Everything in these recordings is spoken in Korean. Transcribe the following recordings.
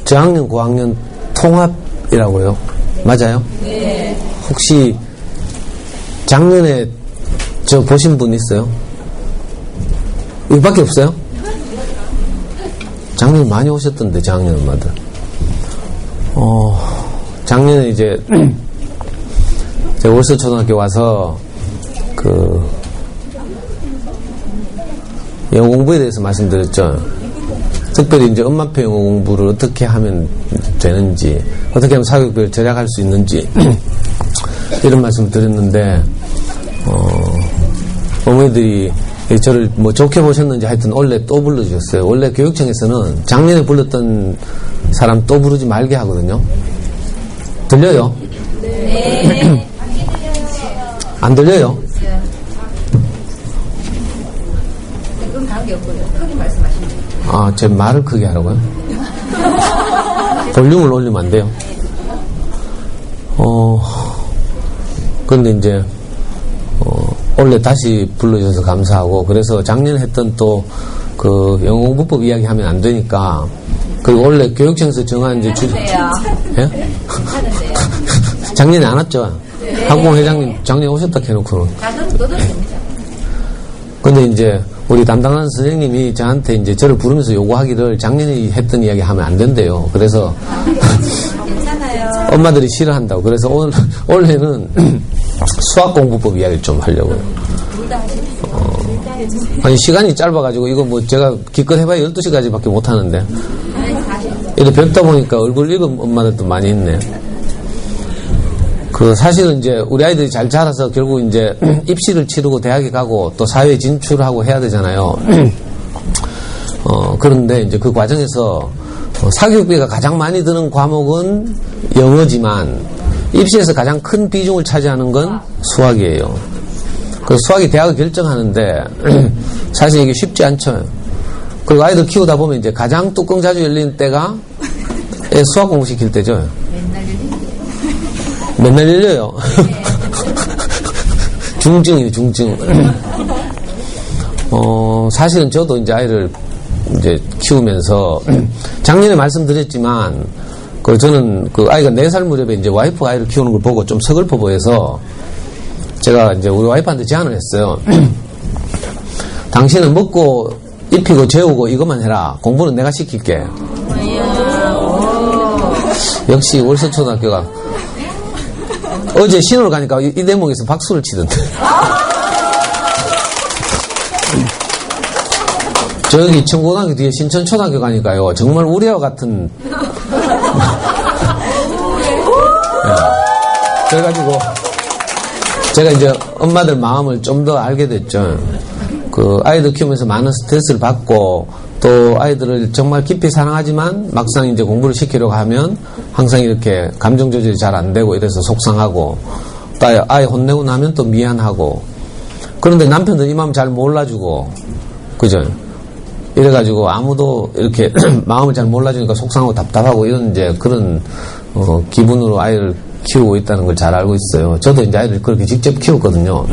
저학년, 고학년 통합이라고요? 맞아요? 네. 혹시 작년에 저 보신 분 있어요? 이밖에 없어요? 작년에 많이 오셨던데, 저학년 엄마들. 작년에 이제 제가 월서초등학교 와서 영어 공부에 대해서 말씀드렸죠. 특별히 이제 엄마표 영어 공부를 어떻게 하면 되는지, 어떻게 하면 사교육비를 절약할 수 있는지 이런 말씀을 드렸는데 어머니들이 저를 뭐 좋게 보셨는지 하여튼 원래 또 불러주셨어요. 원래 교육청에서는 작년에 불렀던 사람 또 부르지 말게 하거든요. 들려요? 네. 안 들려요? 그건 관계없고요. 크게 말씀하시면 돼요. 제 말을 크게 하라고요? 볼륨을 올리면 안 돼요? 근데 이제 원래 다시 불러주셔서 감사하고, 그래서 작년에 했던 또 그 영어 공부법 이야기 하면 안 되니까, 그리고 원래 교육청에서 정한 이제 괜찮은데요. 예? 괜찮은데요. 작년에 안 왔죠? 네. 학부모 회장님 작년에 오셨다 해놓고는. 너도 됩니다. 근데 이제 우리 담당하는 선생님이 저한테 이제 저를 부르면서 요구하기를 작년에 했던 이야기 하면 안 된대요. 그래서 괜찮아요. 엄마들이 싫어한다고. 그래서 올해는 수학 공부법 이야기를 좀 하려고요. 둘다 하시죠. 아니, 시간이 짧아가지고 이거 뭐 제가 기껏 해봐야 12시까지밖에 못하는데. 이렇게 뵙다 보니까 얼굴 읽은 엄마들도 많이 있네. 사실은 이제 우리 아이들이 잘 자라서 결국 이제 입시를 치르고 대학에 가고 또 사회에 진출하고 해야 되잖아요. 그런데 이제 그 과정에서 사교육비가 가장 많이 드는 과목은 영어지만 입시에서 가장 큰 비중을 차지하는 건 수학이에요. 그 수학이 대학을 결정하는데 사실 이게 쉽지 않죠. 그리고 아이들 키우다 보면 이제 가장 뚜껑 자주 열리는 때가 수학 공부 시킬 때죠. 맨날 열려요. 중증이에요, 중증. 사실은 저도 이제 아이를 이제 키우면서 작년에 말씀드렸지만 저는 아이가 4살 무렵에 이제 와이프가 아이를 키우는 걸 보고 좀 서글퍼 보여서 제가 이제 우리 와이프한테 제안을 했어요. 당신은 먹고 입히고 재우고 이것만 해라. 공부는 내가 시킬게. 역시 월서초등학교가 어제 신호를 가니까 이 대목에서 박수를 치던데. 저기 청고등학교 뒤에 신천초등학교 가니까요, 정말 우리와 같은. 그래가지고 제가 이제 엄마들 마음을 좀 더 알게 됐죠. 아이들 키우면서 많은 스트레스를 받고 또 아이들을 정말 깊이 사랑하지만 막상 이제 공부를 시키려고 하면 항상 이렇게 감정 조절이 잘 안 되고 이래서 속상하고 또 아이 혼내고 나면 또 미안하고, 그런데 남편도 이 마음 잘 몰라주고, 그죠? 이래가지고 아무도 이렇게 마음을 잘 몰라주니까 속상하고 답답하고 이런 이제 그런 기분으로 아이를 키우고 있다는 걸 잘 알고 있어요. 저도 이제 아이를 그렇게 직접 키웠거든요.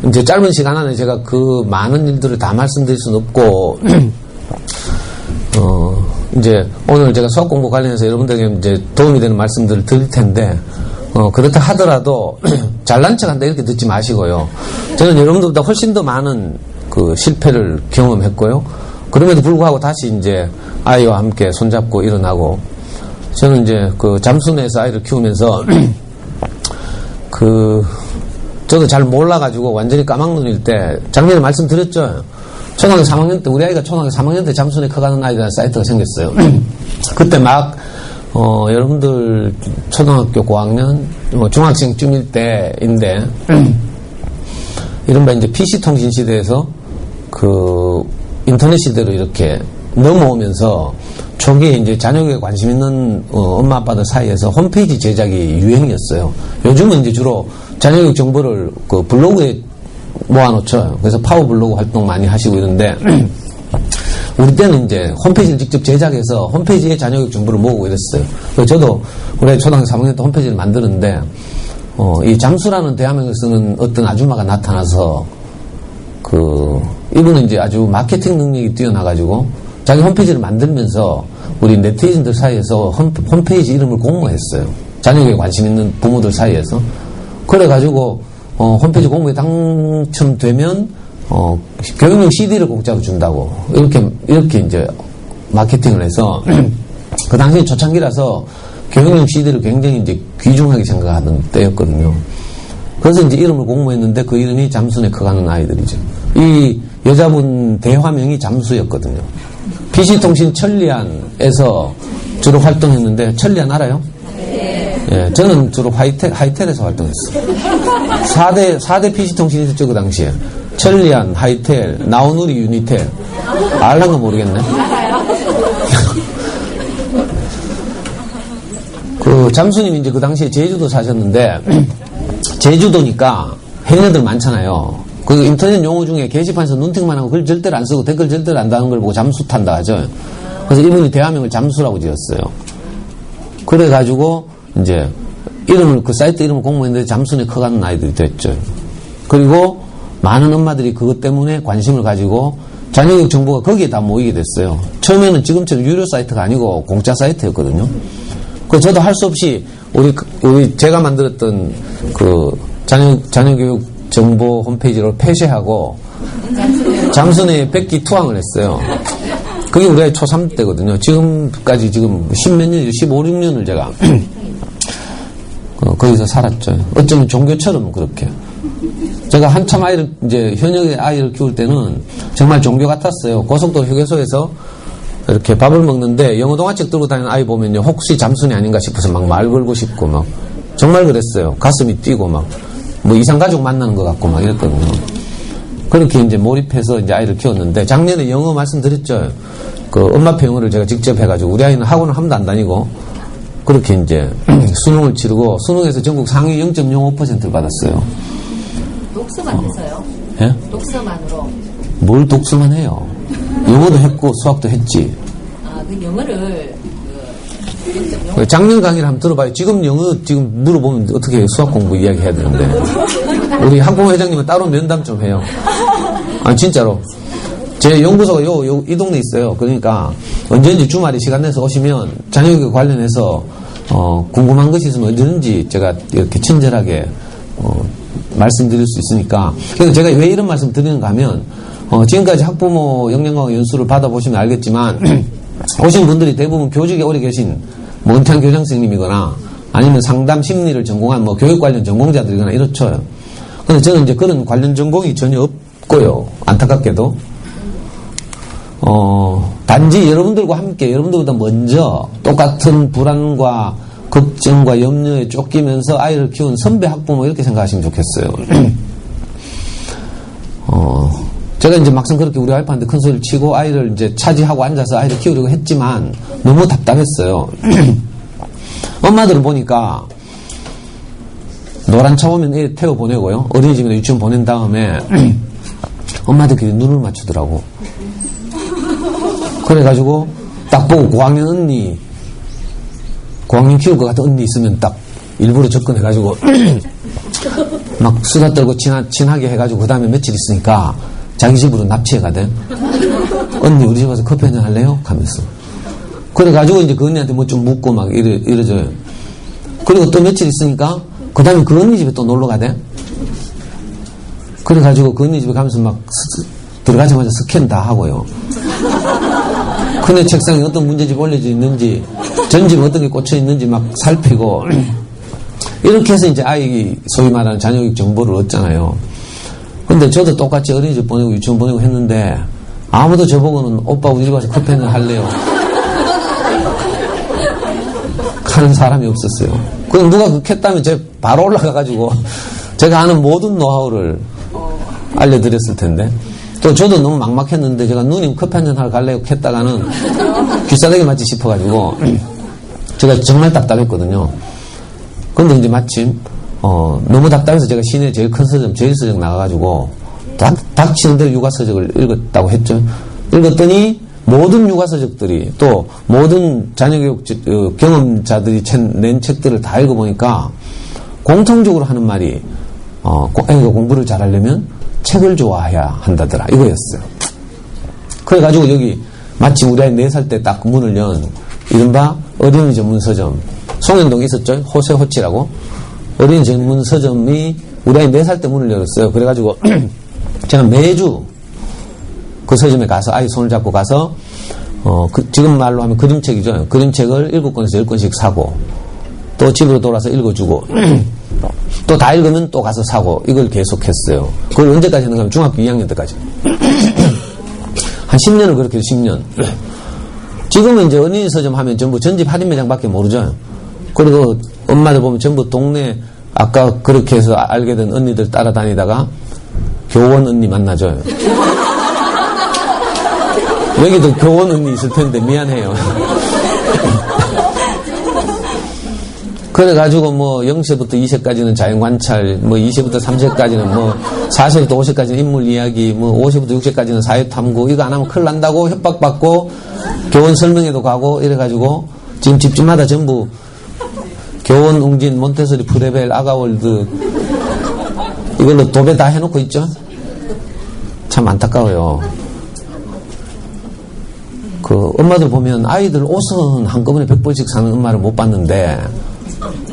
이제 짧은 시간 안에 제가 그 많은 일들을 다 말씀드릴 수는 없고, 이제 오늘 제가 수학 공부 관련해서 여러분들에게 이제 도움이 되는 말씀들을 드릴 텐데, 그렇다 하더라도 잘난 척 한다 이렇게 듣지 마시고요. 저는 여러분들보다 훨씬 더 많은 실패를 경험했고요. 그럼에도 불구하고 다시 이제 아이와 함께 손잡고 일어나고, 저는 이제 잠수내에서 아이를 키우면서 저도 잘 몰라가지고 완전히 까막눈일 때, 작년에 말씀드렸죠. 초등학교 3학년 때, 우리 아이가 초등학교 3학년 때 잠수내 커가는 아이라는 사이트가 생겼어요. 그때 막, 여러분들 초등학교 고학년, 중학생쯤일 때인데, 이른바 이제 PC통신 시대에서 인터넷 시대로 이렇게 넘어오면서 초기에 이제 자녀에게 관심 있는 엄마 아빠들 사이에서 홈페이지 제작이 유행이었어요. 요즘은 이제 주로 자녀교육 정보를 블로그에 모아놓죠. 그래서 파워블로그 활동 많이 하시고 이런데 우리 때는 이제 홈페이지를 직접 제작해서 홈페이지에 자녀교육 정보를 모으고 이랬어요. 그래서 저도 올해 초등학교 3학년 때 홈페이지를 만드는데 이 잠수라는 대화명을 쓰는 어떤 아줌마가 나타나서 이분은 이제 아주 마케팅 능력이 뛰어나가지고 자기 홈페이지를 만들면서 우리 네티즌들 사이에서 홈페이지 이름을 공모했어요. 자녀교육에 관심 있는 부모들 사이에서. 그래가지고 홈페이지 공모에 당첨되면 교육용 CD를 공짜로 준다고 이렇게 이제 마케팅을 해서 그 당시에 초창기라서 교육용 CD를 굉장히 이제 귀중하게 생각하던 때였거든요. 그래서 이제 이름을 공모했는데 그 이름이 잠순에 커가는 아이들이죠. 이 여자분 대화명이 잠수였거든요. PC통신 천리안에서 주로 활동했는데, 천리안 알아요? 네. 예, 저는 주로 하이텔에서 활동했어요. 4대 PC통신이 있었죠, 그 당시에. 천리안, 하이텔, 나우누리, 유니텔. 알란가 모르겠네. 그 잠수님이 이제 그 당시에 제주도 사셨는데, 제주도니까 해녀들 많잖아요. 그 인터넷 용어 중에 게시판에서 눈팅만 하고 글 절대로 안 쓰고 댓글 절대로 안 다는 걸 보고 잠수 탄다 하죠. 그래서 이분이 대화명을 잠수라고 지었어요. 그래가지고 이제 그 사이트 이름을 공모했는데 잠수에 커가는 아이들이 됐죠. 그리고 많은 엄마들이 그것 때문에 관심을 가지고 자녀교육 정보가 거기에 다 모이게 됐어요. 처음에는 지금처럼 유료 사이트가 아니고 공짜 사이트였거든요. 그래서 저도 할 수 없이 우리 제가 만들었던 그 자녀교육 정보 홈페이지를 폐쇄하고 잠순에 백기 투항을 했어요. 그게 우리 아이 초3 때거든요. 지금까지 지금 10몇 년, 15, 16년을 제가 거기서 살았죠. 어쩌면 종교처럼 그렇게. 제가 한참 이제 현역의 아이를 키울 때는 정말 종교 같았어요. 고속도로 휴게소에서 이렇게 밥을 먹는데 영어 동화책 들고 다니는 아이 보면요. 혹시 잠순이 아닌가 싶어서 막 말 걸고 싶고 막 정말 그랬어요. 가슴이 뛰고 막 뭐 이상가족 만나는 것 같고 막 이랬거든요. 그렇게 이제 몰입해서 이제 아이를 키웠는데 작년에 영어 말씀드렸죠. 그 엄마표 영어를 제가 직접 해가지고 우리 아이는 학원을 한 번도 안 다니고 그렇게 이제 수능을 치르고 수능에서 전국 상위 0.05%를 받았어요. 독서만 해서요? 예? 독서만으로? 뭘 독서만 해요? 영어도 했고 수학도 했지. 그 영어를 작년 강의를 한번 들어봐요. 지금 영어 지금 물어보면 어떻게 수학 공부 이야기 해야 되는데 우리 학부모 회장님은 따로 면담 좀 해요. 아 진짜로 제 연구소가 이 동네 있어요. 그러니까 언제든지 주말에 시간 내서 오시면 자녀교육 관련해서 궁금한 것이 있으면 언제든지 제가 이렇게 친절하게 말씀드릴 수 있으니까. 그래서 제가 왜 이런 말씀 드리는가 하면 지금까지 학부모 역량강화 연수를 받아보시면 알겠지만 오신 분들이 대부분 교직에 오래 계신 은퇴한 교장 선생님이거나 아니면 상담 심리를 전공한 교육 관련 전공자들이거나 이렇죠. 근데 저는 이제 그런 관련 전공이 전혀 없고요. 안타깝게도. 단지 여러분들과 함께 여러분들보다 먼저 똑같은 불안과 걱정과 염려에 쫓기면서 아이를 키운 선배 학부모 이렇게 생각하시면 좋겠어요. 제가 이제 막상 그렇게 우리 와이프한테 큰 소리를 치고 아이를 이제 차지하고 앉아서 아이를 키우려고 했지만 너무 답답했어요. 엄마들은 보니까 노란 차 오면 애 태워 보내고요. 어린이집이나 유치원 보낸 다음에 엄마들끼리 눈을 맞추더라고. 그래가지고 딱 보고 고학년 키울 것 같은 언니 있으면 딱 일부러 접근해가지고 막 수다 떨고 친하게 해가지고 그 다음에 며칠 있으니까 자기 집으로 납치해 가대. 언니 우리 집 와서 커피 한잔 할래요? 하면서. 그래가지고 이제 그 언니한테 뭐 좀 묻고 막 이러줘요. 그리고 또 며칠 있으니까 그 다음에 그 언니 집에 또 놀러 가대. 그래가지고 그 언니 집에 가면서 막 들어가자마자 스캔 다 하고요. 큰애 책상에 어떤 문제집이 올려져 있는지 전집에 어떤 게 꽂혀 있는지 막 살피고 이렇게 해서 이제 아이 소위 말하는 자녀교육 정보를 얻잖아요. 근데 저도 똑같이 어린이집 보내고 유치원 보내고 했는데 아무도 저보고는 오빠 우리 집 와서 커피 한잔 할래요 하는 사람이 없었어요. 그럼 누가 그렇게 했다면 제가 바로 올라가가지고 제가 아는 모든 노하우를 알려드렸을 텐데 또 저도 너무 막막했는데 제가 누님 커피 한잔 하러 갈래요 했다가는 귀싸대기 맞지 싶어가지고 제가 정말 답답했거든요. 근데 이제 마침 너무 답답해서 제가 시내 제일 큰 서점 제일서적 나가가지고 닥치는 대로 육아서적을 읽었다고 했죠. 읽었더니 모든 육아서적들이 또 모든 자녀교육 경험자들이 낸 책들을 다 읽어보니까 공통적으로 하는 말이 애가 공부를 잘하려면 책을 좋아해야 한다더라 이거였어요. 그래가지고 여기 마치 우리 아이 4살 때 딱 문을 연 이른바 어린이 전문 서점. 송현동에 있었죠? 호세호치라고. 어린이 전문 서점이 우리 아이 4살 때 문을 열었어요. 그래가지고 제가 매주 그 서점에 가서 아이 손을 잡고 가서 지금 말로 하면 그림책이죠. 그림책을 7권에서 10권씩 사고 또 집으로 돌아서 읽어주고 또 다 읽으면 또 가서 사고 이걸 계속했어요. 그걸 언제까지 했는가 하면 중학교 2학년 때까지. 한 10년을 그렇게 해서 10년. 지금은 이제 어린이 서점 하면 전부 전집 할인 매장밖에 모르죠. 그리고 엄마들 보면 전부 동네 아까 그렇게 해서 알게 된 언니들 따라다니다가 교원 언니 만나죠. 여기도 교원 언니 있을 텐데 미안해요. 그래가지고 뭐 0세부터 2세까지는 자연관찰, 뭐 2세부터 3세까지는 뭐 4세부터 5세까지는 인물 이야기, 뭐 5세부터 6세까지는 사회탐구, 이거 안 하면 큰일 난다고 협박받고 교원 설명회도 가고 이래가지고 지금 집집마다 전부 교원, 웅진, 몬테소리, 프레벨, 아가월드 이걸로 도배 다 해놓고 있죠. 참 안타까워요. 그 엄마들 보면 아이들 옷은 한꺼번에 100벌씩 사는 엄마를 못 봤는데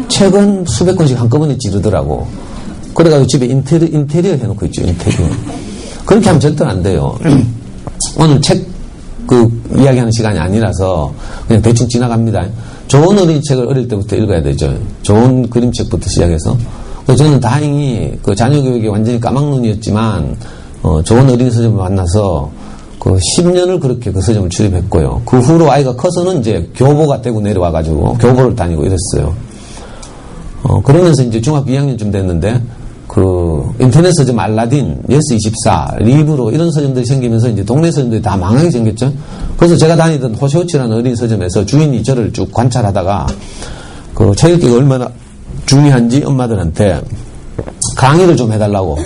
책은 수백 권씩 한꺼번에 찌르더라고. 그래가지고 집에 인테리어 해놓고 있죠. 인테리어. 그렇게 하면 절대로 안 돼요. 오늘 책 이야기하는 시간이 아니라서 그냥 대충 지나갑니다. 좋은 어린이책을 어릴 때부터 읽어야 되죠. 좋은 그림책부터 시작해서. 저는 다행히 그 자녀교육이 완전히 까막눈이었지만 좋은 어린이 서점을 만나서 그 10년을 그렇게 그 서점을 출입했고요. 그 후로 아이가 커서는 이제 교보가 되고 내려와가지고 교보를 다니고 이랬어요. 그러면서 이제 중학교 2학년쯤 됐는데 그 인터넷 서점 알라딘, 예스24, 리브로 이런 서점들이 생기면서 이제 동네 서점들이 다 망하게 생겼죠. 그래서 제가 다니던 호시호치라는 어린이 서점에서 주인이 저를 쭉 관찰하다가 그 책 읽기가 얼마나 중요한지 엄마들한테 강의를 좀 해달라고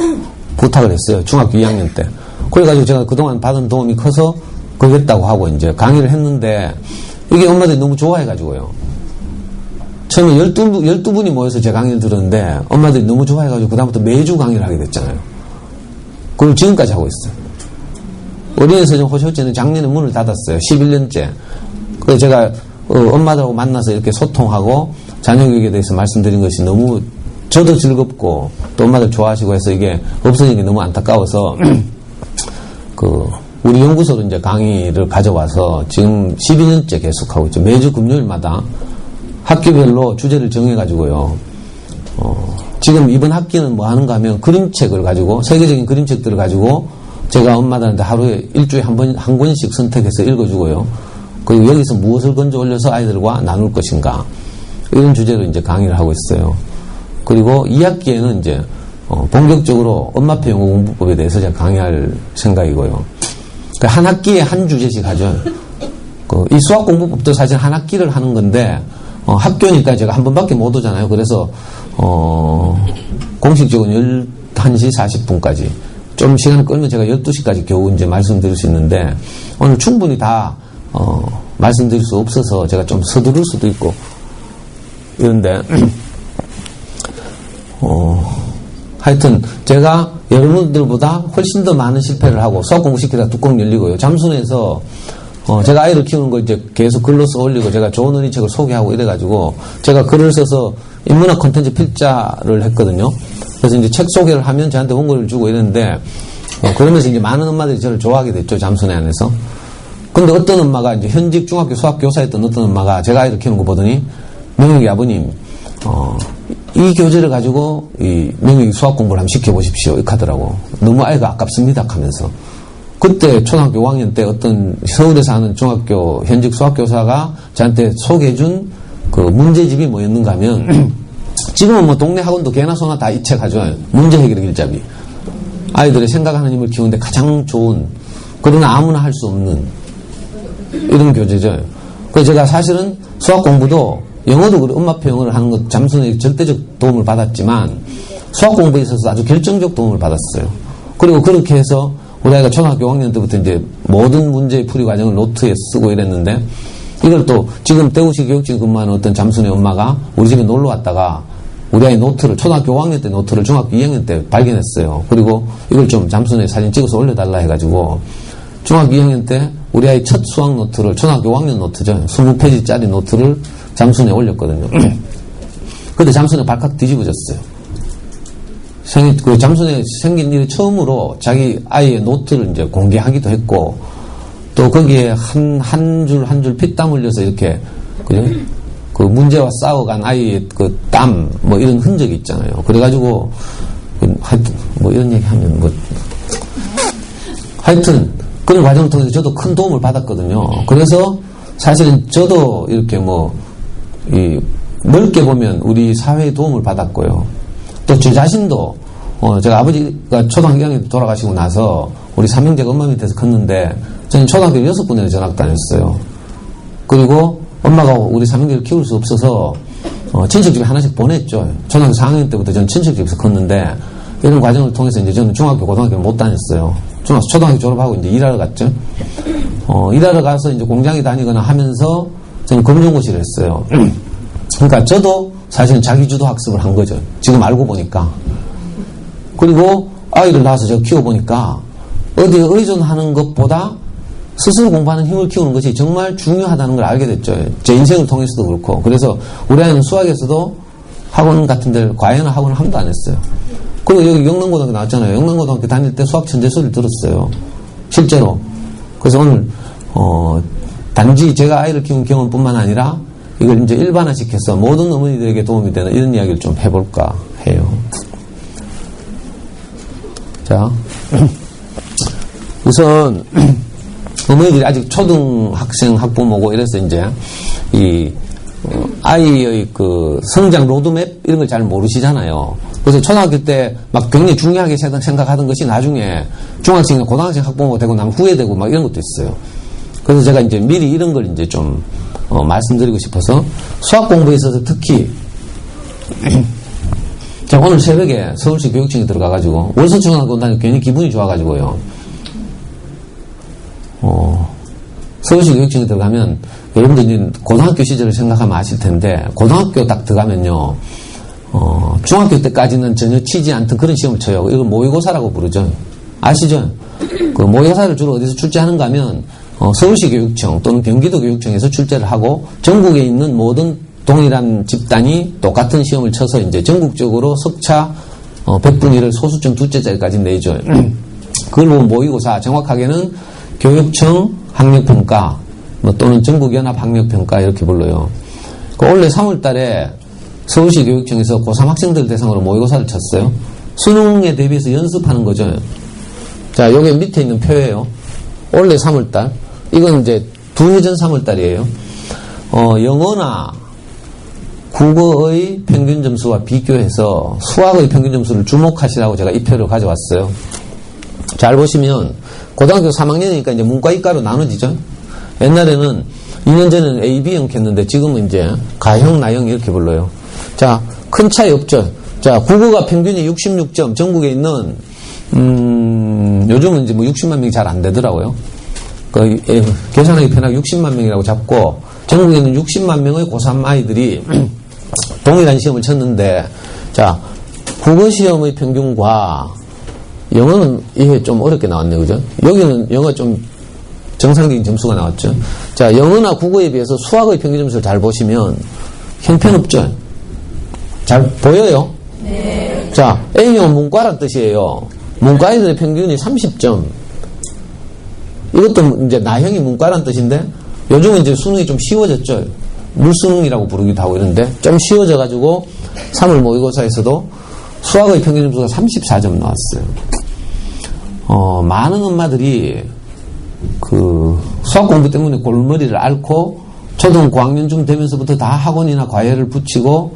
부탁을 했어요. 중학교 2학년 때. 그래가지고 제가 그동안 받은 도움이 커서 그랬다고 하고 이제 강의를 했는데 이게 엄마들이 너무 좋아해가지고요. 처음에 12분이 모여서 제 강의를 들었는데 엄마들이 너무 좋아해가지고 그다음부터 매주 강의를 하게 됐잖아요. 그걸 지금까지 하고 있어요. 어린이 서점 호시호치는 작년에 문을 닫았어요. 11년째. 그래서 제가 엄마들하고 만나서 이렇게 소통하고 자녀교육에 대해서 말씀드린 것이 너무 저도 즐겁고 또 엄마들 좋아하시고 해서 이게 없어지는 게 너무 안타까워서 우리 연구소로 이제 강의를 가져와서 지금 12년째 계속하고 있죠. 매주 금요일마다 학기별로 주제를 정해가지고요. 지금 이번 학기는 뭐 하는가 하면 그림책을 가지고, 세계적인 그림책들을 가지고 제가 엄마들한테 하루에 일주일에 한 권씩 선택해서 읽어주고요. 그리고 여기서 무엇을 건져 올려서 아이들과 나눌 것인가. 이런 주제로 이제 강의를 하고 있어요. 그리고 2학기에는 이제, 본격적으로 엄마표 영어 공부법에 대해서 제가 강의할 생각이고요. 한 학기에 한 주제씩 하죠. 이 수학 공부법도 사실 한 학기를 하는 건데, 학교니까 제가 한 번밖에 못 오잖아요. 그래서 공식적으로 11시 40분까지 좀 시간을 끌면 제가 12시까지 겨우 이제 말씀드릴 수 있는데 오늘 충분히 다 말씀드릴 수 없어서 제가 좀 서두를 수도 있고 이런데 하여튼 제가 여러분들보다 훨씬 더 많은 실패를 하고 수학 공부 시키다가 뚜껑 열리고요. 잠순에서 제가 아이를 키우는 걸 이제 계속 글로 써 올리고 제가 좋은 어린이책을 소개하고 이래가지고 제가 글을 써서 인문학 콘텐츠 필자를 했거든요. 그래서 이제 책 소개를 하면 저한테 원고를 주고 이랬는데 그러면서 이제 많은 엄마들이 저를 좋아하게 됐죠. 잠순회 안에서. 근데 어떤 엄마가 이제 현직 중학교 수학 교사였던 어떤 엄마가 제가 아이를 키우는 거 보더니 명혁이 아버님 이 교재를 가지고 이 명혁이 수학 공부를 한번 시켜보십시오. 이렇게 하더라고. 너무 아이가 아깝습니다 하면서. 그때 초등학교 5학년 때 어떤 서울에 사는 중학교 현직 수학교사가 저한테 소개해준 그 문제집이 뭐였는가 하면 지금은 뭐 동네 학원도 개나 소나 다 이 책 하죠. 문제 해결 길잡이. 아이들의 생각하는 힘을 키우는데 가장 좋은, 그러나 아무나 할 수 없는 이런 교재죠. 그래서 제가 사실은 수학 공부도 영어도 그래, 엄마표 영어를 하는 것 잠순에 절대적 도움을 받았지만 수학 공부에 있어서 아주 결정적 도움을 받았어요. 그리고 그렇게 해서 우리 아이가 초등학교 5학년 때부터 이제 모든 문제 풀이 과정을 노트에 쓰고 이랬는데 이걸 또 지금 대구시 교육청에 근무하는 어떤 잠순의 엄마가 우리 집에 놀러 왔다가 우리 아이 노트를 초등학교 5학년 때 노트를 중학교 2학년 때 발견했어요. 그리고 이걸 좀 잠순에 사진 찍어서 올려달라 해가지고 중학교 2학년 때 우리 아이 첫 수학 노트를, 초등학교 5학년 노트죠. 20페이지짜리 노트를 잠순에 올렸거든요. 근데 잠순에 발칵 뒤집어졌어요. 그 잠순에 생긴 일이 처음으로 자기 아이의 노트를 이제 공개하기도 했고, 또 거기에 한 줄 피땀 흘려서 이렇게, 그죠? 그 문제와 싸워간 아이의 그 땀, 뭐 이런 흔적이 있잖아요. 그래가지고, 하여튼, 뭐 이런 얘기 하면 뭐, 하여튼, 그런 과정을 통해서 저도 큰 도움을 받았거든요. 그래서 사실은 저도 이렇게 넓게 보면 우리 사회에 도움을 받았고요. 또 저 자신도, 제가 아버지가 초등학교 2학년 때 돌아가시고 나서 우리 삼형제가 엄마 밑에서 컸는데 저는 초등학교 6군데를 전학 다녔어요. 그리고 엄마가 우리 삼형제를 키울 수 없어서 친척 집에 하나씩 보냈죠. 초등학교 4학년 때부터 저는 친척 집에서 컸는데 이런 과정을 통해서 이제 저는 중학교, 고등학교를 못 다녔어요. 초등학교 졸업하고 이제 일하러 갔죠. 일하러 가서 이제 공장에 다니거나 하면서 저는 검정고시를 했어요. 그러니까 저도 사실은 자기주도 학습을 한 거죠. 지금 알고 보니까. 그리고 아이를 낳아서 제가 키워보니까 어디에 의존하는 것보다 스스로 공부하는 힘을 키우는 것이 정말 중요하다는 걸 알게 됐죠. 제 인생을 통해서도 그렇고. 그래서 우리 아이는 수학에서도 학원 같은 데를, 과외나 학원을 한 번도 안 했어요. 그리고 여기 영남고등학교 나왔잖아요. 영남고등학교 다닐 때 수학 천재 소리를 들었어요. 실제로. 그래서 오늘, 단지 제가 아이를 키운 경험뿐만 아니라 이걸 이제 일반화시켜서 모든 어머니들에게 도움이 되는 이런 이야기를 좀 해볼까 해요. 자, 우선, 어머니들이 아직 초등학생 학부모고 이래서 이제, 아이의 그 성장 로드맵 이런 걸 잘 모르시잖아요. 그래서 초등학교 때 막 굉장히 중요하게 생각하던 것이 나중에 중학생이나 고등학생 학부모가 되고 나면 후회되고 막 이런 것도 있어요. 그래서 제가 이제 미리 이런 걸 이제 좀, 말씀드리고 싶어서 수학 공부에 있어서 특히 제가 오늘 새벽에 서울시 교육청에 들어가가지고 월서초등학교 다니고 괜히 기분이 좋아가지고요. 서울시 교육청에 들어가면 여러분들 이제 고등학교 시절을 생각하면 아실 텐데 고등학교 딱 들어가면요. 중학교 때까지는 전혀 치지 않던 그런 시험을 쳐요. 이걸 모의고사라고 부르죠. 아시죠? 그 모의고사를 주로 어디서 출제하는가 하면 서울시 교육청 또는 경기도 교육청에서 출제를 하고 전국에 있는 모든 동일한 집단이 똑같은 시험을 쳐서 이제 전국적으로 석차 100분위 1을 소수점 둘째짜리까지 내죠. 그걸 보면 모의고사, 정확하게는 교육청 학력평가 또는 전국연합 학력평가 이렇게 불러요. 올해 3월 달에 서울시 교육청에서 고3 학생들 대상으로 모의고사를 쳤어요. 수능에 대비해서 연습하는 거죠. 자, 요게 밑에 있는 표예요. 올해 3월 달. 이건 이제 2해 전 3월 달이에요. 영어나 국어의 평균 점수와 비교해서 수학의 평균 점수를 주목하시라고 제가 이 표를 가져왔어요. 잘 보시면 고등학교 3학년이니까 이제 문과 이과로 나눠지죠. 옛날에는 2년 전에는 A, B형 했는데 지금은 이제 가형, 나형 이렇게 불러요. 자, 큰 차이 없죠. 자, 국어가 평균이 66점, 전국에 있는 요즘은 이제 뭐 60만 명이 잘 안 되더라고요. 계산하기 편하게 60만 명이라고 잡고 전국에 있는 60만 명의 고3 아이들이 동일한 시험을 쳤는데, 자, 국어 시험의 평균과 영어는 이게 좀 어렵게 나왔네요, 그죠? 여기는 영어 좀 정상적인 점수가 나왔죠. 자, 영어나 국어에 비해서 수학의 평균 점수를 잘 보시면 형편없죠? 잘 보여요? 네. 자, A형은 문과란 뜻이에요. 문과 애들의 평균이 30점. 이것도 이제 나형이 문과란 뜻인데 요즘은 이제 수능이 좀 쉬워졌죠. 물수능이라고 부르기도 하고 이런데 좀 쉬워져가지고 3월 모의고사에서도 수학의 평균 점수가 34점 나왔어요. 많은 엄마들이 그 수학 공부 때문에 골머리를 앓고 초등 고학년쯤 되면서부터 다 학원이나 과외를 붙이고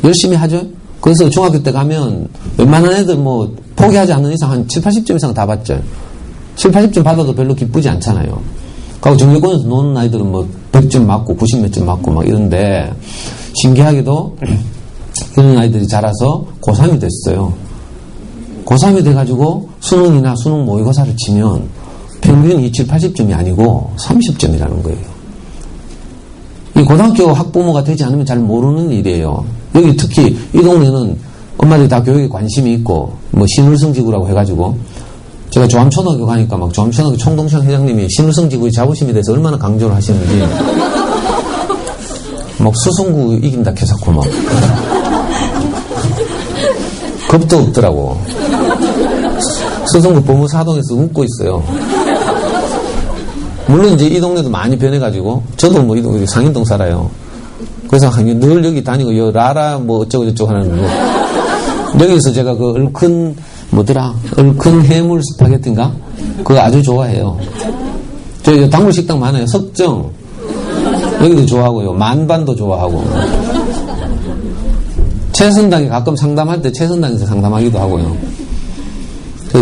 열심히 하죠. 그래서 중학교 때 가면 웬만한 애들 뭐 포기하지 않는 이상 한 7, 80점 이상 다 받죠. 7, 80점 받아도 별로 기쁘지 않잖아요. 그리고 정규권에서 노는 아이들은 뭐 100점 맞고 90 몇 점 맞고 막 이런데 신기하게도 그런 아이들이 자라서 고3이 됐어요. 고3이 돼가지고 수능이나 수능 모의고사를 치면 평균이 7, 80점이 아니고 30점이라는 거예요. 이 고등학교 학부모가 되지 않으면 잘 모르는 일이에요. 여기 특히 이 동네는 엄마들이 다 교육에 관심이 있고 뭐 신울성지구라고 해가지고 제가 조암초등학교 가니까 막 조암초등학교 총동창 회장님이 신울성 지구의 자부심에 대해서 얼마나 강조를 하시는지 막 수성구 이긴다 캐사코 막 겁도 없더라고. 수성구 범우사동에서 웃고 있어요. 물론 이제 이 동네도 많이 변해가지고 저도 뭐 이 동네 상인동 살아요. 그래서 늘 여기 다니고 여 라라 뭐 어쩌고 저쩌고 하는 뭐 여기서 제가 그 얼큰 얼큰 해물 스파게티인가 그거 아주 좋아해요. 저 단물 식당 많아요. 석정 여기도 좋아하고요. 만반도 좋아하고. 최선당에 가끔 상담할 때 최선당에서 상담하기도 하고요.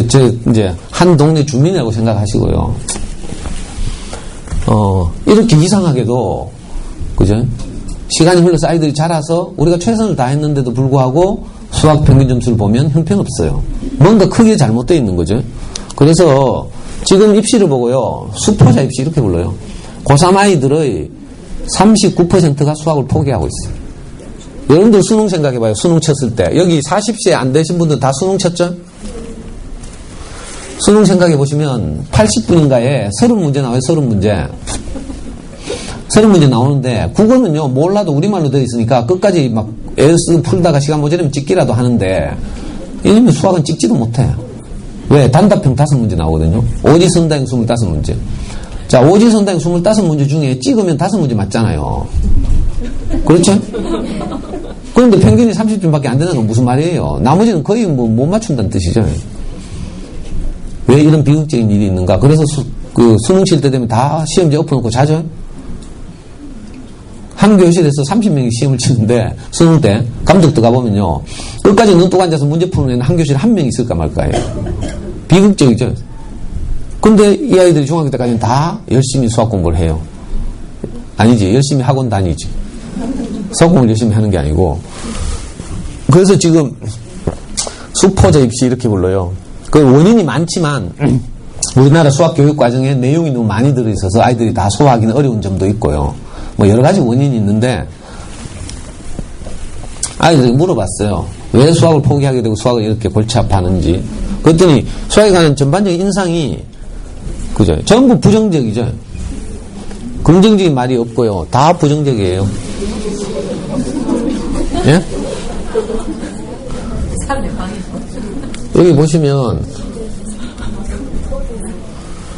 저 이제 한 동네 주민이라고 생각하시고요. 이렇게 이상하게도 그죠? 시간이 흘러서 아이들이 자라서 우리가 최선을 다했는데도 불구하고 수학 평균 점수를 보면 형편없어요. 뭔가 크게 잘못되어 있는 거죠. 그래서 지금 입시를 보고요. 수포자 입시 이렇게 불러요. 고3 아이들의 39%가 수학을 포기하고 있어요. 여러분들 수능 생각해봐요. 수능 쳤을 때. 여기 40세 안 되신 분들 다 수능 쳤죠? 수능 생각해보시면 80분인가에 30문제 나와요. 30문제. 30문제 나오는데 국어는요. 몰라도 우리말로 되어 있으니까 끝까지 막 애쓰고 풀다가 시간 모자라면 찍기라도 하는데 이놈의 수학은 찍지도 못해. 왜? 단답형 5문제 나오거든요. 오지선다형 25문제. 자, 오지선다형 25문제 중에 찍으면 5문제 맞잖아요. 그렇죠? 그런데 평균이 30점밖에 안 되는 건 무슨 말이에요? 나머지는 거의 뭐 못 맞춘다는 뜻이죠. 왜 이런 비극적인 일이 있는가? 그래서 수능 칠 때 되면 다 시험지 엎어놓고 자죠? 한 교실에서 30명이 시험을 치는데 수능 때 감독도 가보면요. 끝까지 눈 뜨고 앉아서 문제 푸는 애는 한 교실에 한 명 있을까 말까요? 비극적이죠. 근데 이 아이들이 중학교 때까지는 다 열심히 수학 공부를 해요. 아니지. 열심히 학원 다니지. 수학공부를 열심히 하는 게 아니고. 그래서 지금 수포자 입시 이렇게 불러요. 그 원인이 많지만 우리나라 수학 교육 과정에 내용이 너무 많이 들어있어서 아이들이 다 소화하기는 어려운 점도 있고요. 뭐 여러 가지 원인이 있는데 아이들이 물어봤어요. 왜 수학을 포기하게 되고 수학을 이렇게 골치 아파하는지. 그랬더니 수학에 관한 전반적인 인상이 그죠? 전부 부정적이죠. 긍정적인 말이 없고요. 다 부정적이에요. 예? 여기 보시면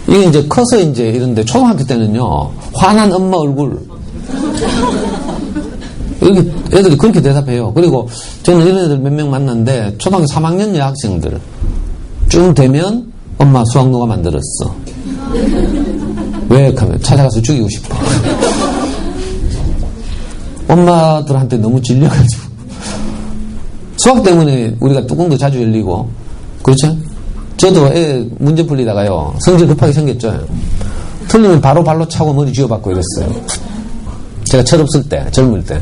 이게 이제 커서 이제 이런데 초등학교 때는요. 화난 엄마 얼굴 이렇게 애들이 그렇게 대답해요. 그리고 저는 이런 애들 몇 명 만났는데 초등학교 3학년 여학생들 쯤 되면 엄마 수학 누가 만들었어? 왜? 하면 찾아가서 죽이고 싶어. 엄마들한테 너무 질려가지고 수학 때문에 우리가 뚜껑도 자주 열리고 그렇죠? 저도 애 문제 풀리다가요 성질 급하게 생겼죠. 틀리면 바로 발로 차고 머리 쥐어박고 이랬어요. 제가 철없을 때 젊을 때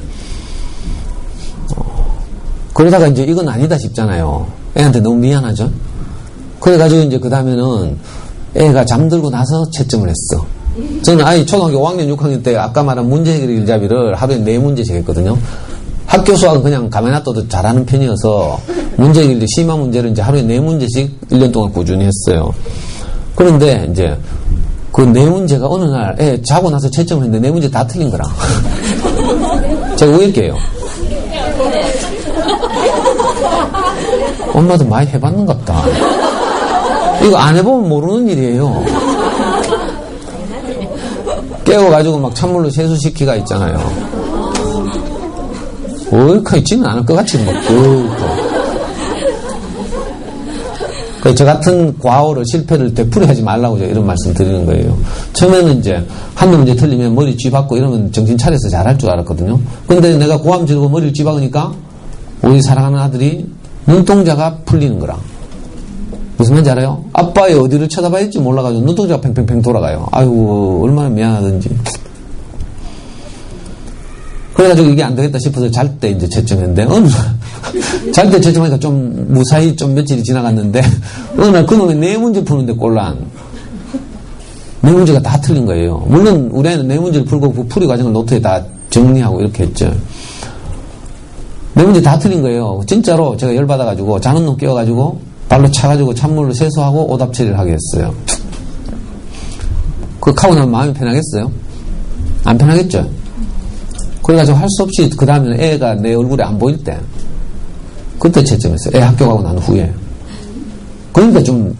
그러다가 이제 이건 아니다 싶잖아요. 애한테 너무 미안하죠. 그래가지고 이제 그 다음에는 애가 잠들고 나서 채점을 했어. 저는 아이 초등학교 5학년 6학년 때 아까 말한 문제 해결 일잡이를 하루에 4문제씩 했거든요. 학교 수학은 그냥 가만히 놔둬도 잘하는 편이어서 문제 해결 심화 문제를 이제 하루에 4문제씩 1년 동안 꾸준히 했어요. 그런데 이제 그 4문제가 어느 날 애 자고 나서 채점을 했는데 4문제 다 틀린 거라. 제가 왜 이렇게 해요? 엄마도 많이 해봤는갑다. 이거 안 해보면 모르는 일이에요. 깨워가지고 막 찬물로 세수시키가 있잖아요. 어이카 있지는 않을 것 같이 막 그래서 저 같은 과오를 실패를 되풀이하지 말라고 제가 이런 말씀 드리는 거예요. 처음에는 이제 한두 문제 틀리면 머리 쥐박고 이러면 정신 차려서 잘할 줄 알았거든요. 근데 내가 고함 지르고 머리를 쥐박으니까 우리 사랑하는 아들이 눈동자가 풀리는 거라. 무슨 말인지 알아요? 아빠의 어디를 쳐다봐야 할지 몰라가지고 눈동자가 팽팽팽 돌아가요. 아이고 얼마나 미안하든지. 그래가지고 이게 안 되겠다 싶어서 잘 때 이제 채점했는데 어느 날 잘 때 채점하니까 좀 무사히 좀 며칠이 지나갔는데 어느 날 그놈의 4문제 푸는데 꼴란 4문제가 다 틀린 거예요. 물론 우리 애는 4문제를 풀고 그 풀이 과정을 노트에 다 정리하고 이렇게 했죠. 4문제 다 틀린 거예요. 진짜로 제가 열받아가지고 자는 놈 깨워가지고 발로 차가지고 찬물로 세수하고 오답 처리를 하게 했어요. 그거 하고 나면 마음이 편하겠어요? 안 편하겠죠? 그래가지고 할 수 없이 그 다음에는 애가 내 얼굴에 안 보일 때 그때 채점했어요. 애 학교 가고 난 후에. 그러니까 좀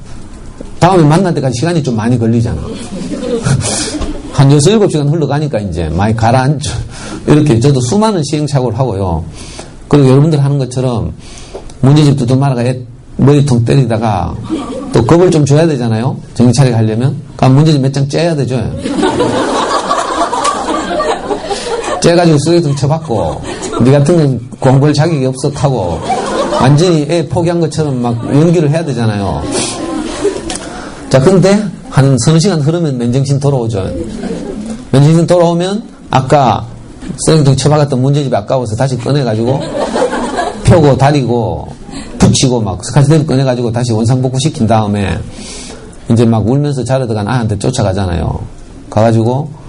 다음에 만날 때까지 시간이 좀 많이 걸리잖아. 한 6, 7시간 흘러가니까 이제 많이 가라앉죠. 이렇게 저도 수많은 시행착오를 하고요. 그리고 여러분들 하는 것처럼 문제집 두두말아가 애 머리통 때리다가 또 겁을 좀 줘야 되잖아요. 정신 차리게 하려면. 그럼 문제집 몇 장 째야 되죠. 째가지고 쓰레기통 쳐받고 니 같은 건 공부할 자격이 없어 하고 완전히 애 포기한 것처럼 막 연기를 해야 되잖아요. 자, 근데 한 서너 시간 흐르면 맨정신 돌아오죠. 맨정신 돌아오면 아까 쓰레기통 쳐박았던 문제집이 아까워서 다시 꺼내가지고 펴고 다리고 붙이고 막 스카치테이프 꺼내가지고 다시 원상복구 시킨 다음에 이제 막 울면서 자러 들어간 아한테 쫓아가잖아요. 가가지고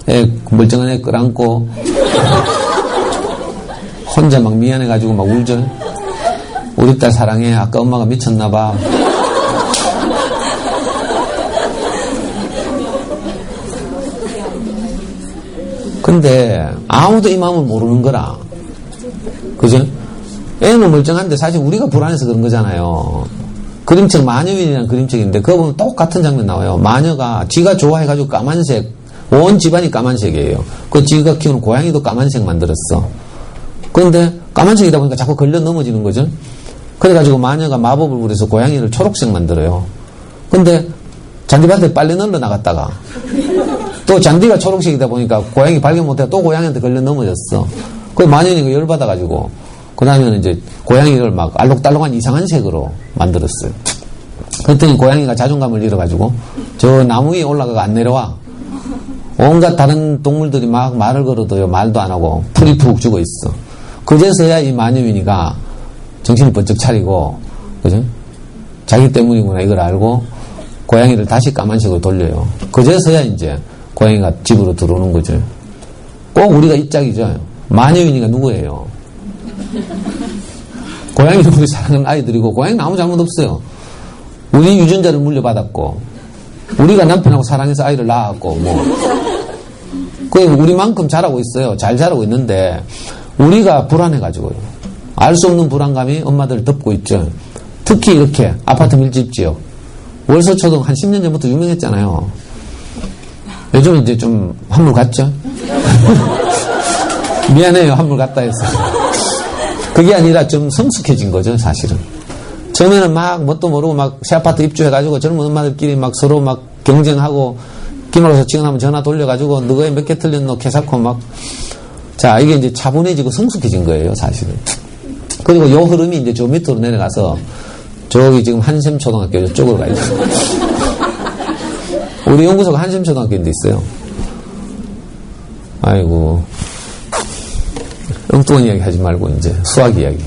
애 멀쩡한 애 끌안고 혼자 막 미안해가지고 막 울죠. 우리 딸 사랑해. 아까 엄마가 미쳤나봐. 근데 아무도 이 마음을 모르는 거라. 그죠? 애는 멀쩡한데 사실 우리가 불안해서 그런 거잖아요. 그림책 마녀윈이라는 그림책인데 그거 보면 똑같은 장면 나와요. 마녀가 지가 좋아해가지고 까만색, 온 집안이 까만색이에요. 그 지가 키우는 고양이도 까만색 만들었어. 그런데 까만색이다 보니까 자꾸 걸려 넘어지는 거죠. 그래가지고 마녀가 마법을 부려서 고양이를 초록색 만들어요. 근데 잔디밭에 빨래 넣으러 나갔다가 또 잔디가 초록색이다 보니까 고양이 발견 못해서 또 고양이한테 걸려 넘어졌어. 그 마녀니까 열받아가지고 그 다음에는 이제 고양이를 막 알록달록한 이상한 색으로 만들었어요. 그랬더니 고양이가 자존감을 잃어가지고 저 나무 위에 올라가가 안 내려와. 온갖 다른 동물들이 막 말을 걸어도요 말도 안 하고 풀이 푹 죽어 있어. 그제서야 이 마녀윈이가 정신을 번쩍 차리고, 그죠? 자기 때문이구나 이걸 알고 고양이를 다시 까만색으로 돌려요. 그제서야 이제 고양이가 집으로 들어오는 거죠. 꼭 우리가 이 짝이죠. 마녀윈이가 누구예요? 고양이는 우리 사랑하는 아이들이고 고양이는 아무 잘못 없어요. 우리 유전자를 물려받았고 우리가 남편하고 사랑해서 아이를 낳았고 그 우리만큼 잘하고 있어요. 잘 자라고 있는데 우리가 불안해가지고요. 알 수 없는 불안감이 엄마들을 덮고 있죠. 특히 이렇게 아파트 밀집 지역 월서초등 한 10년 전부터 유명했잖아요. 요즘은 이제 좀 한물 갔죠. 미안해요, 한물 갔다 해서. 그게 아니라 좀 성숙해진 거죠, 사실은. 처음에는 막 뭣도 모르고 막 새 아파트 입주해가지고 젊은 엄마들끼리 막 서로 막 경쟁하고 기말고사 지원하면 전화 돌려가지고 너가 몇 개 틀렸노 개사코 막. 자, 이게 이제 차분해지고 성숙해진 거예요, 사실은. 그리고 요 흐름이 이제 저 밑으로 내려가서 저기 지금 한샘초등학교 이쪽으로 가야 돼요. 우리 연구소가 한샘초등학교인데 있어요. 아이고. 엉뚱한 이야기 하지 말고 이제 수학 이야기.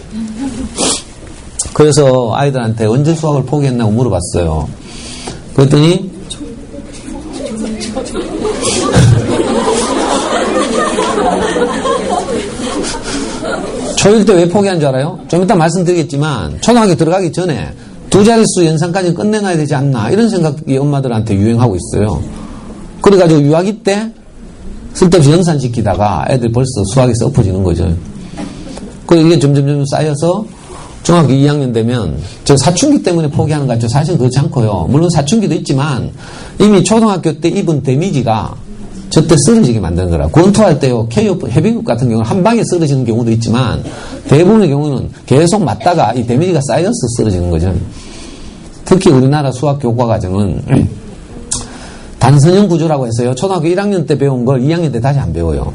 그래서 아이들한테 언제 수학을 포기했냐고 물어봤어요. 그랬더니 초1 때 왜 포기한 줄 알아요? 좀 이따 말씀드리겠지만 초등학교 들어가기 전에 2자릿수 연산까지 끝내놔야 되지 않나 이런 생각이 엄마들한테 유행하고 있어요. 그래가지고 유아기 때 쓸데없이 연산시키다가 애들 벌써 수학에서 엎어지는 거죠. 그리고 이게 점점 쌓여서 중학교 2학년 되면 저 사춘기 때문에 포기하는 것 같죠. 사실은 그렇지 않고요. 물론 사춘기도 있지만 이미 초등학교 때 입은 데미지가 저때 쓰러지게 만드는 거라. 권투할 때요, KO 헤비급 같은 경우는 한 방에 쓰러지는 경우도 있지만 대부분의 경우는 계속 맞다가 이 데미지가 쌓여서 쓰러지는 거죠. 특히 우리나라 수학 교과 과정은 단선형 구조라고 해서요. 초등학교 1학년 때 배운 걸 2학년 때 다시 안 배워요.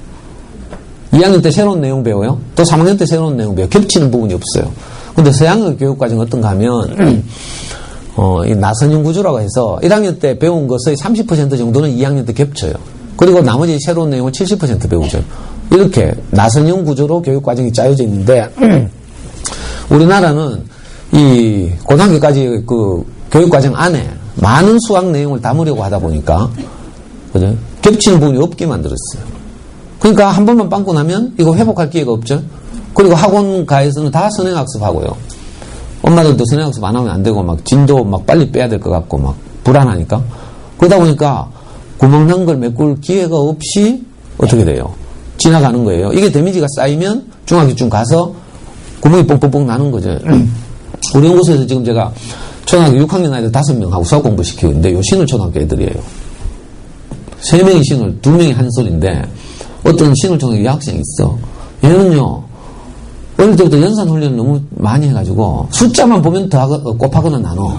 2학년 때 새로운 내용 배워요. 또 3학년 때 새로운 내용 배워요. 겹치는 부분이 없어요. 근데 서양의 교육과정은 어떤가 하면 이 나선형 구조라고 해서 1학년 때 배운 것의 30% 정도는 2학년 때 겹쳐요. 그리고 나머지 새로운 내용을 70% 배우죠. 이렇게 나선형 구조로 교육과정이 짜여져 있는데 우리나라는 이 고등학교까지 그 교육과정 안에 많은 수학 내용을 담으려고 하다 보니까 그죠? 겹치는 부분이 없게 만들었어요. 그러니까 한 번만 빵꾸 나면 이거 회복할 기회가 없죠. 그리고 학원가에서는 다 선행학습하고요. 엄마들도 선행학습 안 하면 안 되고 막 진도 막 빨리 빼야 될 것 같고 막 불안하니까. 그러다 보니까 구멍 난 걸 메꿀 기회가 없이 어떻게 돼요? 지나가는 거예요. 이게 데미지가 쌓이면 중학교쯤 가서 구멍이 뽕뽕뽕 나는 거죠. 우리 연구소에서 지금 제가 초등학교 6학년 아이들 5명하고 수학 공부 시키고 있는데 요 신월초등학교 애들이에요. 3명이 신월, 2명이 한솔인데 어떤 신월초등학교 여학생이 있어. 얘는요, 어릴 때부터 연산훈련을 너무 많이 해가지고 숫자만 보면 곱하거나 나눠.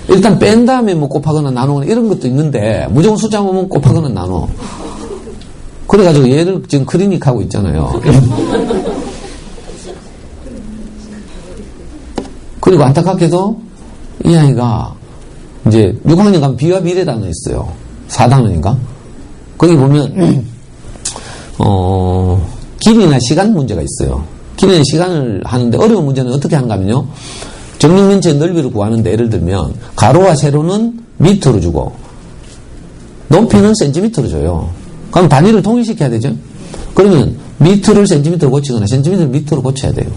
일단 뺀 다음에 뭐 곱하거나 나누거나 이런 것도 있는데 무조건 숫자 보면 곱하거나 나눠. 그래가지고 얘를 지금 클리닉하고 있잖아요. 그리고 안타깝게도 이 아이가 이제 6학년 가면 비와 미래 단어 있어요. 4단원인가? 거기 보면 길이나 시간 문제가 있어요. 길이나 시간을 하는데 어려운 문제는 어떻게 하는가 하면요. 정육면체의 넓이를 구하는데 예를 들면 가로와 세로는 미터로 주고 높이는 센티미터로 줘요. 그럼 단위를 통일시켜야 되죠. 그러면 미터를 센티미터로 고치거나 센티미터를 미터로 고쳐야 돼요.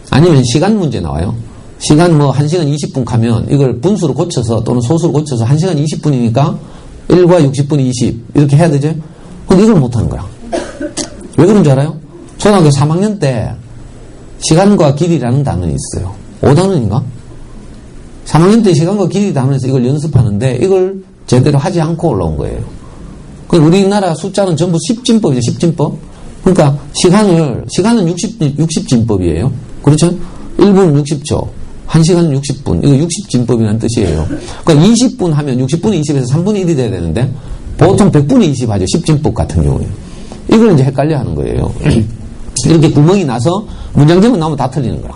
아니면 시간 문제 나와요. 시간 뭐 1시간 20분 가면 이걸 분수로 고쳐서 또는 소수로 고쳐서 1시간 20분이니까 1과 60분이 20 이렇게 해야 되죠. 근데 이걸 못하는 거야. 왜 그런 줄 알아요? 초등학교 3학년 때 시간과 길이라는 단원이 있어요. 5단원인가? 3학년 때 시간과 길이 단원에서 이걸 연습하는데 이걸 제대로 하지 않고 올라온 거예요. 우리나라 숫자는 전부 10진법이죠. 10진법. 그러니까 시간은 60진법이에요. 그렇죠? 1분 60초. 1시간은 60분. 이거 60진법이라는 뜻이에요. 그러니까 20분 하면 60분의 20에서 3분의 1이 돼야 되는데 보통 100분의 20 하죠. 10진법 같은 경우에. 이걸 이제 헷갈려 하는 거예요. 이렇게 구멍이 나서 문장제목 나오면 다 틀리는 거라.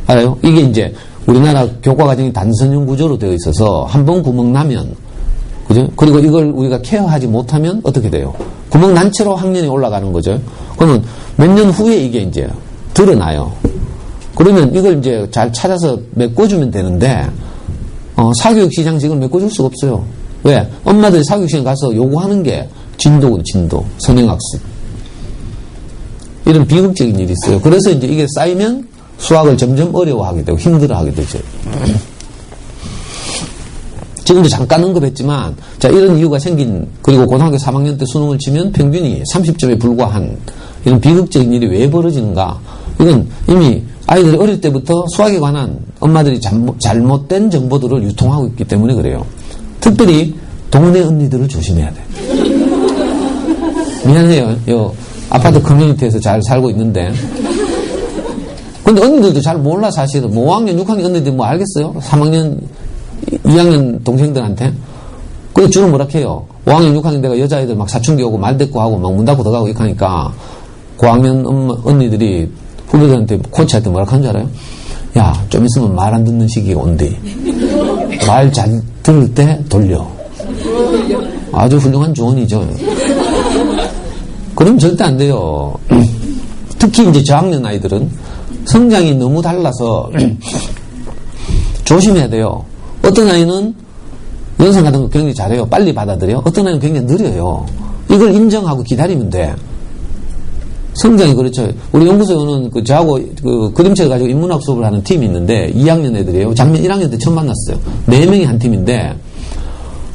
알아요? 이게 이제 우리나라 교과 과정이 단선형 구조로 되어 있어서 한 번 구멍 나면, 그죠? 그리고 이걸 우리가 케어하지 못하면 어떻게 돼요? 구멍 난 채로 학년이 올라가는 거죠. 그러면 몇 년 후에 이게 이제 드러나요. 그러면 이걸 이제 잘 찾아서 메꿔주면 되는데, 사교육시장 지금 메꿔줄 수가 없어요. 왜? 엄마들이 사교육시장 가서 요구하는 게 진도군, 진도. 선행학습. 이런 비극적인 일이 있어요. 그래서 이제 이게 쌓이면 수학을 점점 어려워하게 되고 힘들어하게 되죠. 지금도 잠깐 언급했지만, 자, 이런 이유가 생긴, 그리고 고등학교 3학년 때 수능을 치면 평균이 30점에 불과한 이런 비극적인 일이 왜 벌어지는가? 이건 이미 아이들이 어릴 때부터 수학에 관한 엄마들이 잘못된 정보들을 유통하고 있기 때문에 그래요. 특별히 동네 언니들을 조심해야 돼. 미안해요. 요 아파트 커뮤니티에서 잘 살고 있는데. 근데 언니들도 잘 몰라, 사실은. 5학년, 6학년 언니들 뭐 알겠어요? 3학년, 2학년 동생들한테. 근데 주로 뭐라 해요? 5학년, 6학년 내가 여자애들 막 사춘기 오고 말 대꾸 하고 막 문 닫고 들어가고 이렇게 하니까 고학년 언니들이 후배들한테, 코치한테 뭐라 하는 줄 알아요? 야, 좀 있으면 말 안 듣는 시기가 온대. 말 잘 들을 때 돌려. 아주 훌륭한 조언이죠. 그럼 절대 안 돼요. 특히 이제 저학년 아이들은 성장이 너무 달라서 조심해야 돼요. 어떤 아이는 연상 같은 거 굉장히 잘해요. 빨리 받아들여. 어떤 아이는 굉장히 느려요. 이걸 인정하고 기다리면 돼. 성장이 그렇죠. 우리 연구소에는 저하고 그림책 가지고 인문학 수업을 하는 팀이 있는데 2학년 애들이에요. 작년 1학년 때 처음 만났어요. 4명이 한 팀인데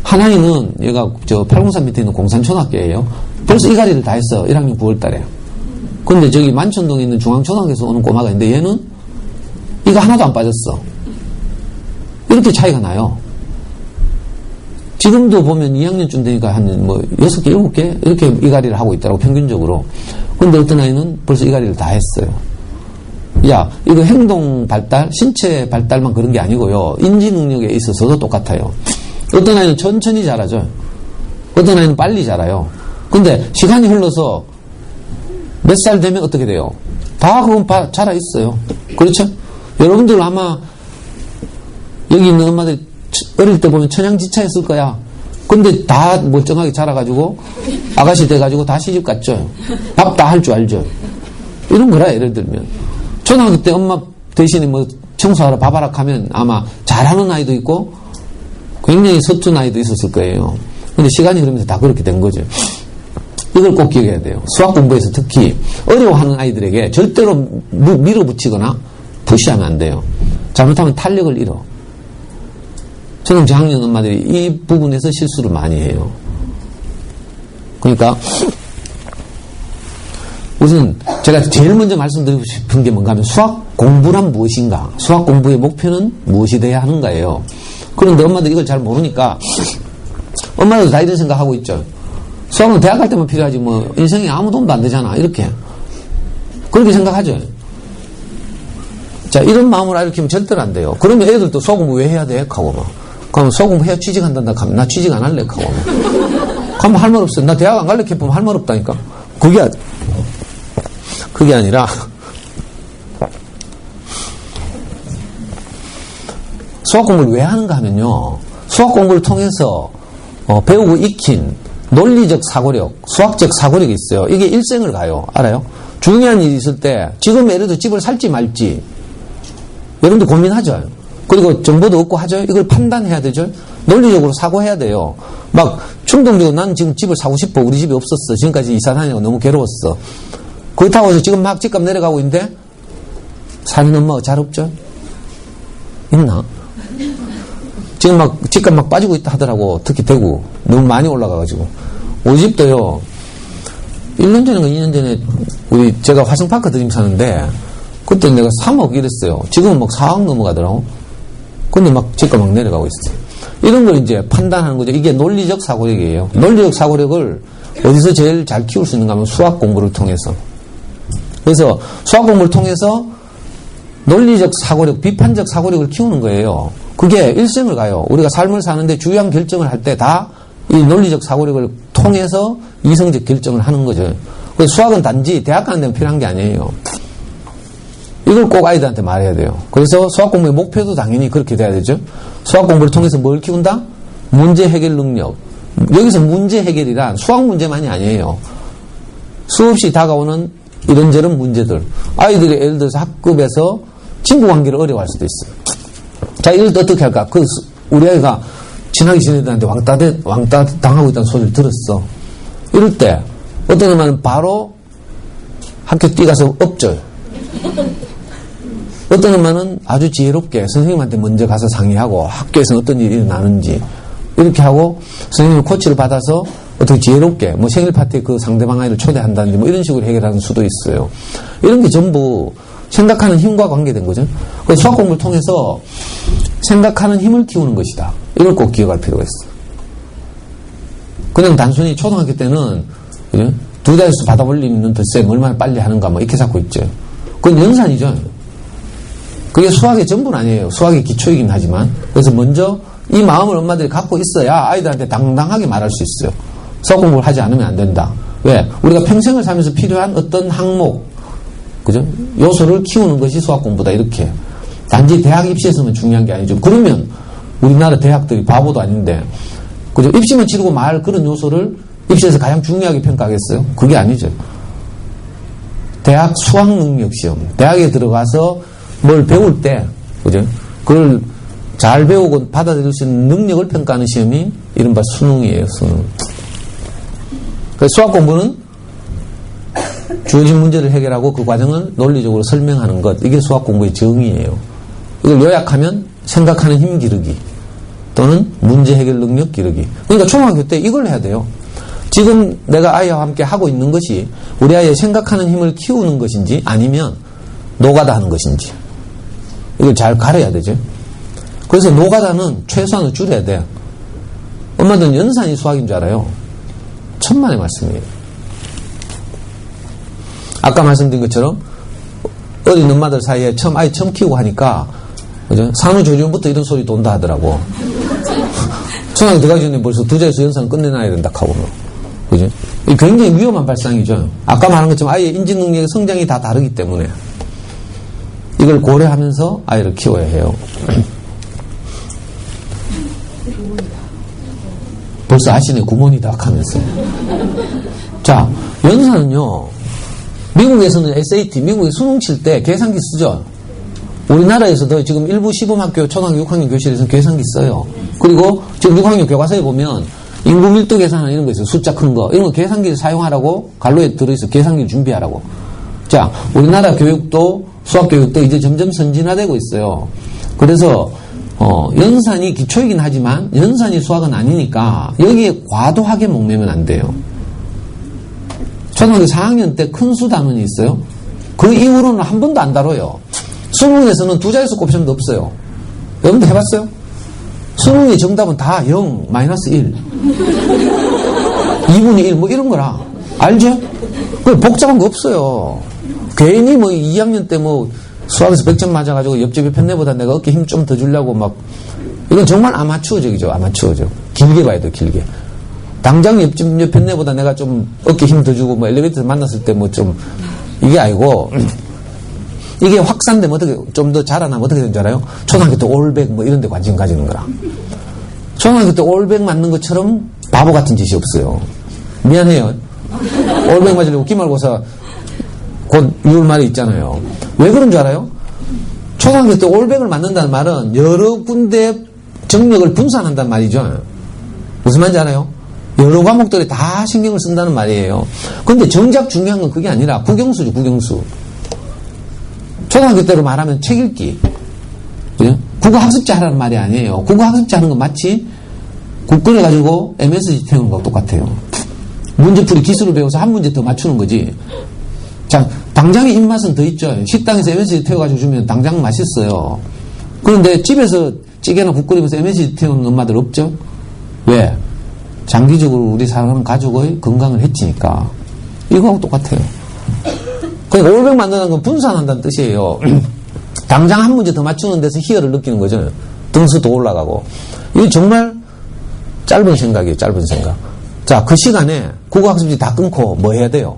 한 아이는 얘가 저 803 밑에 있는 공산초등학교예요. 벌써 이가리를 다 했어. 1학년 9월 달에. 근데 저기 만천동에 있는 중앙초등학교에서 오는 꼬마가 있는데 얘는 이거 하나도 안 빠졌어. 이렇게 차이가 나요. 지금도 보면 2학년쯤 되니까 한 뭐 6개, 7개 이렇게 이가리를 하고 있더라고, 평균적으로. 근데 어떤 아이는 벌써 이가리를 다 했어요. 야, 이거 행동 발달, 신체 발달만 그런 게 아니고요. 인지 능력에 있어서도 똑같아요. 어떤 아이는 천천히 자라죠. 어떤 아이는 빨리 자라요. 근데 시간이 흘러서 몇 살 되면 어떻게 돼요? 다 그건 자라 있어요. 그렇죠? 여러분들 아마 여기 있는 엄마들 어릴 때 보면 천양지차했을 거야. 근데 다 멀쩡하게 자라가지고 아가씨 돼가지고 다 시집 갔죠. 밥 다 할 줄 알죠. 이런 거라. 예를 들면 초등학교 때 엄마 대신에 뭐 청소하러 밥하러 가면 아마 잘하는 아이도 있고 굉장히 서툰 아이도 있었을 거예요. 근데 시간이 흐르면서 다 그렇게 된 거죠. 이걸 꼭 기억해야 돼요. 수학 공부에서 특히 어려워하는 아이들에게 절대로 밀어붙이거나 푸시하면 안 돼요. 잘못하면 탄력을 잃어. 저는 저학년 엄마들이 이 부분에서 실수를 많이 해요. 그러니까 우선 제가 제일 먼저 말씀드리고 싶은 게 뭔가 하면 수학 공부란 무엇인가, 수학 공부의 목표는 무엇이 돼야 하는가예요. 그런데 엄마들 이걸 잘 모르니까 엄마들도 다 이런 생각하고 있죠. 수학은 대학 갈 때만 필요하지 뭐 인생에 아무 도움도 안 되잖아, 이렇게 그렇게 생각하죠. 자, 이런 마음으로 아이를 키우면 절대로 안 돼요. 그러면 애들도 수학 공부 왜 해야 돼? 하고 막 그럼 수학 공부 해야 취직한단다 하면 나 취직 안 할래? 하고 막 그럼 할 말 없어. 나 대학 안 갈래? 해보면 할 말 없다니까. 그게 아니라 수학 공부를 왜 하는가 하면요, 수학 공부를 통해서 배우고 익힌 논리적 사고력, 수학적 사고력이 있어요. 이게 일생을 가요. 알아요? 중요한 일이 있을 때 지금 예를 들어 집을 살지 말지 여러분들 고민하죠. 그리고 정보도 얻고 하죠. 이걸 판단해야 되죠. 논리적으로 사고해야 돼요. 막 충동적으로 난 지금 집을 사고 싶어. 우리 집이 없었어. 지금까지 이사 다니고 너무 괴로웠어. 그렇다고 해서 지금 막 집값 내려가고 있는데 사는 엄마가 잘 없죠? 있나? 지금 막 집값 막 빠지고 있다 하더라고. 특히 대구 너무 많이 올라가가지고. 우리 집도요 1년 전인가 2년 전에 제가 화성파크 드림 사는데 그때 내가 3억 이랬어요. 지금은 막 4억 넘어가더라고. 근데 막 집값 막 내려가고 있어요. 이런 걸 이제 판단하는 거죠. 이게 논리적 사고력이에요. 논리적 사고력을 어디서 제일 잘 키울 수 있는가 하면 수학 공부를 통해서. 그래서 수학 공부를 통해서 논리적 사고력, 비판적 사고력을 키우는 거예요. 그게 일생을 가요. 우리가 삶을 사는데 중요한 결정을 할 때 다 이 논리적 사고력을 통해서 이성적 결정을 하는 거죠. 그래서 수학은 단지 대학 가는 데는 필요한 게 아니에요. 이걸 꼭 아이들한테 말해야 돼요. 그래서 수학 공부의 목표도 당연히 그렇게 돼야 되죠. 수학 공부를 통해서 뭘 키운다? 문제 해결 능력. 여기서 문제 해결이란 수학 문제만이 아니에요. 수없이 다가오는 이런저런 문제들. 아이들이 예를 들어서 학급에서 친구 관계를 어려워할 수도 있어요. 자, 이럴 때 어떻게 할까? 우리 아이가 친하게 지내들한테 왕따 당하고 있다는 소리를 들었어. 이럴 때 어떤 엄마는 바로 학교 뛰가서 업절. 어떤 엄마는 아주 지혜롭게 선생님한테 먼저 가서 상의하고 학교에서 어떤 일이 일어나는지 이렇게 하고 선생님의 코치를 받아서 어떻게 지혜롭게 뭐 생일 파티에 그 상대방 아이를 초대한다든지 뭐 이런 식으로 해결하는 수도 있어요. 이런 게 전부 생각하는 힘과 관계된 거죠. 그래서 수학 공부를 통해서 생각하는 힘을 키우는 것이다. 이걸 꼭 기억할 필요가 있어요. 그냥 단순히 초등학교 때는 두 자릿수 받아올리는 덧셈 얼마나 빨리 하는가 뭐 이렇게 잡고 있죠. 그건 연산이죠. 그게 수학의 전부는 아니에요. 수학의 기초이긴 하지만. 그래서 먼저 이 마음을 엄마들이 갖고 있어야 아이들한테 당당하게 말할 수 있어요. 수학 공부를 하지 않으면 안 된다. 왜? 우리가 평생을 살면서 필요한 어떤 항목, 그죠? 요소를 키우는 것이 수학 공부다. 이렇게. 단지 대학 입시에서만 중요한 게 아니죠. 그러면 우리나라 대학들이 바보도 아닌데, 그죠? 입시만 치르고 말 그런 요소를 입시에서 가장 중요하게 평가하겠어요? 그게 아니죠. 대학 수학 능력 시험. 대학에 들어가서 뭘 배울 때, 그죠? 그걸 잘 배우고 받아들일 수 있는 능력을 평가하는 시험이 이른바 수능이에요, 수능. 그래서 수학 공부는 주어진 문제를 해결하고 그 과정을 논리적으로 설명하는 것. 이게 수학 공부의 정의예요. 이걸 요약하면 생각하는 힘 기르기 또는 문제 해결 능력 기르기. 그러니까 초등학교 때 이걸 해야 돼요. 지금 내가 아이와 함께 하고 있는 것이 우리 아이의 생각하는 힘을 키우는 것인지 아니면 노가다 하는 것인지 이걸 잘 가려야 되죠. 그래서 노가다는 최소한을 줄여야 돼요. 엄마들은 연산이 수학인 줄 알아요. 천만의 말씀이에요. 아까 말씀드린 것처럼 어린 엄마들 사이에 아이 처음 키우고 하니까 그죠? 산후조리원부터 이런 소리 돈다 하더라고. 초등학교 들어가기 전에 벌써 두 자릿수 연산을 끝내놔야 된다 하고 그죠? 이 굉장히 위험한 발상이죠. 아까 말한 것처럼 아이의 인지 능력의 성장이 다 다르기 때문에 이걸 고려하면서 아이를 키워야 해요. 벌써 아시네, 구몬이다 하면서. 자, 연산은요, 미국에서는 SAT, 미국에 수능 칠 때 계산기 쓰죠. 우리나라에서도 지금 일부 시범학교 초등학교 6학년 교실에서는 계산기 써요. 그리고 지금 6학년 교과서에 보면 인구 밀도 계산하는 이런 거 있어요. 숫자 큰 거. 이런 거 계산기를 사용하라고 갈로에 들어있어. 계산기를 준비하라고. 자, 우리나라 교육도, 수학교육도 이제 점점 선진화되고 있어요. 그래서, 연산이 기초이긴 하지만, 연산이 수학은 아니니까, 여기에 과도하게 목매면 안 돼요. 초등학교 4학년 때 큰 수 단원이 있어요. 그 이후로는 한 번도 안 다뤄요. 수능에서는 두 자릿수 곱셈도 없어요. 여러분들 해봤어요? 수능의 정답은 다 0, 마이너스 1, 2분의 1, 뭐 이런 거라. 알죠? 그 복잡한 거 없어요. 괜히 뭐 2학년 때 뭐 수학에서 100점 맞아가지고 옆집에 편내보다 내가 어깨 힘 좀 더 주려고 막, 이건 정말 아마추어적이죠, 아마추어적. 길게 봐야 돼요, 길게. 당장 옆집 편내보다 내가 좀 어깨 힘 더 주고 뭐 엘리베이터에서 만났을 때 뭐 좀, 이게 아니고, 이게 확산되면 어떻게, 좀 더 자라나면 어떻게 되는 줄 알아요? 초등학교 때 올백 뭐 이런 데 관심 가지는 거라. 초등학교 때 올백 맞는 것처럼 바보 같은 짓이 없어요. 미안해요. 올백 맞으려고 기말고사 곧 6월 말에 있잖아요. 왜 그런 줄 알아요? 초등학교 때 올백을 맞는다는 말은 여러 군데 정력을 분산한다는 말이죠. 무슨 말인지 알아요? 여러 과목들에 다 신경을 쓴다는 말이에요. 근데 정작 중요한 건 그게 아니라 국영수죠, 국영수. 초등학교 때로 말하면 책 읽기. 그죠? 국어학습지 하라는 말이 아니에요. 국어학습지 하는 건 마치 국 끓여가지고 MSG 태우는 거하고 똑같아요. 문제풀이 기술을 배워서 한 문제 더 맞추는 거지. 자, 당장의 입맛은 더 있죠. 식당에서 MSG 태워가지고 주면 당장 맛있어요. 그런데 집에서 찌개나 국 끓이면서 MSG 태우는 엄마들 없죠? 왜? 장기적으로 우리 사는 가족의 건강을 해치니까. 이거하고 똑같아요. 그러니까 올백 만드는 건 분산한다는 뜻이에요. 당장 한 문제 더 맞추는 데서 희열을 느끼는 거죠. 등수도 올라가고. 이게 정말 짧은 생각이에요. 짧은 생각. 자, 그 시간에 국어학습지 다 끊고 뭐 해야 돼요?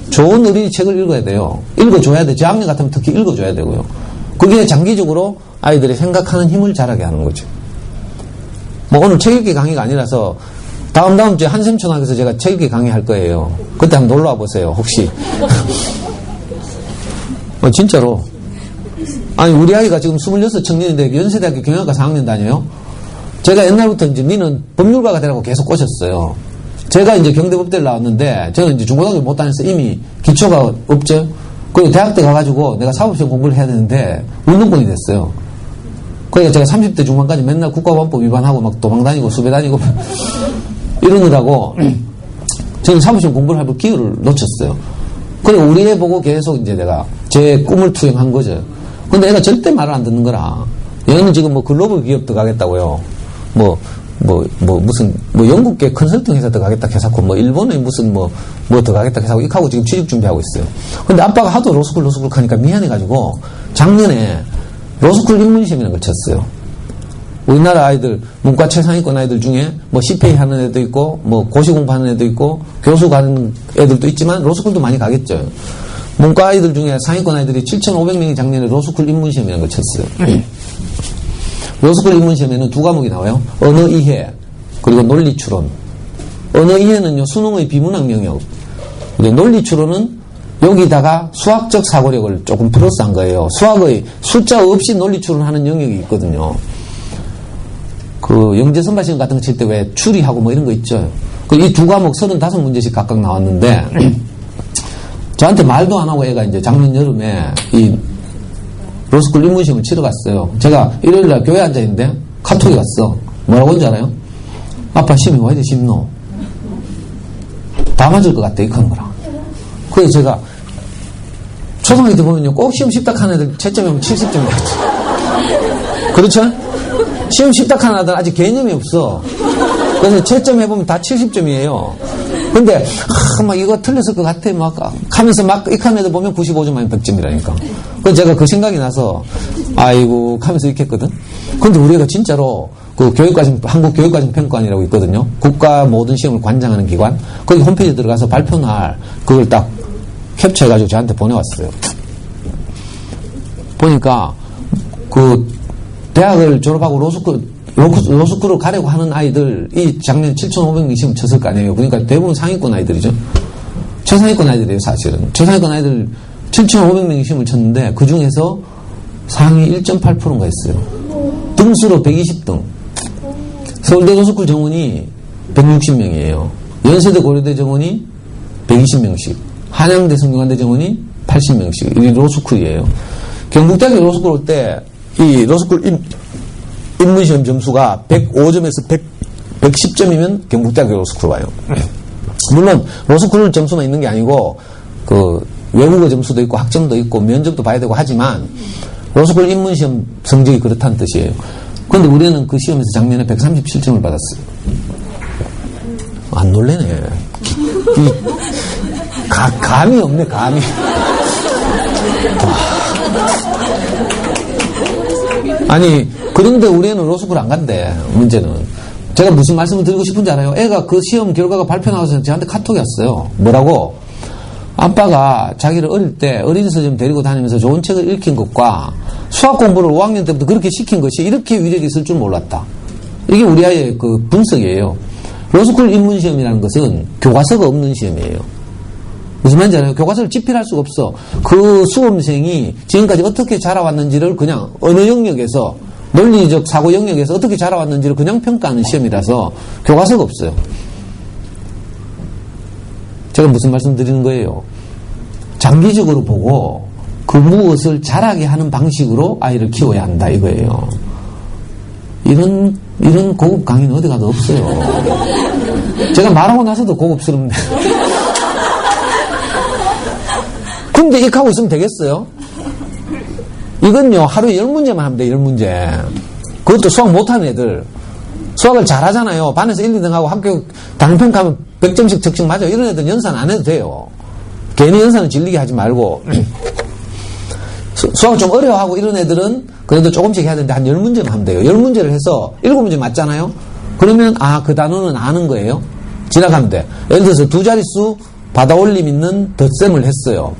좋은 어린이 책을 읽어야 돼요. 읽어줘야 돼. 저학년 같으면 특히 읽어줘야 되고요. 그게 장기적으로 아이들이 생각하는 힘을 자라게 하는 거죠. 뭐 오늘 책 읽기 강의가 아니라서 다음 주에 한샘초등학교에서 제가 책 읽기 강의 할 거예요. 그때 한번 놀러와 보세요. 혹시. 진짜로. 아니, 우리 아이가 지금 26 청년인데 연세대학교 경영학과 4학년 다녀요. 제가 옛날부터 이제 니는 법률가가 되라고 계속 꼬셨어요. 제가 이제 경대법대를 나왔는데, 저는 이제 중고등학교 못 다녀서 이미 기초가 없죠. 그리고 대학 때 가가지고 내가 사법시험 공부를 해야 되는데, 운동권이 됐어요. 그러니까 제가 30대 중반까지 맨날 국가보안법 위반하고 막 도망다니고 수배 다니고, 이러느라고, 저는 사법시험 공부를 할 기회를 놓쳤어요. 그리고 우리 애 보고 계속 이제 내가 제 꿈을 투영한 거죠. 근데 애가 절대 말을 안 듣는 거라. 얘는 지금 뭐 글로벌 기업 들어가겠다고요. 무슨 영국계 컨설팅 회사 들어가겠다 해서고 뭐 일본에 무슨 뭐 들어가겠다 해서고 이렇게 하고 지금 취직 준비하고 있어요. 근데 아빠가 하도 로스쿨 하니까 미안해가지고 작년에 로스쿨 입문시험이라는 걸 쳤어요. 우리나라 아이들, 문과 최상위권 아이들 중에 뭐 CPA 하는 애도 있고, 뭐 고시 공부하는 애도 있고, 교수 가는 애들도 있지만, 로스쿨도 많이 가겠죠. 문과 아이들 중에 상위권 아이들이 7,500명이 작년에 로스쿨 입문시험이라는 걸 쳤어요. 로스쿨 입문시험에는 두 과목이 나와요. 언어 이해, 그리고 논리 추론. 언어 이해는요, 수능의 비문학 영역. 논리 추론은 여기다가 수학적 사고력을 조금 플러스한 거예요. 수학의 숫자 없이 논리 추론하는 영역이 있거든요. 그 영재 선발시험 같은 거 칠 때 왜 추리하고 뭐 이런 거 있죠. 이 두 과목 35문제씩 각각 나왔는데 저한테 말도 안 하고 애가 이제 작년 여름에 이 로스쿨 입문시험을 치러 갔어요. 제가 일요일날 교회 앉아 있는데 카톡이 왔어. 뭐라고 한줄 알아요? 아빠 시험이 왜 이렇게 쉽노? 다 맞을 것 같아. 이렇게 하는 거라. 그래서 제가 초등학교 때 보면요 꼭 시험 쉽다 하는 애들 채점이 오면 70점이에요. 그렇죠? 시험 쉽다 하는 애들 아직 개념이 없어. 그래서 채점 해보면 다 70점이에요. 근데 막 이거 틀렸을 것 같아 막 하면서 막 이렇게 하는 애들 보면 95점 아니면 100점이라니까. 그래서 제가 그 생각이 나서 아이고 하면서 이렇게 했거든. 근데 우리가 진짜로 그 교육과정, 한국교육과정평가원이라고 있거든요. 국가 모든 시험을 관장하는 기관. 거기 홈페이지 들어가서 발표날 그걸 딱 캡처해가지고 저한테 보내왔어요. 보니까 그 대학을 졸업하고 로스쿨을 가려고 하는 아이들, 이 작년 7,500명 시험 쳤을 거 아니에요. 그러니까 대부분 상위권 아이들이죠. 최상위권 아이들이에요, 사실은. 최상위권 아이들 7,500명이 시험을 쳤는데, 그 중에서 상위 1.8%가 있어요. 등수로 120등. 서울대 로스쿨 정원이 160명이에요. 연세대 고려대 정원이 120명씩, 한양대 성균관대 정원이 80명씩. 이 로스쿨이에요. 경북대학교 로스쿨 올 때 이 로스쿨 입문시험 점수가 105점에서 110점이면 경북대학교 로스쿨 와요. 물론 로스쿨 점수만 있는 게 아니고 그 외국어 점수도 있고 학점도 있고 면접도 봐야 되고 하지만 로스쿨 입문시험 성적이 그렇다는 뜻이에요. 그런데 우리는 그 시험에서 작년에 137점을 받았어요. 안 놀래네. 감이 없네, 감이. 아니, 그런데 우리 애는 로스쿨 안 간대, 문제는. 제가 무슨 말씀을 드리고 싶은지 알아요? 애가 그 시험 결과가 발표 나와서 저한테 카톡이 왔어요. 뭐라고? 아빠가 자기를 어릴 때 어린 서점 데리고 다니면서 좋은 책을 읽힌 것과 수학 공부를 5학년 때부터 그렇게 시킨 것이 이렇게 위력이 있을 줄 몰랐다. 이게 우리 아이의 그 분석이에요. 로스쿨 입문시험이라는 것은 교과서가 없는 시험이에요. 무슨 말인지 알아요? 교과서를 집필할 수가 없어. 그 수험생이 지금까지 어떻게 자라왔는지를 그냥 어느 영역에서, 논리적 사고 영역에서 어떻게 자라왔는지를 그냥 평가하는 시험이라서 교과서가 없어요. 제가 무슨 말씀 드리는 거예요? 장기적으로 보고 그 무엇을 잘하게 하는 방식으로 아이를 키워야 한다 이거예요. 이런 고급 강의는 어디 가도 없어요. 제가 말하고 나서도 고급스럽네. 근데 이렇게 하고 있으면 되겠어요? 이건요, 하루에 10문제만 하면 돼, 10문제. 그것도 수학 못하는 애들. 수학을 잘하잖아요. 반에서 1, 2등 하고 학교 단평가면 100점씩 특징 맞아요. 이런 애들은 연산 안 해도 돼요. 괜히 연산을 질리게 하지 말고. 수학을 좀 어려워하고 이런 애들은 그래도 조금씩 해야 되는데 한 10문제만 하면 돼요. 10문제를 해서 7문제 맞잖아요? 그러면, 그 단어는 아는 거예요. 지나가면 돼. 예를 들어서 두 자릿수 받아올림 있는 덧셈을 했어요.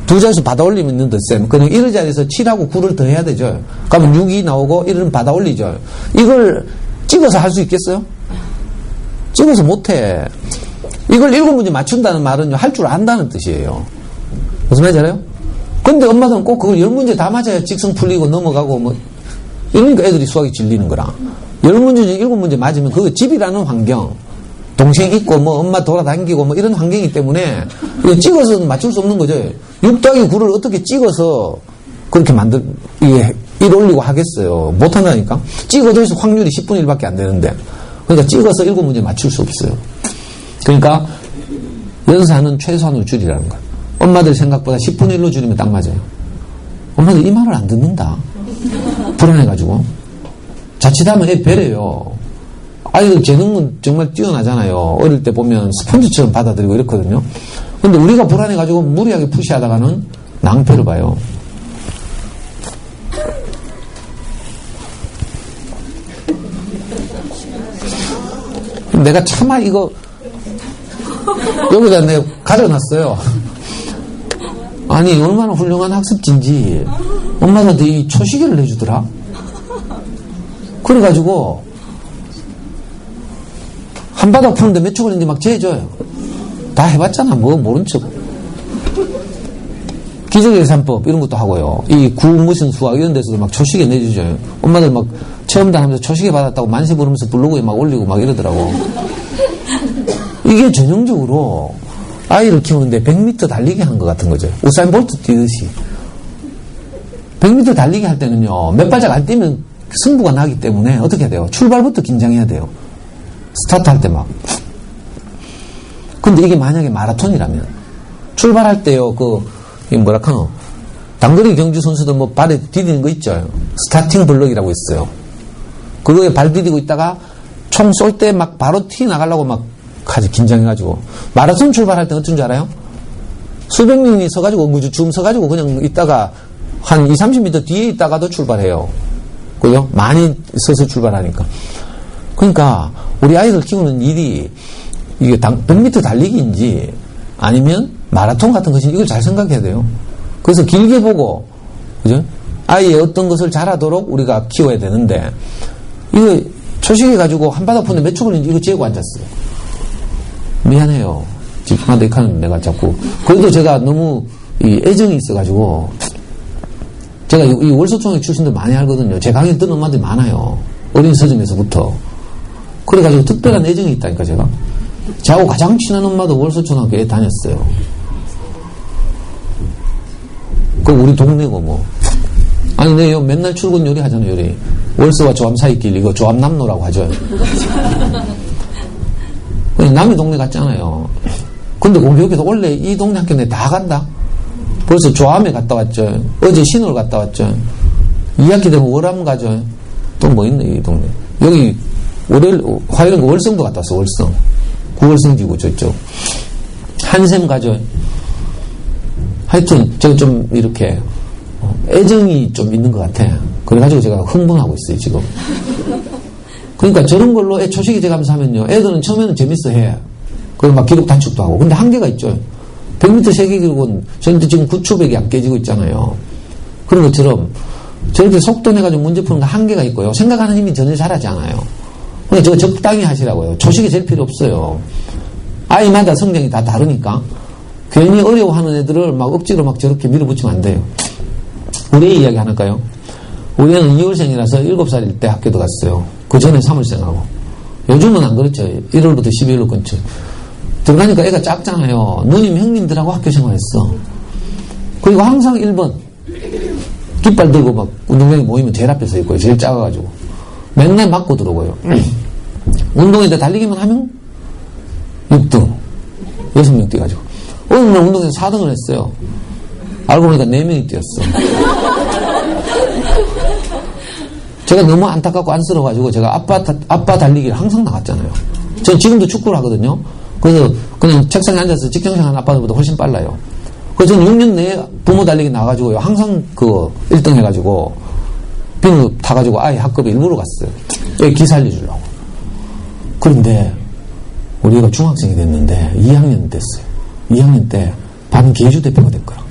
두 자릿수 받아올림 있는 덧셈. 그럼 1의 자리에서 7하고 9를 더해야 되죠. 그러면 6이 나오고 1은 받아올리죠. 이걸 찍어서 할 수 있겠어요? 찍어서 못해. 이걸 7문제 맞춘다는 말은요, 할 줄 안다는 뜻이에요. 무슨 말인지 알아요? 근데 엄마들은 꼭 그걸 10문제 다 맞아야 직성 풀리고 넘어가고 뭐, 이러니까 애들이 수학이 질리는 거라. 10문제 중에 7문제 맞으면 그 집이라는 환경, 동생 있고 뭐 엄마 돌아다니고 뭐 이런 환경이기 때문에 찍어서는 맞출 수 없는 거죠. 6 더하기 9를 어떻게 찍어서 그렇게 이게 1 올리고 하겠어요. 못한다니까. 찍어도 해서 확률이 10분의 1밖에 안 되는데. 그러니까 찍어서 7문제 맞출 수 없어요. 그러니까 연산은 최소한으로 줄이라는 거예요. 엄마들 생각보다 10분의 1로 줄이면 딱 맞아요. 엄마들 이 말을 안 듣는다. 불안해가지고. 자칫하면 애 배려요. 아이들 재능은 정말 뛰어나잖아요. 어릴 때 보면 스펀지처럼 받아들이고 이렇거든요. 근데 우리가 불안해가지고 무리하게 푸시하다가는 낭패를 봐요. 내가 차마 이거 여기다 내가 가져놨어요. 아니 얼마나 훌륭한 학습지인지 엄마한테 이 초시계를 내주더라. 그래가지고 한 바닥 푸는데 몇 초 걸리는지 막 재줘요. 다 해봤잖아. 뭐 모른 척. 기적계산법 이런 것도 하고요. 이 구 무슨 수학 이런 데서도 막 초시계 내주죠. 엄마들 막 체험단 하면서 초시계 받았다고 만세 부르면서 블로그에 막 올리고 막 이러더라고. 이게 전형적으로 아이를 키우는데 100m 달리기 한 것 같은 거죠. 우사인 볼트 뛰듯이. 100m 달리기 할 때는요, 몇 발짝 안 뛰면 승부가 나기 때문에 어떻게 해야 돼요? 출발부터 긴장해야 돼요. 스타트 할 때 막. 근데 이게 만약에 마라톤이라면, 출발할 때요, 뭐랄까노, 단거리 경주 선수들 뭐 발에 디디는 거 있죠. 스타팅 블럭이라고 있어요. 그거에 발 디디고 있다가 총 쏠 때 막 바로 튀어 나가려고 막 아주 긴장해가지고. 마라톤 출발할 때 어쩐 줄 알아요? 수백 명이 서가지고, 줌 서가지고 그냥 있다가 한 20, 30m 뒤에 있다가도 출발해요. 그죠? 많이 서서 출발하니까. 그러니까 우리 아이들 키우는 일이 이게 100m 달리기인지 아니면 마라톤 같은 것인지 이걸 잘 생각해야 돼요. 그래서 길게 보고, 그죠? 아이의 어떤 것을 잘하도록 우리가 키워야 되는데, 이거 초식해 가지고 한 바닥 푸는데 몇 초 걸리는지 이거 재고 앉았어요. 미안해요. 집중하다 이카는 내가 자꾸. 그래도 제가 너무 애정이 있어가지고, 제가 이 월소총회 출신들 많이 알거든요. 제 강의 듣는 엄마들이 많아요. 어린 서점에서부터. 그래가지고 특별한 애정이 있다니까, 제가. 저하고 가장 친한 엄마도 월서초등학교에 다녔어요. 그 우리 동네고 뭐. 아니, 내 맨날 출근 요리 하잖아요, 요리. 월서와 조암 사이길, 이거 조암남로라고 하죠. 남의 동네 갔잖아요. 근데 여기서 원래 이 동네 학교 내 다 간다? 벌써 조암에 갔다 왔죠. 어제 신월 갔다 왔죠. 2학기 되면 월암 가죠. 또 뭐 있네, 이 동네. 여기, 화요일 월성도 갔다 왔어, 월성. 구월성지구 저쪽. 한샘 가죠. 하여튼, 제가 좀 이렇게, 애정이 좀 있는 것 같아. 그래가지고 제가 흥분하고 있어요, 지금. 그러니까 저런 걸로 초식이 돼가면서 하면요. 애들은 처음에는 재밌어 해. 그리고 막 기록 단축도 하고. 근데 한계가 있죠. 100m 세계 기록은 저한테 지금 9초백이 안 깨지고 있잖아요. 그런 것처럼 저렇게 속도 내가지고 문제 푸는 거 한계가 있고요. 생각하는 힘이 전혀 잘하지 않아요. 그러니까 저거 적당히 하시라고요. 초식이 제일 필요 없어요. 아이마다 성장이 다 다르니까. 괜히 어려워하는 애들을 막 억지로 막 저렇게 밀어붙이면 안 돼요. 우리 애 이야기 하나일까요? 우리 애는 2월생이라서 7살일 때 학교도 갔어요. 그 전에 3월생하고. 요즘은 안 그렇죠. 1월부터 12월로 끊죠. 들어가니까 애가 작잖아요. 누님, 형님들하고 학교 생활했어. 그리고 항상 1번. 깃발 들고 막 운동장에 모이면 제일 앞에 서 있고요. 제일 작아가지고. 맨날 맞고 들어오고요. 운동에다 달리기만 하면 6등. 6명 뛰어가지고. 어느 날 운동에서 4등을 했어요. 알고 보니까 4명이 뛰었어. 제가 너무 안타깝고 안쓰러워가지고 제가 아빠 달리기를 항상 나갔잖아요. 전 지금도 축구를 하거든요. 그래서 그냥 책상에 앉아서 직장생활하는 아빠들보다 훨씬 빨라요. 그래서 저는 6년 내에 부모 달리기 나가지고요. 항상 1등 해가지고 비누 타가지고 아이 학급에 일부러 갔어요. 애 기 살려주려고. 그런데 우리 애가 중학생이 됐는데 2학년 됐어요. 2학년 때 반 계주 대표가 됐거라.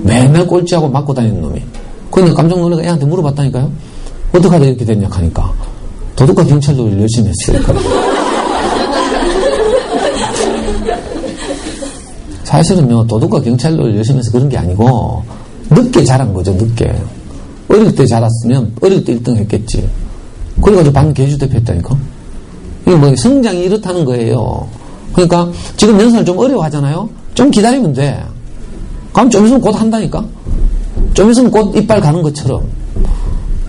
맨날 꼴찌하고 맞고 다니는 놈이. 그러니까 깜짝 놀라서 애한테 물어봤다니까요. 어떻게 하다 이렇게 됐냐 하니까 도둑과 경찰도 열심히 했어요. 사실은요, 도둑과 경찰도 열심히 해서 그런 게 아니고 늦게 자란 거죠. 늦게. 어릴 때 자랐으면 어릴 때 1등 했겠지. 그래가지고 반 계주 대표 했다니까. 이게 뭐 성장이 이렇다는 거예요. 그러니까 지금 연습을 좀 어려워하잖아요. 좀 기다리면 돼. 그럼 좀 있으면 곧 한다니까. 좀 있으면 곧 이빨 가는 것처럼.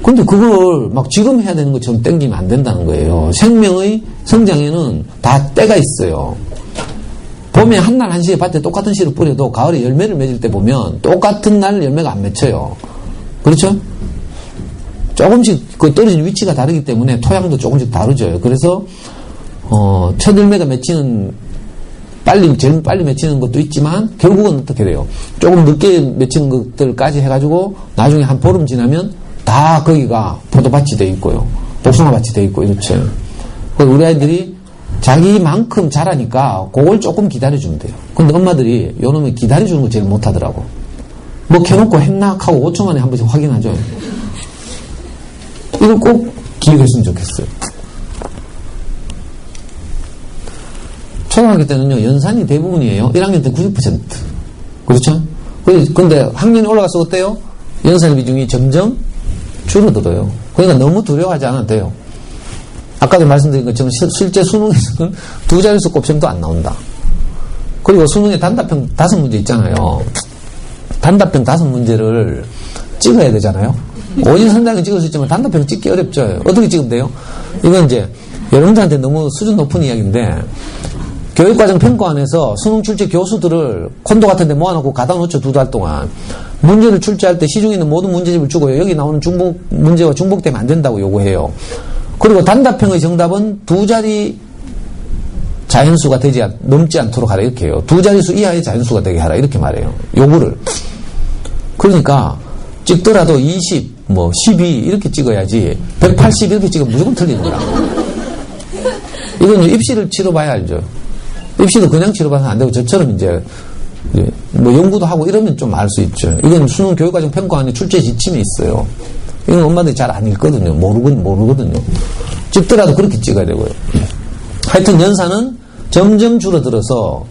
근데 그걸 막 지금 해야 되는 것처럼 땡기면 안 된다는 거예요. 생명의 성장에는 다 때가 있어요. 봄에 한날 한시에 밭에 똑같은 씨를 뿌려도 가을에 열매를 맺을 때 보면 똑같은 날 열매가 안 맺혀요. 그렇죠? 조금씩 그 떨어진 위치가 다르기 때문에 토양도 조금씩 다르죠. 그래서 첫 열매가 맺히는 제일 빨리 맺히는 것도 있지만 결국은 어떻게 돼요? 조금 늦게 맺히는 것들까지 해가지고 나중에 한 보름 지나면 다 거기가 포도밭이 돼 있고요. 복숭아밭이 돼 있고 이렇죠. 우리 아이들이 자기만큼 자라니까 그걸 조금 기다려주면 돼요. 근데 엄마들이 요놈이 기다려주는 거 제일 못하더라고. 뭐 켜놓고 했나 하고 5초 만에 한 번씩 확인하죠. 이걸 꼭 기억했으면 좋겠어요. 초등학교 때는요, 연산이 대부분이에요. 1학년 때 90%. 그렇죠? 근데 학년이 올라가서 어때요? 연산 비중이 점점 줄어들어요. 그러니까 너무 두려워하지 않아도 돼요. 아까도 말씀드린 것처럼 실제 수능에서는 2자릿수 곱셈도 안 나온다. 그리고 수능에 단답형 5문제 있잖아요. 단답형 5문제를 찍어야 되잖아요. 오진 선장이 찍을 수 있지만 단답형 찍기 어렵죠. 어떻게 찍으면 돼요? 이건 이제 여러분들한테 너무 수준 높은 이야기인데 교육과정 평가원에서 수능 출제 교수들을 콘도 같은 데 모아놓고 가다 놓죠. 2달 동안. 문제를 출제할 때 시중에 있는 모든 문제집을 주고요. 여기 나오는 중복 문제와 중복되면 안 된다고 요구해요. 그리고 단답형의 정답은 2자리 자연수가 넘지 않도록 하라 이렇게 해요. 2자릿수 이하의 자연수가 되게 하라 이렇게 말해요. 요구를. 그러니까 찍더라도 20, 12 이렇게 찍어야지 180 이렇게 찍으면 무조건 틀리는 거야. 이건 입시를 치러봐야 알죠. 입시도 그냥 치러봐서는 안 되고 저처럼 이제 연구도 하고 이러면 좀 알 수 있죠. 이건 수능 교육과정 평가원에 출제 지침이 있어요. 이건 엄마들이 잘 안 읽거든요. 모르거든요. 찍더라도 그렇게 찍어야 되고요. 하여튼 연산은 점점 줄어들어서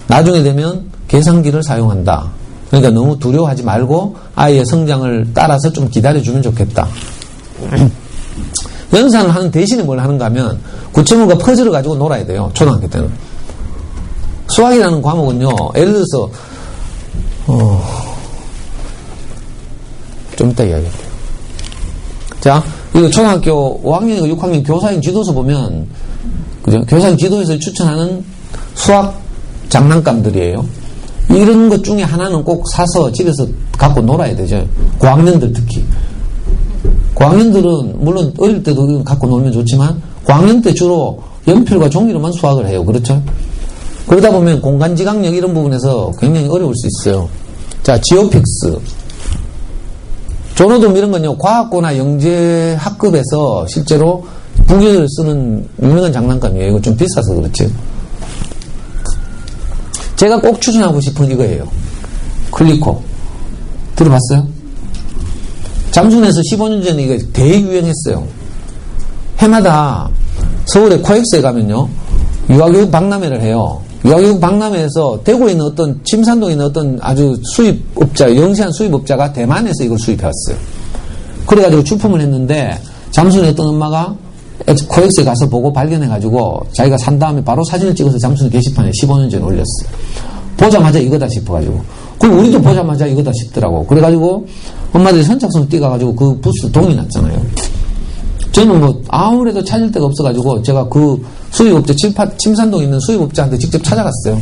나중에 되면 계산기를 사용한다. 그러니까 너무 두려워하지 말고 아이의 성장을 따라서 좀 기다려주면 좋겠다. 연산을 하는 대신에 뭘 하는가 하면 구체물과 퍼즐을 가지고 놀아야 돼요. 초등학교 때는. 수학이라는 과목은요, 예를 들어서, 좀 이따 이야기할게요. 자, 이거 초등학교 5학년이고 6학년 교사인 지도서 보면, 그죠? 교사인 지도에서 추천하는 수학 장난감들이에요. 이런 것 중에 하나는 꼭 사서 집에서 갖고 놀아야 되죠. 고학년들 특히. 고학년들은 물론 어릴 때도 이거 갖고 놀면 좋지만 고학년 때 주로 연필과 종이로만 수학을 해요. 그렇죠? 그러다 보면 공간지각력 이런 부분에서 굉장히 어려울 수 있어요. 자, 지오픽스. 조노돔 이런 건요, 과학고나 영재 학급에서 실제로 부교를 쓰는 유명한 장난감이에요. 이거 좀 비싸서 그렇지. 제가 꼭 추천하고 싶은 이거예요. 클리코. 들어봤어요? 잠순에서 15년 전에 이거 대유행했어요. 해마다 서울에 코엑스에 가면요, 유아교육 박람회를 해요. 유아교육 박람회에서 대구에 있는 어떤, 침산동에 있는 어떤 아주 수입업자, 영세한 수입업자가 대만에서 이걸 수입해왔어요. 그래가지고 출품을 했는데, 잠순에 어떤 엄마가 코엑스에 가서 보고 발견해가지고 자기가 산 다음에 바로 사진을 찍어서 잠순 게시판에 15년 전에 올렸어요. 보자마자 이거다 싶어가지고. 그럼 우리도 보자마자 이거다 싶더라고. 그래가지고 엄마들이 선착순 뛰어가지고 그 부스 동이 났잖아요. 저는 뭐 아무래도 찾을 데가 없어가지고 제가 그 수입업자, 침산동에 있는 수입업자한테 직접 찾아갔어요.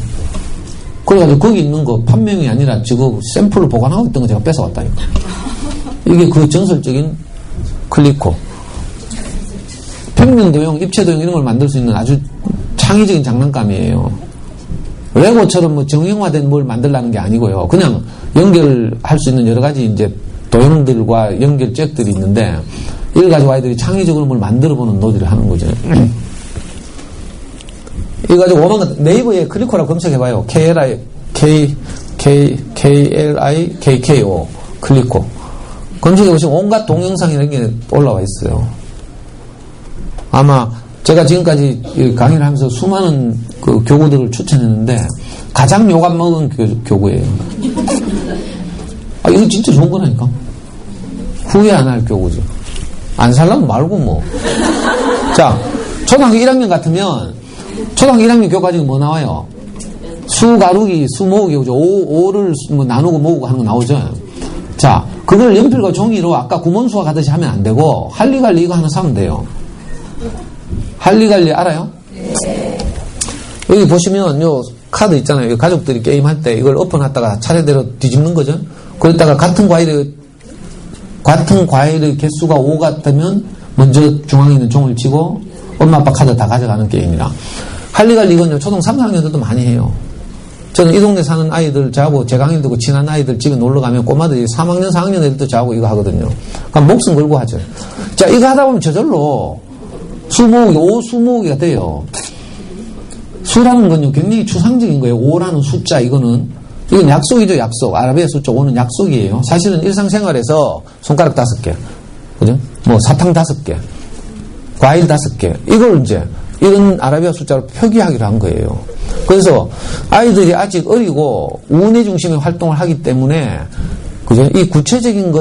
그래가지고 거기 있는 거 판명이 아니라 지금 샘플을 보관하고 있던 거 제가 뺏어왔다니까. 이게 그 전설적인 클리코. 평면도형, 입체도형 이런 걸 만들 수 있는 아주 창의적인 장난감이에요. 레고처럼 뭐 정형화된 뭘 만들라는 게 아니고요. 그냥 연결할 수 있는 여러 가지 이제 도형들과 연결 잭들이 있는데 이걸 가지고 아이들이 창의적으로 뭘 만들어보는 놀이를 하는 거죠. 이거 가지고 오만 네이버에 클리코라고 검색해봐요. KLIKKO 클리코. 검색해보시면 온갖 동영상 이런 게 올라와 있어요. 아마 제가 지금까지 강의를 하면서 수많은 그 교구들을 추천했는데 가장 욕안 먹은 교구예요. 아, 이거 진짜 좋은 거라니까. 후회 안 할 교구죠. 안 살라면 말고 뭐. 자, 초등학교 1학년 같으면 초등학교 1학년 교과 중에 뭐 나와요? 수 가루기, 수 모으기 오죠. 5를 뭐 나누고 모으고 하는 거 나오죠. 자, 그걸 연필과 종이로 아까 구몬수학 하듯이 하면 안 되고 할리갈리 이거 하나 사면 돼요. 할리갈리 알아요? 네. 여기 보시면 요 카드 있잖아요. 가족들이 게임할 때 이걸 엎어놨다가 차례대로 뒤집는 거죠. 그러다가 같은 과일의 개수가 5 같으면 먼저 중앙에 있는 종을 치고 엄마 아빠 카드 다 가져가는 게임이라. 할리갈리 이건요, 초등 3, 4학년들도 많이 해요. 저는 이 동네 사는 아이들, 저하고 제 강의를 듣고 친한 아이들 집에 놀러 가면 꼬마들이 3학년, 4학년 애들도 저하고 이거 하거든요. 그럼 목숨 걸고 하죠. 자, 이거 하다 보면 저절로 수 모으기, 5 수 모으기가 돼요. 수라는 건요, 굉장히 추상적인 거예요. 5라는 숫자, 이건 약속이죠, 약속. 아라비아 숫자 5는 약속이에요. 사실은 일상생활에서 손가락 5개, 그죠? 뭐, 사탕 5개, 과일 5개, 이걸 이제, 이런 아라비아 숫자로 표기하기로 한 거예요. 그래서 아이들이 아직 어리고 우뇌 중심의 활동을 하기 때문에, 그죠? 이 구체적인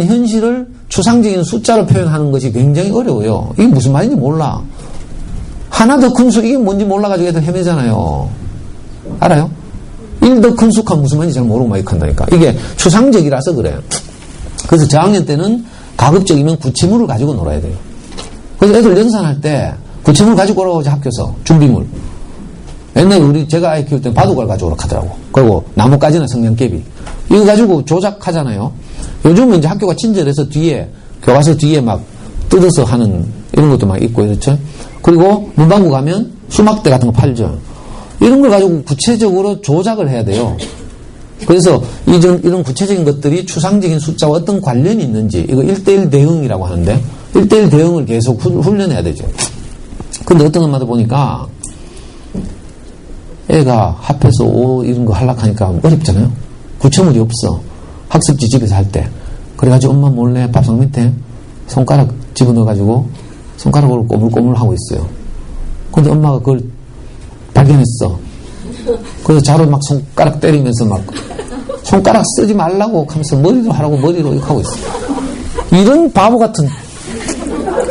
현실을 추상적인 숫자로 표현하는 것이 굉장히 어려워요. 이게 무슨 말인지 몰라. 하나 더 큰 수, 이게 뭔지 몰라가지고 애들 헤매잖아요. 알아요? 1 더 큰 수가 무슨 말인지 잘 모르고 막 이렇게 한다니까. 이게 추상적이라서 그래요. 그래서 저학년 때는 가급적이면 구체물을 가지고 놀아야 돼요. 그래서 애들 연산할 때 구체물 가지고 오라고 하지, 학교에서. 준비물. 옛날에 제가 아이 키울 때 바둑을 가지고 오라고 하더라고. 그리고 나뭇가지나 성냥개비. 이거 가지고 조작하잖아요. 요즘은 이제 학교가 친절해서 교과서 뒤에 막 뜯어서 하는 이런 것도 막 있고, 그렇죠? 그리고 문방구 가면 수막대 같은 거 팔죠. 이런 걸 가지고 구체적으로 조작을 해야 돼요. 그래서 이런 구체적인 것들이 추상적인 숫자와 어떤 관련이 있는지, 이거 1:1 대응이라고 하는데, 1:1 대응을 계속 훈련해야 되죠. 근데 어떤 엄마들 보니까 애가 합해서 5 이런 거 하려고 하니까 어렵잖아요. 구체물이 없어. 학습지 집에서 할 때. 그래가지고 엄마 몰래 밥상 밑에 손가락 집어넣어가지고 손가락으로 꼬물꼬물 하고 있어요. 근데 엄마가 그걸 발견했어. 그래서 자로 막 손가락 때리면서 막 손가락 쓰지 말라고 하면서 머리로 하라고 머리로 이렇게 하고 있어. 이런 바보 같은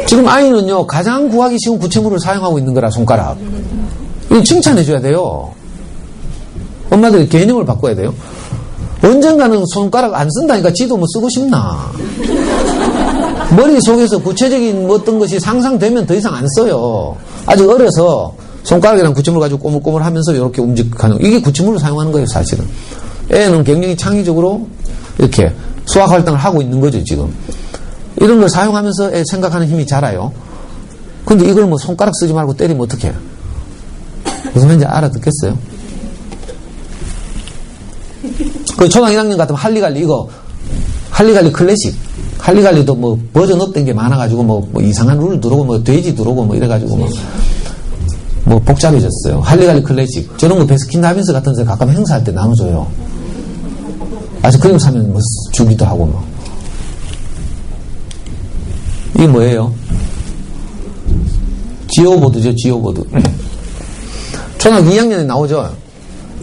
지금 아이는요, 가장 구하기 쉬운 구체물을 사용하고 있는 거라, 손가락. 이거 칭찬해줘야 돼요. 엄마들이 개념을 바꿔야 돼요. 언젠가는 손가락 안 쓴다니까 지도 뭐 쓰고 싶나. 머릿속에서 구체적인 뭐 어떤 것이 상상되면 더 이상 안 써요. 아직 어려서 손가락이랑 구체물 가지고 꼬물꼬물 하면서 이렇게 움직이는, 이게 구체물을 사용하는 거예요, 사실은. 애는 굉장히 창의적으로 이렇게 수학 활동을 하고 있는 거죠, 지금. 이런 걸 사용하면서 애 생각하는 힘이 자라요. 근데 이걸 뭐 손가락 쓰지 말고 때리면 어떡해? 무슨 말인지 알아듣겠어요? 그 초등 1학년 같으면 할리갈리 이거, 할리갈리 클래식. 할리갈리도 뭐 버전 업된 게 많아가지고 뭐 이상한 룰 들어오고 뭐 돼지 들어오고 뭐 이래가지고 뭐 복잡해졌어요. 할리갈리 클래식. 저런 거 베스킨라빈스 같은 데 가끔 행사할 때 나눠줘요. 아이스크림 사면 뭐 주기도 하고 뭐. 이게 뭐예요? 지오보드죠, 지오보드. 초등학교 2학년에 나오죠?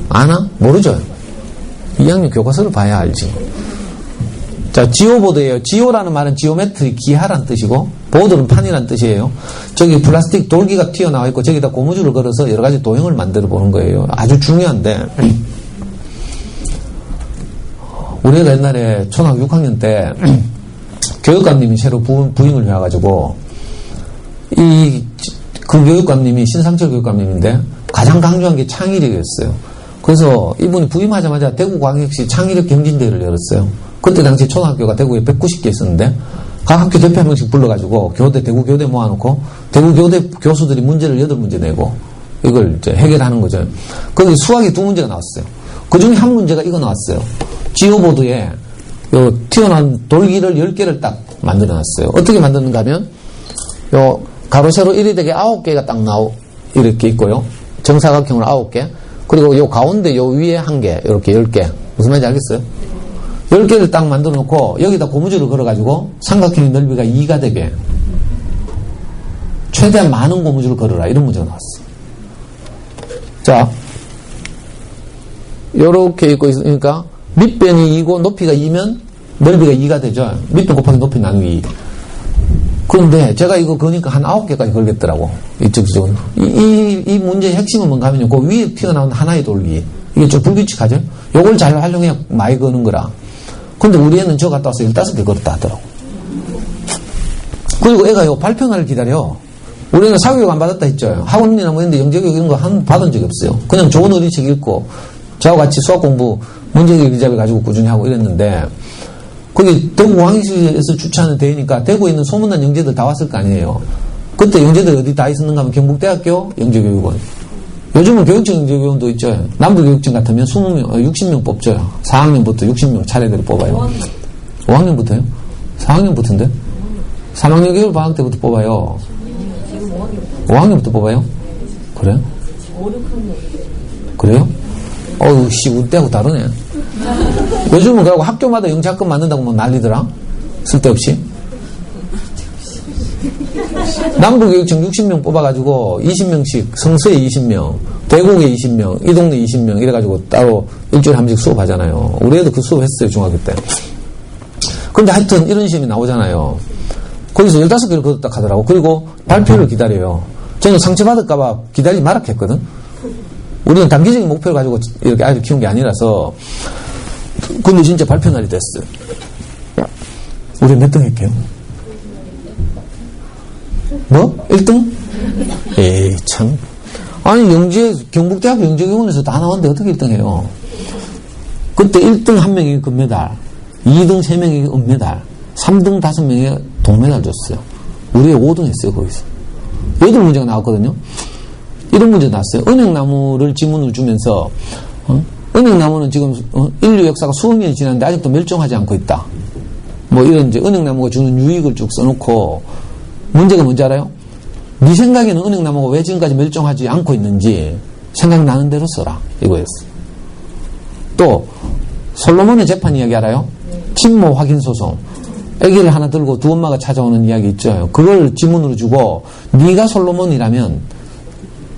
아나? 모르죠? 2학년 교과서를 봐야 알지. 자, 지오보드예요. 지오라는 말은 지오메트리, 기하라는 뜻이고, 보드는 판이라는 뜻이에요. 저기 플라스틱 돌기가 튀어나와 있고, 저기다 고무줄을 걸어서 여러 가지 도형을 만들어 보는 거예요. 아주 중요한데, 우리가 옛날에 초등학교 6학년 때, 교육감님이 새로 부임을 해와가지고, 그 교육감님이 신상철 교육감님인데, 가장 강조한 게 창의력이었어요. 그래서 이분이 부임하자마자 대구광역시 창의력 경진대회를 열었어요. 그때 당시 초등학교가 대구에 190개 있었는데, 각 학교 대표 한 명씩 불러가지고, 대구 교대 모아놓고, 대구 교대 교수들이 문제를 8문제 내고, 이걸 이제 해결하는 거죠. 거기 수학이 2문제가 나왔어요. 그 중에 한 문제가 이거 나왔어요. 지오보드에 요 튀어나온 돌기를 10개를 딱 만들어 놨어요. 어떻게 만드는가 하면, 요 가로 세로 1이 되게 9개가 딱 이렇게 있고요. 정사각형으로 9개. 그리고 요 가운데 요 위에 1개, 이렇게 10개. 무슨 말인지 알겠어요? 10개를 딱 만들어 놓고 여기다 고무줄을 걸어가지고 삼각형의 넓이가 2가 되게 최대한 많은 고무줄을 걸어라. 이런 문제가 나왔어요. 자, 요렇게 있고 있으니까 밑변이 2고 높이가 2면 넓이가 2가 되죠. 밑변 곱하기 높이 나누기 2. 그런데 제가 이거 그러니까 한 9개까지 걸겠더라고. 이쪽은. 이 문제의 핵심은 뭔가 하면요. 그 위에 튀어나온 하나의 돌기. 이게 좀 불규칙하죠? 요걸 잘 활용해야 많이 거는 거라. 근데 우리 애는 저 갔다 와서 15개 걸었다 하더라고. 그리고 애가 요 발표날을 기다려. 우리는 사교육 안 받았다 했죠. 학원이나 뭐 했는데 영재교육 이런 거 받은 적이 없어요. 그냥 좋은 어린이책 읽고, 저하고 같이 수학 공부, 문제기술 기잡을 가지고 꾸준히 하고 이랬는데, 거기 대구 광역시에서 주최하는 대회니까 대구에 있는 소문난 영재들 다 왔을 거 아니에요. 그때 영재들 어디 다 있었는가 하면 경북대학교 영재교육원. 요즘은 교육청 영재교육원도 있죠. 남부교육청 같으면 20명, 60명 뽑죠. 4학년부터 60명 차례대로 뽑아요. 5학년부터요? 4학년부터인데? 3학년 교육 방학 때부터 뽑아요. 5학년부터 뽑아요? 그래요? 그래요? 어우, 씨, 우리 때하고 다르네. 요즘은 그러고 학교마다 영재학급 만든다고 뭐 난리더라? 쓸데없이. 남부교육청 60명 뽑아가지고 20명씩, 성서에 20명, 대곡에 20명, 이 동네 20명, 이래가지고 따로 일주일에 한 번씩 수업하잖아요. 우리 애도 그 수업했어요, 중학교 때. 근데 하여튼 이런 시험이 나오잖아요. 거기서 15개를 거뒀다 하더라고. 그리고 발표를 기다려요. 저는 상처받을까봐 기다리지 말라 했거든. 우리는 단기적인 목표를 가지고 이렇게 아이를 키운 게 아니라서. 근데 진짜 발표 날이 됐어요. 우리 몇 등 했게요? 뭐? 1등? 에이, 참. 아니, 경북대학교 영재교원에서 다 나왔는데 어떻게 1등 해요? 그때 1등 1명이 금메달, 2등 3명이 은메달, 3등 5명이 동메달 줬어요. 우리 5등 했어요, 거기서. 8문제가 나왔거든요. 이런 문제 나왔어요. 은행나무를 지문을 주면서, 은행나무는 지금, 인류 역사가 수억 년이 지났는데 아직도 멸종하지 않고 있다. 뭐 이런 이제 은행나무가 주는 유익을 쭉 써놓고, 문제가 뭔지 알아요? 네 생각에는 은행나무가 왜 지금까지 멸종하지 않고 있는지 생각나는 대로 써라. 이거였어. 또, 솔로몬의 재판 이야기 알아요? 친모 확인 소송. 아기를 하나 들고 두 엄마가 찾아오는 이야기 있죠. 그걸 지문으로 주고, 네가 솔로몬이라면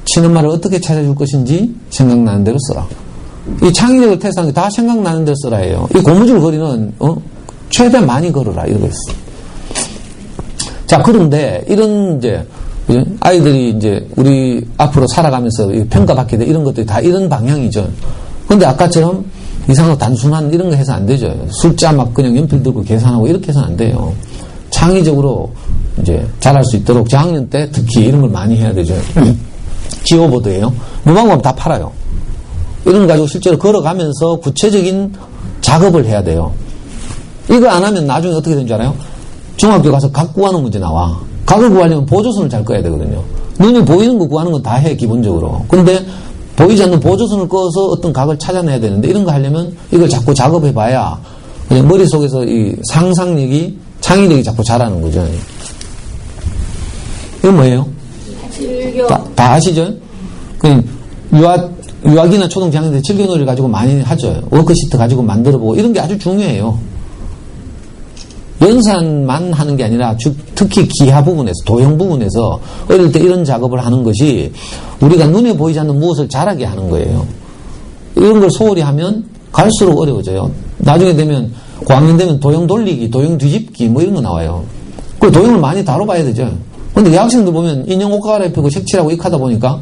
친엄마를 어떻게 찾아줄 것인지 생각나는 대로 써라. 이 창의력을 테스트하는 게 다 생각나는 대로 써라예요. 이 고무줄 거리는 최대한 많이 걸어라. 이거였어. 자, 그런데 이런 이제 아이들이 이제 우리 앞으로 살아가면서 평가받게 돼 이런 것들이 다 이런 방향이죠. 근데 아까처럼 이상하고 단순한 이런 거 해서 안 되죠. 숫자 막 그냥 연필 들고 계산하고 이렇게 해서는 안 돼요. 창의적으로 이제 잘할 수 있도록 저학년 때 특히 이런 걸 많이 해야 되죠. 지오보드예요. 문방구 가면 다 팔아요. 이런 거 가지고 실제로 걸어가면서 구체적인 작업을 해야 돼요. 이거 안 하면 나중에 어떻게 되는 줄 알아요? 중학교 가서 각 구하는 문제 나와. 각을 구하려면 보조선을 잘 꺼야 되거든요. 눈이 보이는 거 구하는 건 다 해, 기본적으로. 근데 보이지 않는 보조선을 꺼서 어떤 각을 찾아내야 되는데 이런 거 하려면 이걸 자꾸 작업해봐야 그냥 머릿속에서 이 상상력이, 창의력이 자꾸 자라는 거죠. 이건 뭐예요? 다 아시죠? 유아기나 초등 저학년 때 칠교놀이를 가지고 많이 하죠. 워크시트 가지고 만들어보고 이런 게 아주 중요해요. 연산만 하는 게 아니라 특히 기하 부분에서, 도형 부분에서 어릴 때 이런 작업을 하는 것이 우리가 눈에 보이지 않는 무엇을 자라게 하는 거예요. 이런 걸 소홀히 하면 갈수록 어려워져요. 나중에 되면 고학년 되면 도형 돌리기, 도형 뒤집기 뭐 이런 거 나와요. 그 도형을 많이 다뤄봐야 되죠. 근데 여학생들 보면 인형 옷 갈아입히고 색칠하고 이렇게 하다 보니까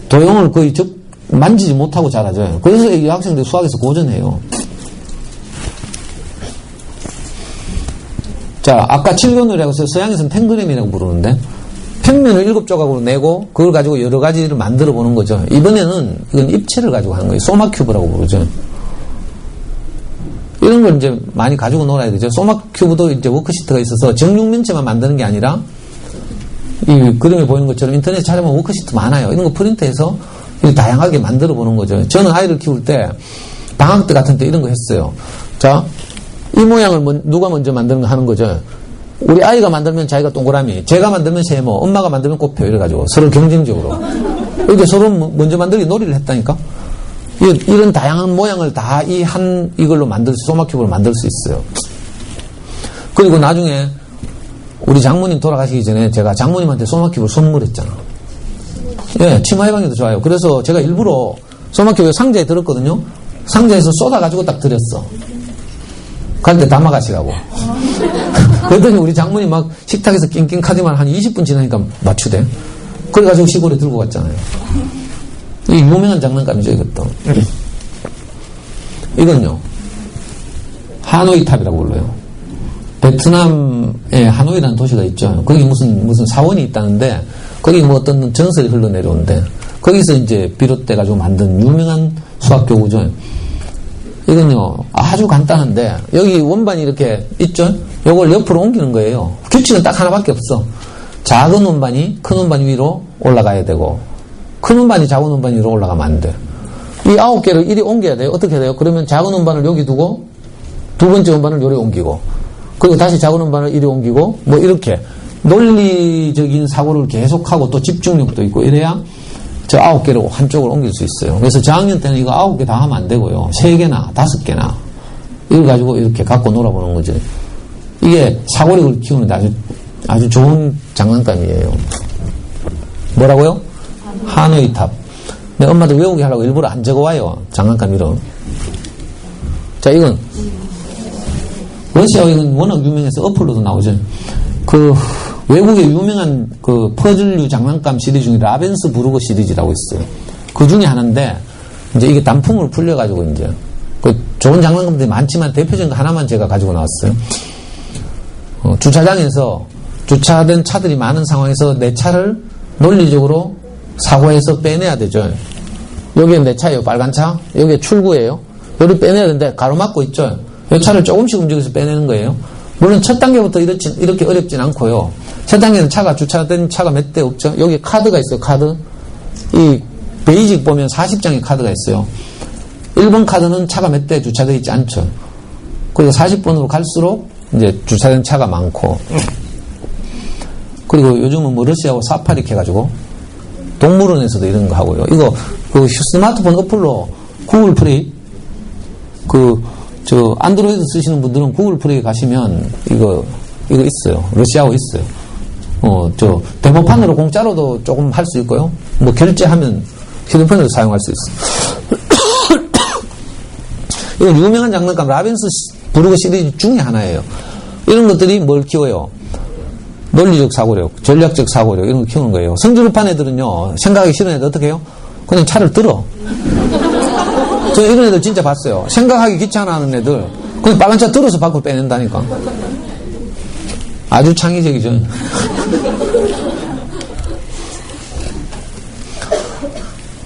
도형을 거의 만지지 못하고 자라죠. 그래서 이 여학생들 수학에서 고전해요. 자, 아까 칠교놀이라고 해서 서양에서는 펜그램이라고 부르는데 평면을 7조각으로 내고 그걸 가지고 여러 가지를 만들어 보는 거죠. 이번에는 이건 입체를 가지고 하는 거예요. 소마큐브라고 부르죠. 이런 걸 이제 많이 가지고 놀아야 되죠. 소마큐브도 이제 워크시트가 있어서 정육면체만 만드는 게 아니라 이 그림에 보이는 것처럼 인터넷에 찾아보면 워크시트 많아요. 이런 거 프린트해서 다양하게 만들어 보는 거죠. 저는 아이를 키울 때 방학 때 같은 때 이런 거 했어요. 자, 이 모양을 누가 먼저 만드는 거 하는 거죠. 우리 아이가 만들면 자기가 동그라미, 제가 만들면 세모, 엄마가 만들면 꽃표 이래가지고 서로 경쟁적으로 이렇게 서로 먼저 만들기 놀이를 했다니까. 이런 다양한 모양을 다 이걸로 소마큐브로 만들 수 있어요. 그리고 나중에 우리 장모님 돌아가시기 전에 제가 장모님한테 소마큐브를 선물했잖아. 예, 치마 예방에도 좋아요. 그래서 제가 일부러 소마큐브 상자에 들었거든요. 상자에서 쏟아가지고 딱 드렸어. 갈 때 담아가시라고. 그랬더니 우리 장모님 막 식탁에서 낑낑하지만 한 20분 지나니까 맞추대. 그래가지고 시골에 들고 갔잖아요. 이 유명한 장난감이죠, 이것도. 이건요, 하노이 탑이라고 불러요. 베트남에 하노이라는 도시가 있죠. 거기 무슨 사원이 있다는데, 거기 뭐 어떤 전설이 흘러내려오는데, 거기서 이제 비롯돼가지고 만든 유명한 수학교구죠. 이건요, 아주 간단한데, 여기 원반이 이렇게 있죠? 요걸 옆으로 옮기는 거예요. 규칙은 딱 하나밖에 없어. 작은 원반이 큰 원반 위로 올라가야 되고, 큰 원반이 작은 원반 위로 올라가면 안 돼. 이 9개를 이리 옮겨야 돼요. 어떻게 돼요? 그러면 작은 원반을 여기 두고, 두 번째 원반을 요리 옮기고, 그리고 다시 작은 원반을 이리 옮기고, 뭐 이렇게 논리적인 사고를 계속하고 또 집중력도 있고, 이래야 저 9개를 한쪽으로 옮길 수 있어요. 그래서 저학년 때는 이거 9개 다 하면 안 되고요. 3개나 5개나 이걸 가지고 이렇게 갖고 놀아보는 거죠. 이게 사고력을 키우는데 아주 좋은 장난감이에요. 뭐라고요? 하노이 탑. 내 엄마도 외우게 하려고 일부러 안 적어와요. 장난감 이름. 자, 이건 러시아 이건 워낙 유명해서 어플로도 나오죠. 외국의 유명한 퍼즐류 장난감 시리즈 중에 라벤스 부르거 시리즈라고 있어요. 그 중에 하나인데, 이제 이게 단풍으로 풀려가지고 이제, 좋은 장난감들이 많지만 대표적인 거 하나만 제가 가지고 나왔어요. 주차장에서 주차된 차들이 많은 상황에서 내 차를 논리적으로 사고해서 빼내야 되죠. 여기에 내 차예요, 빨간 차. 여기에 출구예요. 여기를 빼내야 되는데 가로막고 있죠. 이 차를 조금씩 움직여서 빼내는 거예요. 물론 첫 단계부터 이렇게 어렵진 않고요. 첫 단계는 주차된 차가 몇 대 없죠. 여기 카드가 있어요, 카드. 이 베이직 보면 40장의 카드가 있어요. 1번 카드는 차가 몇 대 주차되어 있지 않죠. 그리고 40번으로 갈수록 이제 주차된 차가 많고. 그리고 요즘은 뭐 러시아하고 사파리 해가지고 동물원에서도 이런 거 하고요. 이거 스마트폰 어플로 구글 플레이 안드로이드 쓰시는 분들은 구글 플레이 가시면 이거 있어요. 러시아어 있어요. 데모판으로 공짜로도 조금 할 수 있고요. 뭐 결제하면 휴대폰으로 사용할 수 있어요. 이건 유명한 장난감 라벤스 부르거 시리즈 중에 하나예요. 이런 것들이 뭘 키워요? 논리적 사고력, 전략적 사고력, 이런 거 키우는 거예요. 성질급한 애들은요, 생각하기 싫은 애들 어떻게 해요? 그냥 차를 들어. 저 이런 애들 진짜 봤어요. 생각하기 귀찮아하는 애들, 그냥 빨간 차 들어서 밖으로 빼낸다니까. 아주 창의적이죠.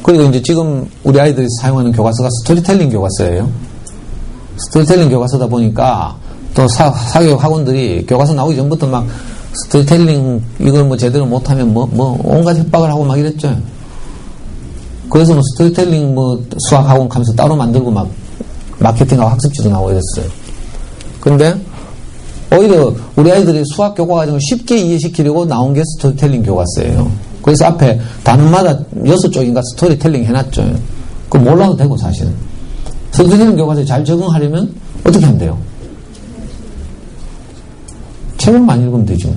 그리고 이제 지금 우리 아이들이 사용하는 교과서가 스토리텔링 교과서예요. 스토리텔링 교과서다 보니까 또 사교육 학원들이 교과서 나오기 전부터 막 스토리텔링 이걸 뭐 제대로 못하면 뭐 온갖 협박을 하고 막 이랬죠. 그래서 뭐 스토리텔링 뭐 수학 학원 가면서 따로 만들고 막 마케팅하고 학습지도 나오고 이랬어요. 근데 오히려 우리 아이들이 수학 교과 과정을 쉽게 이해시키려고 나온 게 스토리텔링 교과서예요. 그래서 앞에 단원마다 6쪽인가 스토리텔링 해놨죠. 그거 몰라도 되고 사실은. 스토리텔링 교과서에 잘 적응하려면 어떻게 하면 돼요? 책을 많이 읽으면 되죠.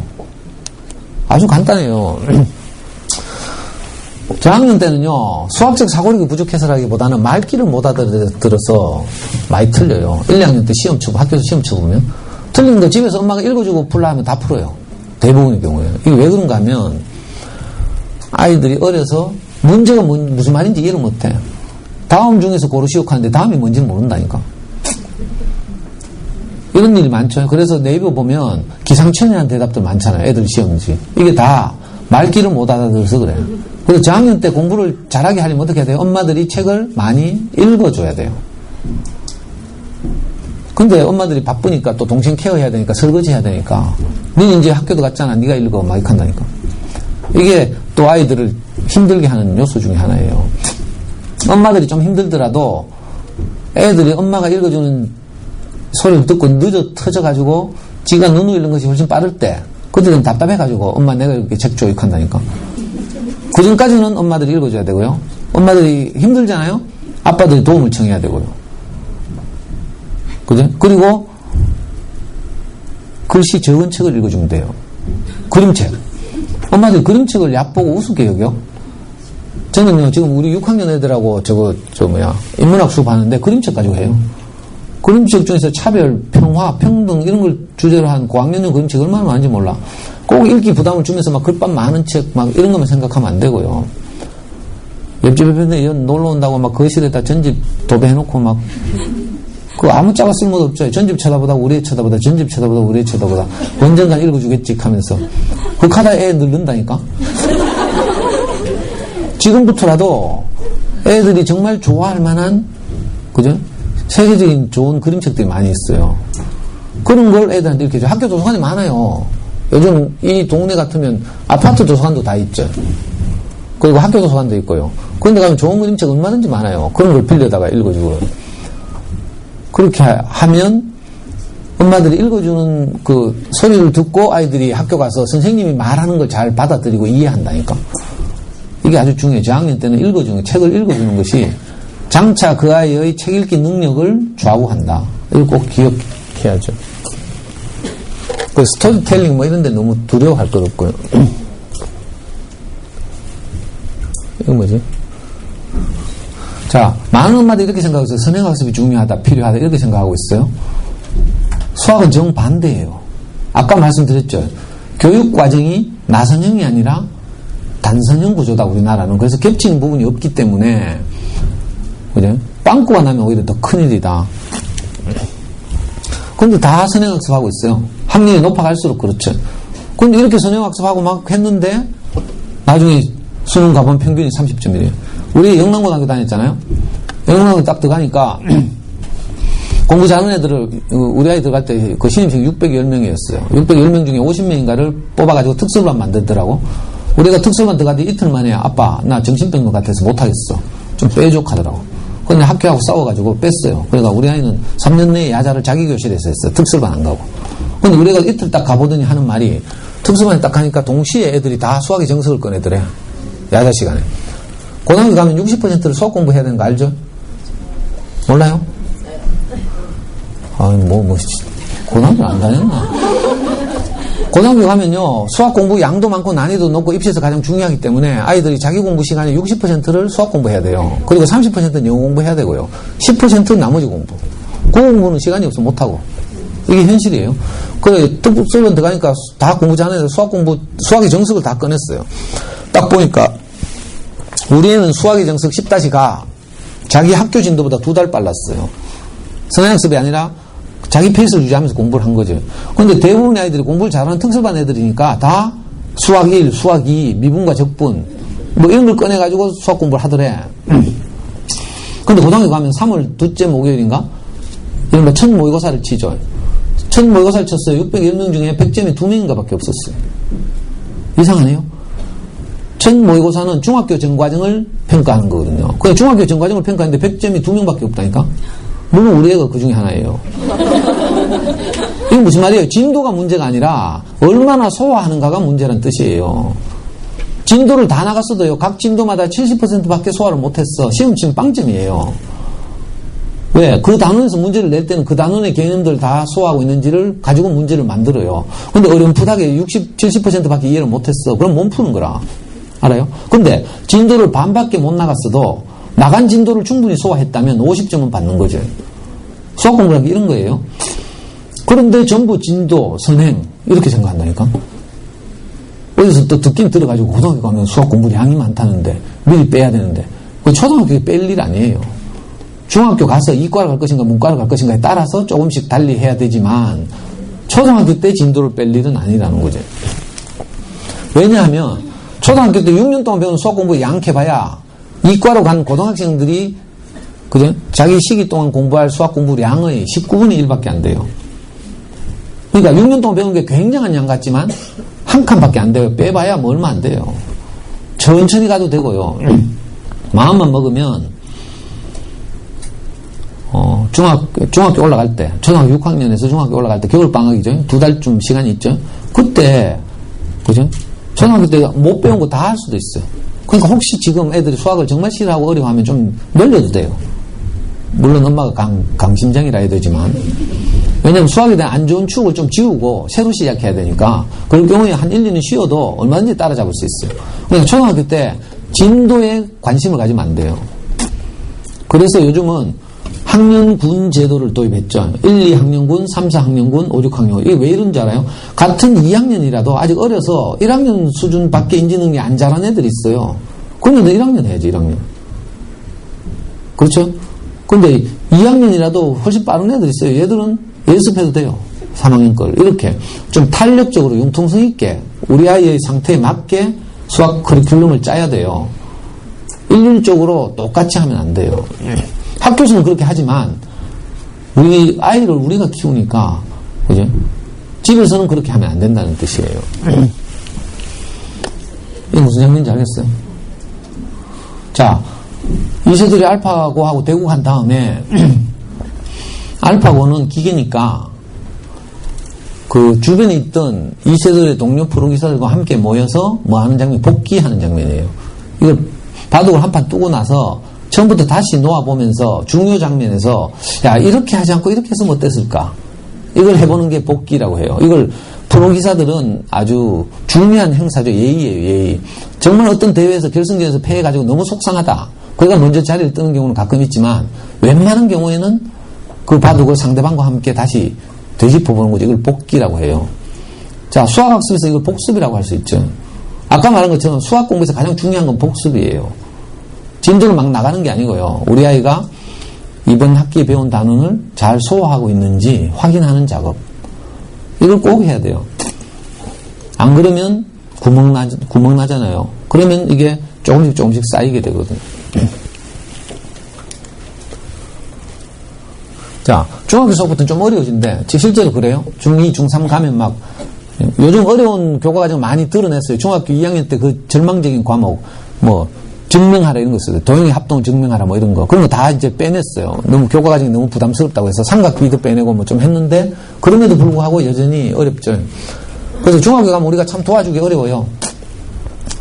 아주 간단해요. 저학년 때는요, 수학적 사고력이 부족해서라기보다는 말귀를 못 알아들어서 많이 틀려요. 1, 2학년 때 시험 치고, 학교에서 시험 쳐보면, 틀린 거 집에서 엄마가 읽어주고 풀라 하면 다 풀어요. 대부분의 경우에. 이게 왜 그런가 하면, 아이들이 어려서 문제가 무슨 말인지 이해를 못 해. 다음 중에서 고르시오 하는데 다음이 뭔지는 모른다니까. 이런 일이 많죠. 그래서 네이버 보면 기상천외한 대답들 많잖아요. 애들 시험지. 이게 다 말귀를 못 알아들어서 그래요. 그래서 저학년 때 공부를 잘하게 하려면 어떻게 해야 돼요? 엄마들이 책을 많이 읽어줘야 돼요. 근데 엄마들이 바쁘니까 또 동생 케어해야 되니까 설거지 해야 되니까 니는 이제 학교도 갔잖아. 니가 읽어. 막 이렇게 한다니까. 이게 또 아이들을 힘들게 하는 요소 중에 하나예요. 엄마들이 좀 힘들더라도 애들이 엄마가 읽어주는 소리를 듣고 늦어 터져가지고 지가 눈으로 읽는 것이 훨씬 빠를 때 그들은 답답해가지고 엄마 내가 이렇게 책 줘. 이렇게 한다니까. 그 전까지는 엄마들이 읽어줘야 되고요. 엄마들이 힘들잖아요. 아빠들이 도움을 청해야 되고요. 그죠? 그리고 글씨 적은 책을 읽어주면 돼요. 그림책. 엄마들이 그림책을 얕보고 우습게 여겨. 저는요, 지금 우리 6학년 애들하고 인문학 수업 하는데 그림책 가지고 해요. 그림책 중에서 차별, 평화, 평등 이런 걸 주제로 한 고학년용 그림책 얼마나 많은지 몰라. 꼭 읽기 부담을 주면서 막 글밥 많은 책 막 이런 것만 생각하면 안 되고요. 옆집 애들 놀러 온다고 막 거실에다 전집 도배해놓고 막 그 아무 짝가 쓸모도 없죠. 전집 쳐다보다 우리 애 쳐다보다 전집 쳐다보다 우리 애 쳐다보다 언젠간 읽어주겠지 하면서 그 카다 애 늘른다니까. 지금부터라도 애들이 정말 좋아할 만한 그죠? 세계적인 좋은 그림책들이 많이 있어요. 그런 걸 애들한테 이렇게 해줘. 학교 도서관이 많아요. 요즘 이 동네 같으면 아파트 도서관도 다 있죠. 그리고 학교 도서관도 있고요. 그런데 가면 좋은 그림책 얼마든지 많아요. 그런 걸 빌려다가 읽어주고. 그렇게 하면 엄마들이 읽어주는 그 소리를 듣고 아이들이 학교 가서 선생님이 말하는 걸 잘 받아들이고 이해한다니까. 이게 아주 중요해요. 저학년 때는 책을 읽어주는 것이 장차 그 아이의 책 읽기 능력을 좌우한다. 이걸 꼭 기억해야죠. 그 스토리텔링 뭐 이런 데 너무 두려워할 것 없고요. 이건 뭐지? 자, 많은 엄마들이 이렇게 생각해서 선행학습이 중요하다, 필요하다 이렇게 생각하고 있어요. 수학은 정반대예요. 아까 말씀드렸죠. 교육과정이 나선형이 아니라 단선형 구조다, 우리나라는. 그래서 겹치는 부분이 없기 때문에 그죠? 빵꾸가 나면 오히려 더 큰일이다. 근데 다 선행학습하고 있어요. 학년이 높아갈수록 그렇죠. 근데 이렇게 선행학습하고 막 했는데 나중에 수능 가본 평균이 30점이래요. 우리 영남고등학교 다녔잖아요. 영남고등학교 딱 들어가니까 공부 잘하는 애들을 우리 아이 들어갈 때 그 신입생 610명이었어요. 610명 중에 50명인가를 뽑아가지고 특설반 만들더라고. 우리가 특설반 들어가더니 이틀 만에 아빠 나 정신병 같아서 못하겠어. 좀 빼줘 하더라고. 근데 학교하고 싸워가지고 뺐어요. 그러니까 우리 아이는 3년 내에 야자를 자기 교실에서 했어요. 특설반 안 가고. 근데 우리가 이틀 딱 가보더니 하는 말이 특설반에 딱 가니까 동시에 애들이 다 수학의 정석을 꺼내더래. 야자 시간에. 고등학교 가면 60%를 수학 공부해야 되는 거 알죠? 몰라요? 고등학교 안 다녔나? 고등학교 가면요, 수학 공부 양도 많고 난이도 높고 입시에서 가장 중요하기 때문에 아이들이 자기 공부 시간에 60%를 수학 공부해야 돼요. 그리고 30%는 영어 공부해야 되고요. 10%는 나머지 공부. 그 공부는 시간이 없어 못하고. 이게 현실이에요. 그래, 특수반 들어가니까 다 공부 잘하는 애들 수학의 정석을 다 꺼냈어요. 딱 보니까, 우리 애는 수학의 정석 10-가 자기 학교 진도보다 2달 빨랐어요. 선행학습이 아니라 자기 페이스를 유지하면서 공부를 한 거죠. 그런데 대부분의 아이들이 공부를 잘하는 특수반 애들이니까 다 수학 1, 수학 2, 미분과 적분, 뭐 이런 걸 꺼내가지고 수학 공부를 하더래. 근데 고등학교 가면 3월 둘째 목요일인가? 이런 거 첫 모의고사를 치죠. 첫 모의고사를 쳤어요. 610명 중에 100점이 2명인가 밖에 없었어요. 이상하네요. 첫 모의고사는 중학교 전과정을 평가하는 거거든요. 그냥 중학교 전과정을 평가하는데 100점이 2명밖에 없다니까? 물론 우리 애가 그 중에 하나예요. 이건 무슨 말이에요? 진도가 문제가 아니라 얼마나 소화하는가가 문제란 뜻이에요. 진도를 다 나갔어도요, 각 진도마다 70%밖에 소화를 못했어. 시험 치면 빵점이에요. 왜? 그 단원에서 문제를 낼 때는 그 단원의 개념들 다 소화하고 있는지를 가지고 문제를 만들어요. 근데 어렴풋하게 60, 70%밖에 이해를 못했어. 그럼 못 푸는 거라. 알아요? 근데 진도를 반밖에 못 나갔어도 나간 진도를 충분히 소화했다면 50점은 받는 거죠. 수학 공부라는 게 이런 거예요. 그런데 전부 진도, 선행 이렇게 생각한다니까. 어디서 또 듣긴 들어가지고 고등학교 가면 수학 공부량이 많다는데 미리 빼야 되는데 그 초등학교에 뺄 일 아니에요. 중학교 가서 이과를 갈 것인가 문과를 갈 것인가에 따라서 조금씩 달리 해야 되지만 초등학교 때 진도를 뺄 일은 아니라는 거죠. 왜냐하면 초등학교 때 6년 동안 배운 수학 공부 양해봐야 이과로 간 고등학생들이 그죠? 자기 시기 동안 공부할 수학 공부량의 19분의 1밖에 안 돼요. 그러니까 6년 동안 배운 게 굉장한 양 같지만 한 칸밖에 안 돼요. 빼봐야 뭐 얼마 안 돼요. 천천히 가도 되고요. 마음만 먹으면 중학교 올라갈 때, 초등학교 6학년에서 중학교 올라갈 때 겨울방학이죠. 2달쯤 시간이 있죠. 그때 그죠? 초등학교 때 못 배운 거 다 할 수도 있어요. 그러니까 혹시 지금 애들이 수학을 정말 싫어하고 어려워하면 좀 늘려도 돼요. 물론 엄마가 강심장이라 해야 되지만 왜냐면 수학에 대한 안 좋은 추억을 좀 지우고 새로 시작해야 되니까 그럴 경우에 한 1, 2년 쉬어도 얼마든지 따라잡을 수 있어요. 그러니까 초등학교 때 진도에 관심을 가지면 안 돼요. 그래서 요즘은 학년군 제도를 도입했죠. 1, 2학년군, 3, 4학년군, 5, 6학년군. 이게 왜 이런지 알아요? 같은 2학년이라도 아직 어려서 1학년 수준밖에 인지능력이 안 자란 애들이 있어요. 그러면 너 1학년 해야지, 1학년. 그렇죠? 근데 2학년이라도 훨씬 빠른 애들이 있어요. 얘들은 연습해도 돼요. 3학년 걸. 이렇게 좀 탄력적으로 융통성 있게 우리 아이의 상태에 맞게 수학 커리큘럼을 짜야 돼요. 일률적으로 똑같이 하면 안 돼요. 학교에서는 그렇게 하지만 우리 아이를 우리가 키우니까 그죠? 집에서는 그렇게 하면 안 된다는 뜻이에요. 이게 무슨 장면인지 알겠어요? 자, 이세돌이 알파고하고 대구 간 다음에 알파고는 기계니까 그 주변에 있던 이세돌의 동료 프로기사들과 함께 모여서 뭐 하는 장면, 복귀하는 장면이에요. 이걸 바둑을 한 판 뜨고 나서 처음부터 다시 놓아보면서 중요 장면에서 야 이렇게 하지 않고 이렇게 했으면 어땠을까? 이걸 해보는 게 복귀라고 해요. 이걸 프로기사들은 아주 중요한 행사죠. 예의예요. 예의. 정말 어떤 대회에서 결승전에서 패해가지고 너무 속상하다. 그가 먼저 자리를 뜨는 경우는 가끔 있지만 웬만한 경우에는 그 바둑을 상대방과 함께 다시 되짚어보는 거죠. 이걸 복귀라고 해요. 자, 수학학습에서 이걸 복습이라고 할 수 있죠. 아까 말한 것처럼 수학 공부에서 가장 중요한 건 복습이에요. 진도를 막 나가는 게 아니고요. 우리 아이가 이번 학기에 배운 단원을 잘 소화하고 있는지 확인하는 작업. 이걸 꼭 해야 돼요. 안 그러면 구멍 나잖아요. 그러면 이게 조금씩 쌓이게 되거든요. 자, 중학교 수업부터는 좀 어려워진데, 실제로 그래요. 중2, 중3 가면 막, 요즘 어려운 교과과정 많이 드러냈어요. 중학교 2학년 때 그 절망적인 과목, 뭐, 증명하라 이런 거 있어요. 도형의 합동을 증명하라 뭐 이런 거. 그런 거 다 이제 빼냈어요. 너무 교과과정이 너무 부담스럽다고 해서 삼각비도 빼내고 뭐 좀 했는데, 그럼에도 불구하고 여전히 어렵죠. 그래서 중학교 가면 우리가 참 도와주기 어려워요.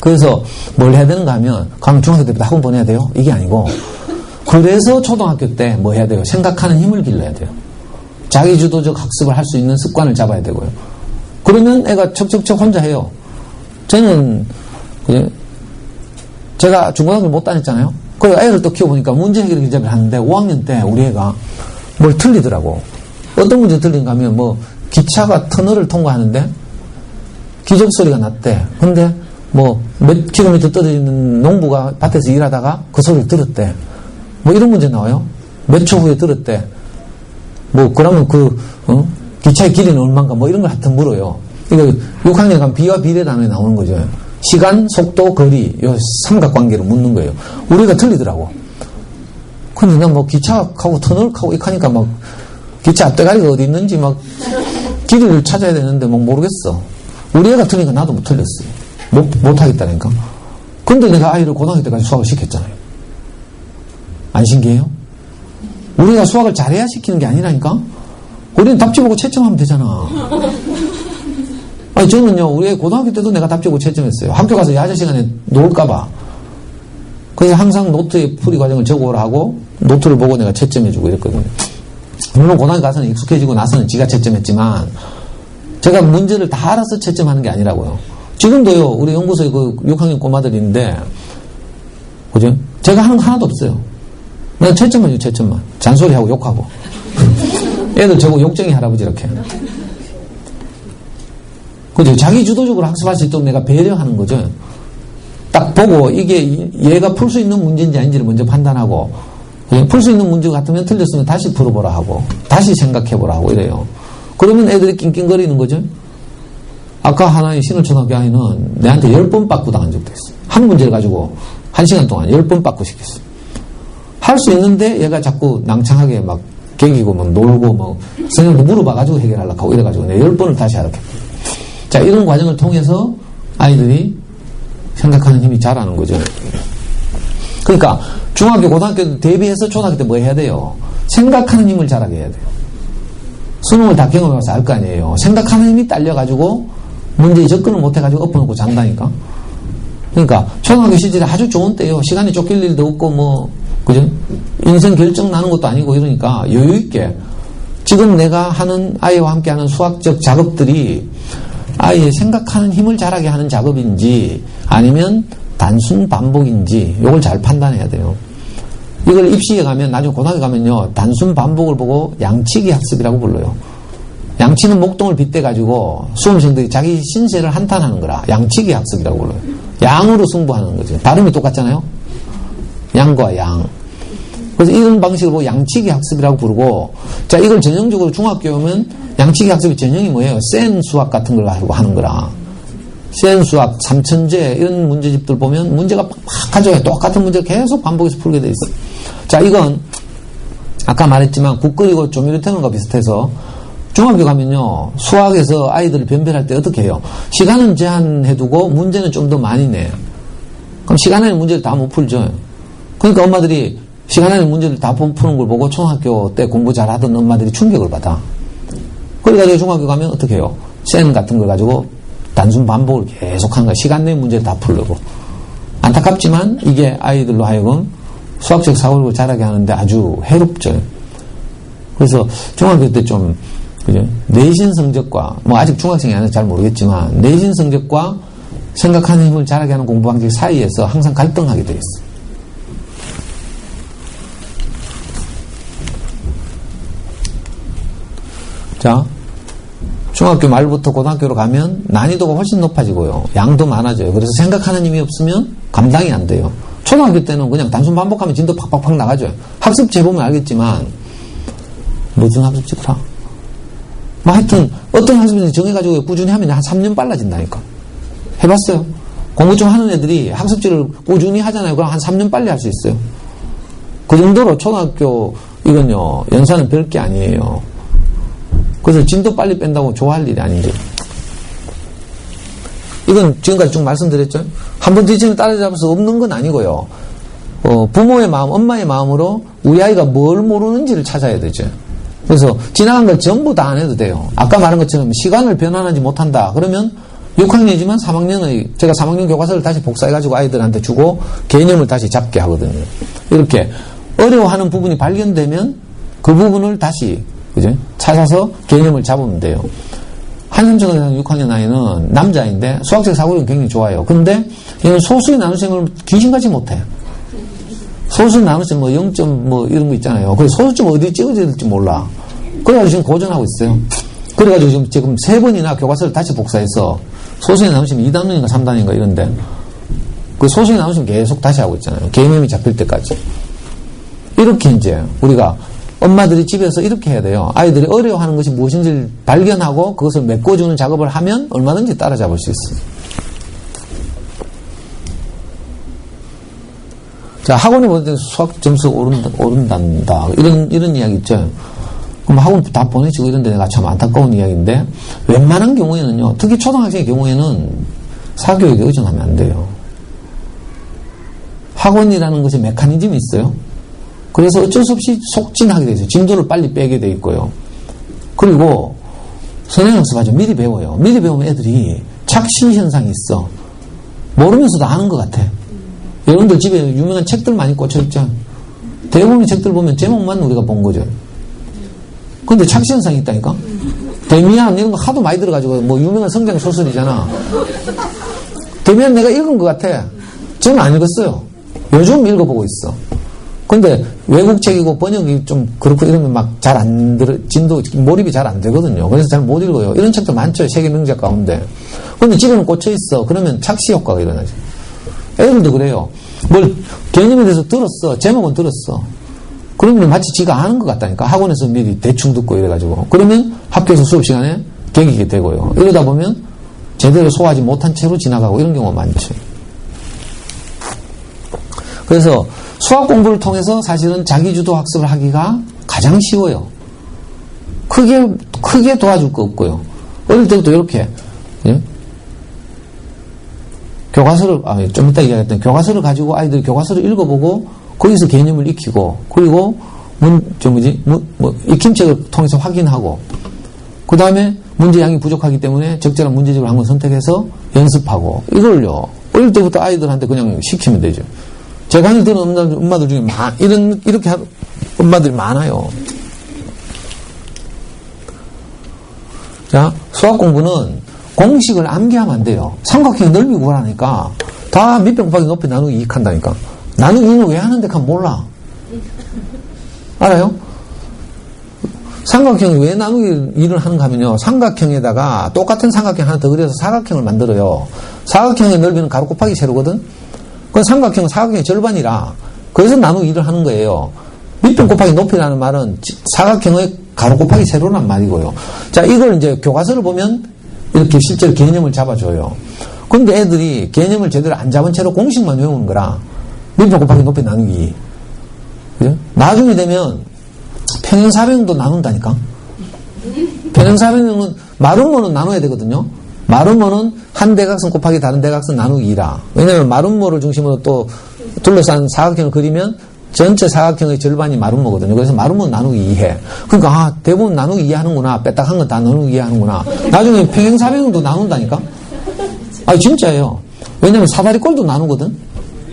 그래서 뭘 해야 되는가 하면, 가면 중학교 때부터 학원 보내야 돼요? 이게 아니고, 그래서 초등학교 때 뭐 해야 돼요? 생각하는 힘을 길러야 돼요. 자기주도적 학습을 할 수 있는 습관을 잡아야 되고요. 그러면 애가 척척척 혼자 해요. 저는 제가 중고등학교 못 다녔잖아요. 그래서 애를 또 키워보니까 문제 해결 기잡을 하는데 5학년 때 우리 애가 뭘 틀리더라고. 어떤 문제 들린가 하면 뭐 기차가 터널을 통과하는데 기적 소리가 났대. 근데 뭐 몇 킬로미터 떨어져 있는 농부가 밭에서 일하다가 그 소리를 들었대. 뭐 이런 문제 나와요. 몇 초 후에 들었대. 뭐 그러면 기차의 길이는 얼마인가 뭐 이런 걸 하여튼 물어요. 이거 6학년 가면 비와 비례 단어에 나오는 거죠. 시간, 속도, 거리 요 삼각관계로 묻는 거예요. 우리가 틀리더라고. 근데 난 뭐 기차하고 터널하고 이렇게 하니까 막 기차 앞대가리가 어디 있는지 막 길이를 찾아야 되는데 막 모르겠어. 우리 애가 틀리니까 나도 못 틀렸어요. 못 하겠다니까. 근데 내가 아이를 고등학교 때까지 수학을 시켰잖아요. 안 신기해요? 우리가 수학을 잘해야 시키는 게 아니라니까? 우리는 답지 보고 채점하면 되잖아. 아니, 저는요, 우리 애 고등학교 때도 내가 답지 보고 채점했어요. 학교 가서 야자 시간에 놀까봐. 그래서 항상 노트에 풀이 과정을 적어오라 하고, 노트를 보고 내가 채점해주고 이랬거든요. 물론 고등학교 가서는 익숙해지고 나서는 지가 채점했지만, 제가 문제를 다 알아서 채점하는 게 아니라고요. 지금도요, 우리 연구소에 그 6학년 꼬마들이 있는데, 그죠? 제가 하는 거 하나도 없어요. 난 채점만, 채점만. 잔소리하고 욕하고. 애들 저거 욕쟁이 할아버지 이렇게. 그죠? 자기 주도적으로 학습할 수 있도록 내가 배려하는 거죠. 딱 보고 이게 얘가 풀 수 있는 문제인지 아닌지를 먼저 판단하고, 풀 수 있는 문제 같으면 틀렸으면 다시 풀어보라 하고, 다시 생각해보라 하고 이래요. 그러면 애들이 낑낑거리는 거죠. 아까 하나의 신월초등학교 아이는 내한테 10번 빠꾸 당한 적도 있어요. 한 문제를 가지고 1시간 동안 10번 빠꾸 시켰어요. 할 수 있는데 얘가 자꾸 낭창하게 막 개기고 막 놀고 뭐 선생님도 물어봐가지고 해결하려고 하고 이래가지고 내가 10번을 다시 하라고 했거든요. 자, 이런 과정을 통해서 아이들이 생각하는 힘이 자라는 거죠. 그러니까 중학교, 고등학교 대비해서 초등학교 때 뭐 해야 돼요? 생각하는 힘을 자라게 해야 돼요. 수능을 다 경험해서 알 거 아니에요. 생각하는 힘이 딸려가지고 문제에 접근을 못해가지고 엎어놓고 잔다니까. 그러니까 초등학교 시절에 아주 좋은 때요. 시간이 쫓길 일도 없고 뭐 그죠? 인생 결정 나는 것도 아니고 이러니까 여유 있게 지금 내가 하는 아이와 함께하는 수학적 작업들이 아이의 생각하는 힘을 자라게 하는 작업인지 아니면 단순 반복인지 이걸 잘 판단해야 돼요. 이걸 입시에 가면 나중에 고등학교 가면요 단순 반복을 보고 양치기 학습이라고 불러요. 양치는 목동을 빗대가지고 수험생들이 자기 신세를 한탄하는 거라 양치기 학습이라고 불러요. 양으로 승부하는 거죠. 발음이 똑같잖아요. 양과 양. 그래서 이런 방식으로 보고 양치기 학습이라고 부르고, 자, 이걸 전형적으로 중학교에 오면 양치기 학습의 전형이 뭐예요? 센 수학 같은 걸 가지고 하는 거라. 센 수학, 삼천제, 이런 문제집들 보면 문제가 막 가져와요. 똑같은 문제를 계속 반복해서 풀게 돼 있어요. 자, 이건 아까 말했지만 국 끓이고 조미료 태우는 거 비슷해서 중학교 가면요, 수학에서 아이들을 변별할 때 어떻게 해요? 시간은 제한해두고 문제는 좀 더 많이 내요. 그럼 시간 안에 문제를 다 못 풀죠. 그러니까 엄마들이 시간 안에 문제를 다 푸는 걸 보고 초등학교 때 공부 잘하던 엄마들이 충격을 받아. 그래가지고 중학교 가면 어떻게 해요? 센 같은 걸 가지고 단순 반복을 계속 하는 거야. 시간 내에 문제를 다 풀려고. 안타깝지만 이게 아이들로 하여금 수학적 사고력을 자라게 하는데 아주 해롭죠. 그래서 중학교 때 좀 그죠? 내신 성적과 뭐 아직 중학생이 아니라서 잘 모르겠지만 내신 성적과 생각하는 힘을 자라게 하는 공부 방식 사이에서 항상 갈등하게 돼 있어. 자, 중학교 말부터 고등학교로 가면 난이도가 훨씬 높아지고요. 양도 많아져요. 그래서 생각하는 힘이 없으면 감당이 안 돼요. 초등학교 때는 그냥 단순 반복하면 진도 팍팍팍 나가죠. 학습지 해보면 알겠지만 무슨 학습지더라? 뭐 하여튼 어떤 학습지 정해가지고 꾸준히 하면 한 3년 빨라진다니까. 해봤어요? 공부 좀 하는 애들이 학습지를 꾸준히 하잖아요. 그럼 한 3년 빨리 할 수 있어요. 그 정도로 초등학교 이건요 연산은 별게 아니에요. 그래서 진도 빨리 뺀다고 좋아할 일이 아니죠. 이건 지금까지 쭉 말씀드렸죠. 한번 뒤치면 따라잡을 수 없는 건 아니고요. 부모의 마음, 엄마의 마음으로 우리 아이가 뭘 모르는지를 찾아야 되죠. 그래서 지나간 걸 전부 다 안 해도 돼요. 아까 말한 것처럼 시간을 변환하지 못한다. 그러면 6학년이지만 3학년의 제가 3학년 교과서를 다시 복사해가지고 아이들한테 주고 개념을 다시 잡게 하거든요. 이렇게 어려워하는 부분이 발견되면 그 부분을 다시 그죠? 찾아서 개념을 잡으면 돼요. 한삼초등학교 6학년 아이는 남자인데 수학적 사고력은 굉장히 좋아요. 근데 얘는 소수의 나눗셈을 귀신같이 못해. 소수의 나눗셈 뭐 0점 뭐 이런 거 있잖아요. 그 소수점 어디 찍어줘야 될지 몰라. 그래가지고 지금 고전하고 있어요. 그래가지고 지금 3번이나 교과서를 다시 복사해서 소수에 남으시면 2단원인가 3단인가 이런데 그 소수에 남으시면 계속 다시 하고 있잖아요. 개념이 잡힐 때까지. 이렇게 이제 우리가 엄마들이 집에서 이렇게 해야 돼요. 아이들이 어려워하는 것이 무엇인지를 발견하고 그것을 메꿔주는 작업을 하면 얼마든지 따라잡을 수 있어요. 자, 학원에 보낼 때 수학 점수 오른단다. 이런 이야기 있죠. 그럼 학원 다 보내주고 이런데 내가 참 안타까운 이야기인데, 웬만한 경우에는요, 특히 초등학생의 경우에는 사교육에 의존하면 안 돼요. 학원이라는 것이 메커니즘이 있어요. 그래서 어쩔 수 없이 속진하게 돼 있어요. 진도를 빨리 빼게 돼 있고요. 그리고 선행학습하죠. 미리 배워요. 미리 배우면 애들이 착시 현상이 있어. 모르면서도 아는 것 같아. 여러분들 집에 유명한 책들 많이 꽂혀있죠. 대부분의 책들 보면 제목만 우리가 본 거죠. 근데 착시 현상이 있다니까. 데미안 이런 거 하도 많이 들어가지고 뭐 유명한 성장 소설이잖아. 데미안 내가 읽은 것 같아. 저는 안 읽었어요. 요즘 읽어보고 있어. 근데 외국책이고 번역이 좀 그렇고 이러면 막 잘 안 들어, 몰입이 잘 안 되거든요. 그래서 잘 못 읽어요. 이런 책도 많죠. 세계 명작 가운데. 근데 집에는 꽂혀있어. 그러면 착시 효과가 일어나죠. 애들도 그래요. 뭘 개념에 대해서 들었어. 제목은 들었어. 그러면 마치 지가 아는 것 같다니까. 학원에서 미리 대충 듣고 이래가지고. 그러면 학교에서 수업 시간에 개기게 되고요. 이러다 보면 제대로 소화하지 못한 채로 지나가고 이런 경우가 많죠. 그래서 수학 공부를 통해서 사실은 자기주도 학습을 하기가 가장 쉬워요. 크게 도와줄 거 없고요. 어릴 때부터 이렇게, 예? 교과서를, 좀 이따 얘기하겠던 교과서를 가지고 아이들이 교과서를 읽어보고 거기서 개념을 익히고, 그리고 익힘책을 통해서 확인하고, 그 다음에 문제량이 부족하기 때문에 적절한 문제집을 한번 선택해서 연습하고, 이걸요, 어릴 때부터 아이들한테 그냥 시키면 되죠. 제 강의 들은 엄마들 중에 이렇게 하는 엄마들이 많아요. 자, 수학 공부는 공식을 암기하면 안 돼요. 삼각형 넓이 구하라니까 다 밑변 곱하기 높이 나누기 2 한다니까. 나누기 2는 왜 하는데 간 몰라. 알아요? 삼각형이 왜 나누기 2를 하는가 하면요. 삼각형에다가 똑같은 삼각형 하나 더 그려서 사각형을 만들어요. 사각형의 넓이는 가로 곱하기 세로거든. 그건 삼각형은 사각형의 절반이라 그래서 나누기 2를 하는 거예요. 밑변 곱하기 높이라는 말은 사각형의 가로 곱하기 세로란 말이고요. 자, 이걸 이제 교과서를 보면 이렇게 실제로 개념을 잡아줘요. 근데 애들이 개념을 제대로 안 잡은 채로 공식만 외우는 거라 밑변 곱하기 높이 나누기. 그죠? 나중에 되면 평행사변도 나눈다니까. 평행사변은 마름모는 나눠야 되거든요. 마름모는 한 대각선 곱하기 다른 대각선 나누기 2라. 왜냐면 마름모를 중심으로 또 둘러싼 사각형을 그리면 전체 사각형의 절반이 마름모거든요. 그래서 마름모 나누기 2해. 그러니까 대부분 나누기 2 하는구나. 빼딱한 건 다 나누기 2 하는구나. 나중에 평행사변도 나눈다니까. 진짜예요. 왜냐면 사다리꼴도 나누거든.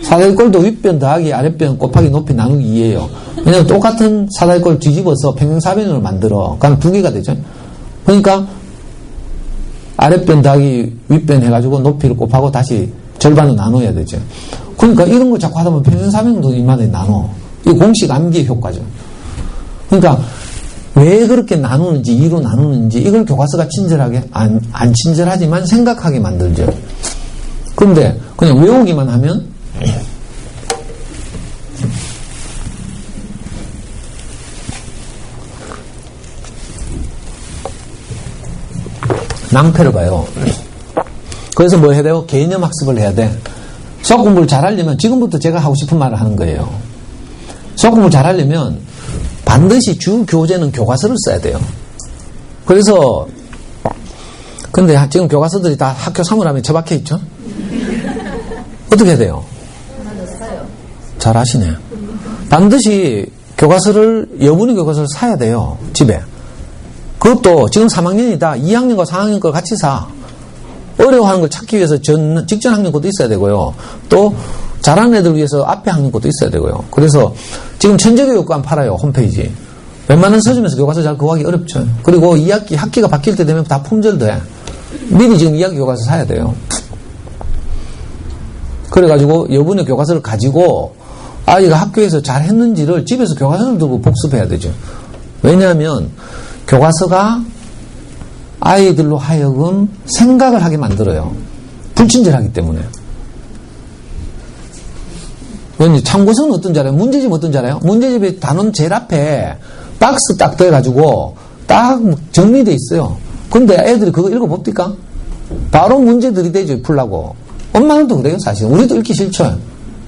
사다리꼴도 윗변 더하기 아랫변 곱하기 높이 나누기 2예요. 왜냐면 똑같은 사다리꼴 뒤집어서 평행사변을 만들어. 그럼 두 개가 되죠. 그러니까 아랫변 더하기 윗변 해가지고 높이를 곱하고 다시 절반으로 나눠야 되죠. 그러니까 이런 걸 자꾸 하다 보면 평행사변도 이마에 나눠. 이 공식 암기의 효과죠. 그러니까 왜 그렇게 나누는지, 2로 나누는지 이걸 교과서가 친절하게 안 친절하지만 생각하게 만들죠. 그런데 그냥 외우기만 하면 낭패를 봐요. 그래서 뭐 해야 돼요? 개념 학습을 해야 돼. 수학 공부를 잘하려면 지금부터 제가 하고 싶은 말을 하는 거예요. 수학 공부를 잘하려면 반드시 주 교재는 교과서를 써야 돼요. 그래서 근데 지금 교과서들이 다 학교 사물함에 처박혀 있죠? 어떻게 해야 돼요? 잘하시네. 반드시 여분의 교과서를 사야 돼요. 집에. 그것도 지금 3학년이다. 2학년과 4학년 걸 같이 사. 어려워하는 걸 찾기 위해서 직전 학년 것도 있어야 되고요. 또 잘하는 애들 위해서 앞에 학년 것도 있어야 되고요. 그래서 지금 천재교육관 팔아요. 홈페이지. 웬만한 서점에서 교과서 잘 구하기 어렵죠. 그리고 2학기 학기가 바뀔 때 되면 다 품절돼. 미리 지금 2학기 교과서 사야 돼요. 그래가지고 여분의 교과서를 가지고 아이가 학교에서 잘 했는지를 집에서 교과서를 두고 복습해야 되죠. 왜냐하면 교과서가 아이들로 하여금 생각을 하게 만들어요. 불친절하기 때문에. 참고서는 어떤지 알아요? 문제집 어떤지 알아요? 문제집에 단원 제일 앞에 박스 딱 떠가지고 딱 정리돼 있어요. 근데 애들이 그거 읽어봅니까? 바로 문제들이 되죠, 풀라고. 엄마들도 그래요, 사실. 우리도 읽기 싫죠.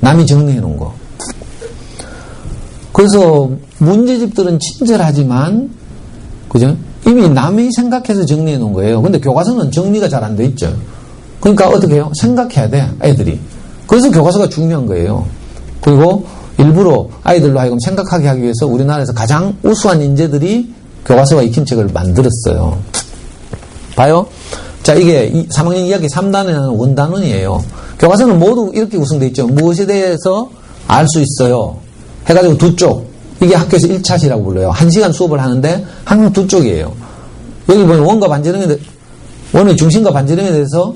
남이 정리해 놓은 거. 그래서 문제집들은 친절하지만, 그죠? 이미 남이 생각해서 정리해 놓은 거예요. 근데 교과서는 정리가 잘 안 돼 있죠. 그러니까 어떻게 해요? 생각해야 돼, 애들이. 그래서 교과서가 중요한 거예요. 그리고 일부러 아이들로 하여금 생각하게 하기 위해서 우리나라에서 가장 우수한 인재들이 교과서가 익힌 책을 만들었어요. 봐요. 자, 이게 3학년 2학기 3단원이라는 원단원이에요. 교과서는 모두 이렇게 구성되어 있죠. 무엇에 대해서 알 수 있어요. 해가지고 두 쪽. 이게 학교에서 1차시라고 불러요. 1시간 수업을 하는데 항상 두 쪽이에요. 여기 보면 원과 반지름에 원의 중심과 반지름에 대해서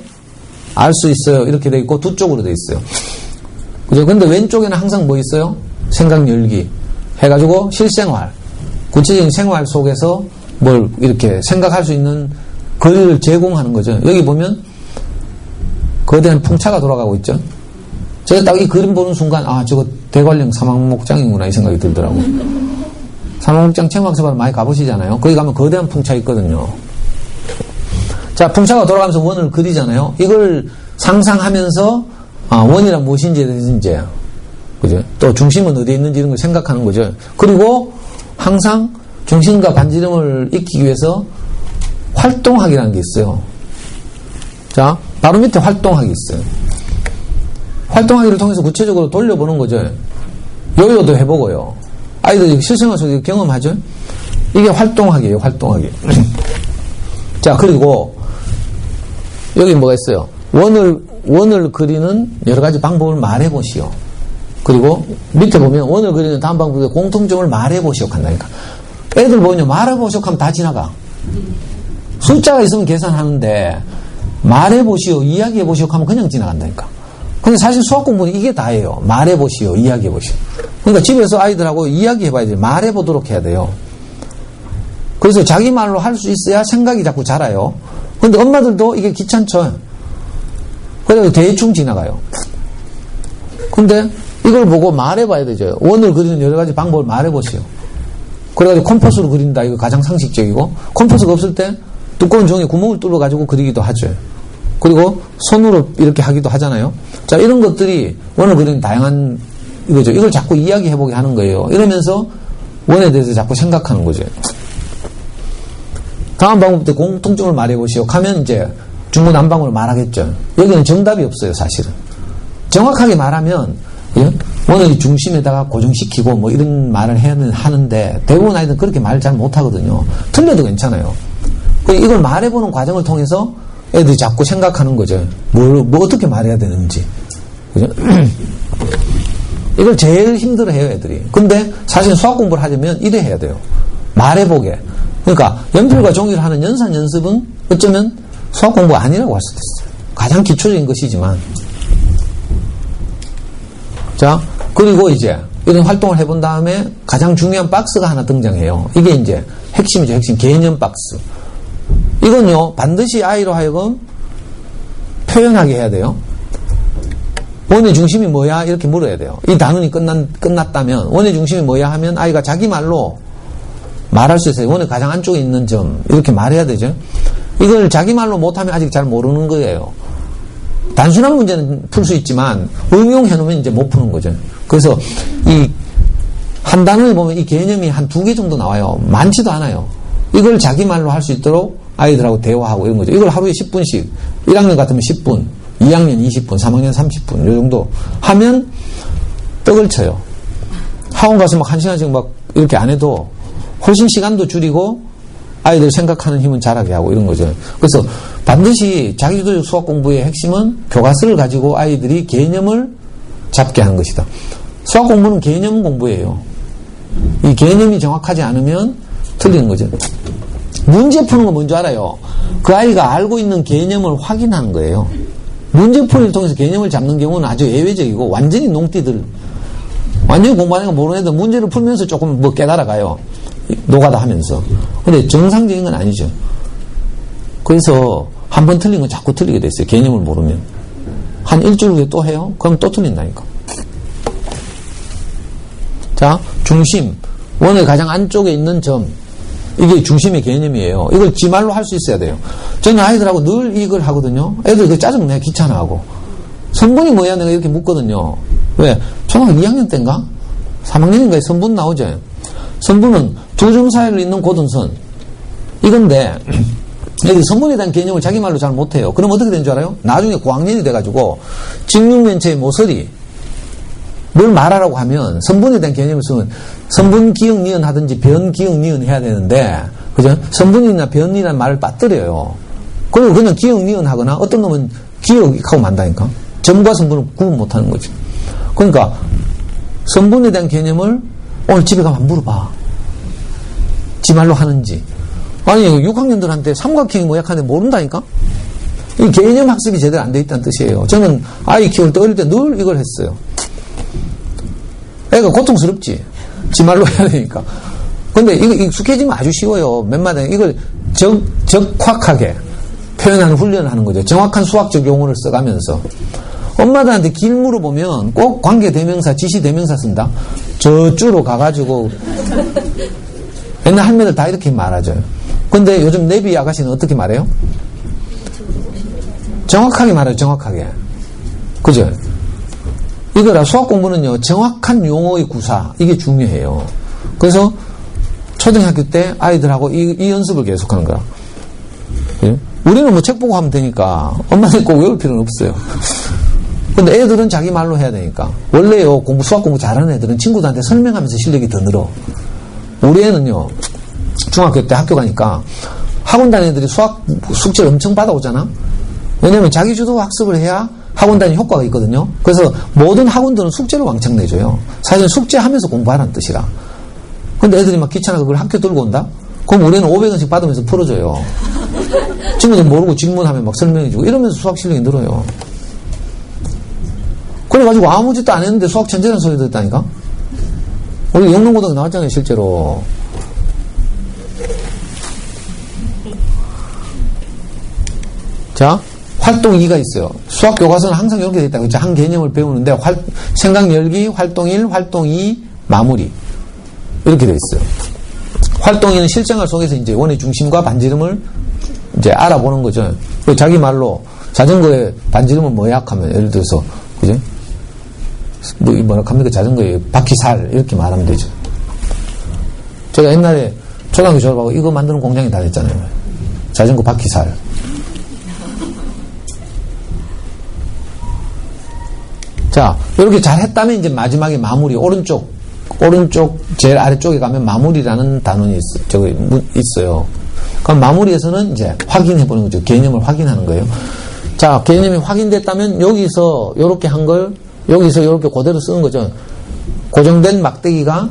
알 수 있어요. 이렇게 되어 있고 두 쪽으로 되어 있어요. 그죠? 근데 왼쪽에는 항상 뭐 있어요? 생각 열기. 해가지고 실생활. 구체적인 생활 속에서 뭘 이렇게 생각할 수 있는 거리를 제공하는 거죠. 여기 보면 거대한 풍차가 돌아가고 있죠. 제가 딱 이 그림 보는 순간, 아, 저거 대관령 사막목장이구나 이 생각이 들더라고요. 사막목장 체험학습을 많이 가보시잖아요. 거기 가면 거대한 풍차 있거든요. 자, 풍차가 돌아가면서 원을 그리잖아요. 이걸 상상하면서 원이란 무엇인지에 대해서 이제, 그죠? 또 중심은 어디에 있는지 이런 걸 생각하는 거죠. 그리고 항상 중심과 반지름을 익히기 위해서 활동학이라는 게 있어요. 자, 바로 밑에 활동학이 있어요. 활동하기를 통해서 구체적으로 돌려보는 거죠. 요요도 해보고요. 아이들이 실생활 속에서 경험하죠. 이게 활동학이에요. 활동학이. 자, 그리고 여기 뭐가 있어요. 원을 그리는 여러 가지 방법을 말해보시오. 그리고 밑에 보면 원을 그리는 다음 방법에 공통점을 말해보시오 한다니까. 애들 보면 말해보시오 하면 다 지나가. 숫자가 있으면 계산하는데 말해보시오, 이야기해보시오 하면 그냥 지나간다니까. 근데 사실 수학 공부는 이게 다예요. 말해보시오, 이야기해보시오. 그러니까 집에서 아이들하고 이야기해봐야 돼요. 말해보도록 해야 돼요. 그래서 자기 말로 할 수 있어야 생각이 자꾸 자라요. 근데 엄마들도 이게 귀찮죠. 그래서 대충 지나가요. 근데 이걸 보고 말해봐야 되죠. 원을 그리는 여러 가지 방법을 말해보시오. 그래가지고 컴퍼스로 그린다. 이거 가장 상식적이고, 컴퍼스가 없을 때 두꺼운 종이에 구멍을 뚫어가지고 그리기도 하죠. 그리고 손으로 이렇게 하기도 하잖아요. 자, 이런 것들이 원을 그리는 다양한 이거죠. 이걸 자꾸 이야기해보게 하는 거예요. 이러면서 원에 대해서 자꾸 생각하는 거죠. 다음 방법도 공통점을 말해보시오. 하면 이제 중구난방으로 말하겠죠. 여기는 정답이 없어요, 사실은. 정확하게 말하면, 예? 원의 중심에다가 고정시키고 뭐 이런 말을 해야 하는데 대부분 아이들은 그렇게 말 잘 못하거든요. 틀려도 괜찮아요. 이걸 말해보는 과정을 통해서 애들이 자꾸 생각하는 거죠. 뭐 어떻게 말해야 되는지. 그죠? 이걸 제일 힘들어 해요, 애들이. 근데 사실 수학 공부를 하려면 이래 해야 돼요. 말해보게. 그러니까 연필과 종이를 하는 연산 연습은 어쩌면 수학 공부 아니라고 할 수도 있어요. 가장 기초적인 것이지만. 자, 그리고 이제 이런 활동을 해본 다음에 가장 중요한 박스가 하나 등장해요. 이게 이제 핵심이죠, 핵심. 개념 박스. 이건요, 반드시 아이로 하여금 표현하게 해야 돼요. 원의 중심이 뭐야? 이렇게 물어야 돼요. 이 단원이 끝났다면 원의 중심이 뭐야? 하면 아이가 자기 말로 말할 수 있어요. 원의 가장 안쪽에 있는 점. 이렇게 말해야 되죠. 이걸 자기 말로 못하면 아직 잘 모르는 거예요. 단순한 문제는 풀 수 있지만 응용해놓으면 이제 못 푸는 거죠. 그래서 이 한 단원에 보면 이 개념이 한 2개 정도 나와요. 많지도 않아요. 이걸 자기 말로 할 수 있도록 아이들하고 대화하고 이런 거죠. 이걸 하루에 10분씩, 1학년 같으면 10분, 2학년 20분, 3학년 30분, 이 정도 하면 떡을 쳐요. 학원 가서 막 1시간씩 막 이렇게 안 해도 훨씬 시간도 줄이고 아이들 생각하는 힘은 자라게 하고 이런 거죠. 그래서 반드시 자기주도적 수학 공부의 핵심은 교과서를 가지고 아이들이 개념을 잡게 하는 것이다. 수학 공부는 개념 공부예요. 이 개념이 정확하지 않으면 틀리는 거죠. 문제 푸는 건 뭔지 알아요? 그 아이가 알고 있는 개념을 확인하는 거예요. 문제풀이를 통해서 개념을 잡는 경우는 아주 예외적이고 완전히 농띠들, 완전히 공부하는 거 모르는 애들 문제를 풀면서 조금 뭐 깨달아가요. 노가다 하면서. 근데 정상적인 건 아니죠. 그래서 한 번 틀린 건 자꾸 틀리게 됐어요. 개념을 모르면. 한 일주일 후에 또 해요? 그럼 또 틀린다니까. 자, 중심. 원의 가장 안쪽에 있는 점. 이게 중심의 개념이에요. 이걸 지 말로 할 수 있어야 돼요. 저는 아이들하고 늘 이걸 하거든요. 애들 그 짜증내, 귀찮아하고. 선분이 뭐야? 내가 이렇게 묻거든요. 왜? 초등학교 2학년 때인가? 3학년인가에 선분 나오죠. 선분은 두 점 사이를 잇는 고등선. 이건데, 여기 선분에 대한 개념을 자기 말로 잘 못해요. 그럼 어떻게 되는 줄 알아요? 나중에 고학년이 돼가지고, 직육면체의 모서리, 뭘 말하라고 하면 선분에 대한 개념을 쓰면 선분 기억 니은 하든지 변 기억 니은 해야 되는데, 그죠? 선분이나 변이라는 말을 빠뜨려요. 그리고 그냥 기억 니은 하거나 어떤 놈은 기억하고 만다니까. 점과 선분을 구분 못 하는 거지. 그러니까 선분에 대한 개념을 오늘 집에 가면 한번 물어봐. 지 말로 하는지. 아니 6학년들한테 삼각형이 뭐야 하는데 모른다니까. 이 개념 학습이 제대로 안 돼 있다는 뜻이에요. 저는 아이 키울 때 어릴 때 늘 이걸 했어요. 애가 고통스럽지. 지 말로 해야 되니까. 근데 이거 익숙해지면 아주 쉬워요. 몇 마디 이걸 적확하게 표현하는 훈련을 하는 거죠. 정확한 수학적 용어를 써가면서. 엄마들한테 길 물어보면 꼭 관계대명사, 지시대명사 쓴다. 저쪽으로 가가지고 옛날 할매들 다 이렇게 말하죠. 근데 요즘 내비 아가씨는 어떻게 말해요? 정확하게 말해요. 정확하게. 그죠? 이거라 수학 공부는요. 정확한 용어의 구사 이게 중요해요. 그래서 초등학교 때 아이들하고 이 연습을 계속하는 거야. 예? 우리는 뭐 책 보고 하면 되니까 엄마들 꼭 외울 필요는 없어요. 근데 애들은 자기 말로 해야 되니까. 원래요 수학 공부 잘하는 애들은 친구들한테 설명하면서 실력이 더 늘어. 우리 애는요 중학교 때 학교 가니까 학원 다니는 애들이 수학 숙제를 엄청 받아오잖아. 왜냐면 자기 주도 학습을 해야 학원 다니는 효과가 있거든요. 그래서 모든 학원들은 숙제를 왕창 내줘요. 사실 숙제하면서 공부하라는 뜻이라. 근데 애들이 막 귀찮아서 그걸 학교 들고 온다? 그럼 우리는 500원씩 받으면서 풀어줘요. 친구들 모르고 질문하면 막 설명해주고 이러면서 수학 실력이 늘어요. 그래가지고 아무 짓도 안 했는데 수학 천재라는 소리 듣다니까? 우리 영농고등학교 나왔잖아요, 실제로. 자, 활동 2가 있어요. 수학 교과서는 항상 이렇게 돼 있다. 그렇죠? 한 개념을 배우는데, 생각 열기, 활동 1, 활동 2, 마무리. 이렇게 돼 있어요. 활동 2는 실생활 속에서 이제 원의 중심과 반지름을 이제 알아보는 거죠. 자기 말로 자전거의 반지름은 뭐야? 하면, 예를 들어서, 그죠? 뭐라 합니까? 자전거의 바퀴살, 이렇게 말하면 되죠. 제가 옛날에 초등학교 졸업하고 이거 만드는 공장에 다녔잖아요. 자전거 바퀴살. 자, 이렇게 잘 했다면 이제 마지막에 마무리, 오른쪽 제일 아래쪽에 가면 마무리라는 단원이 있어요. 그럼 마무리에서는 이제 확인해보는 거죠. 개념을 확인하는 거예요. 자, 개념이 확인됐다면 여기서 이렇게 한 걸 여기서 이렇게 그대로 쓰는 거죠. 고정된 막대기가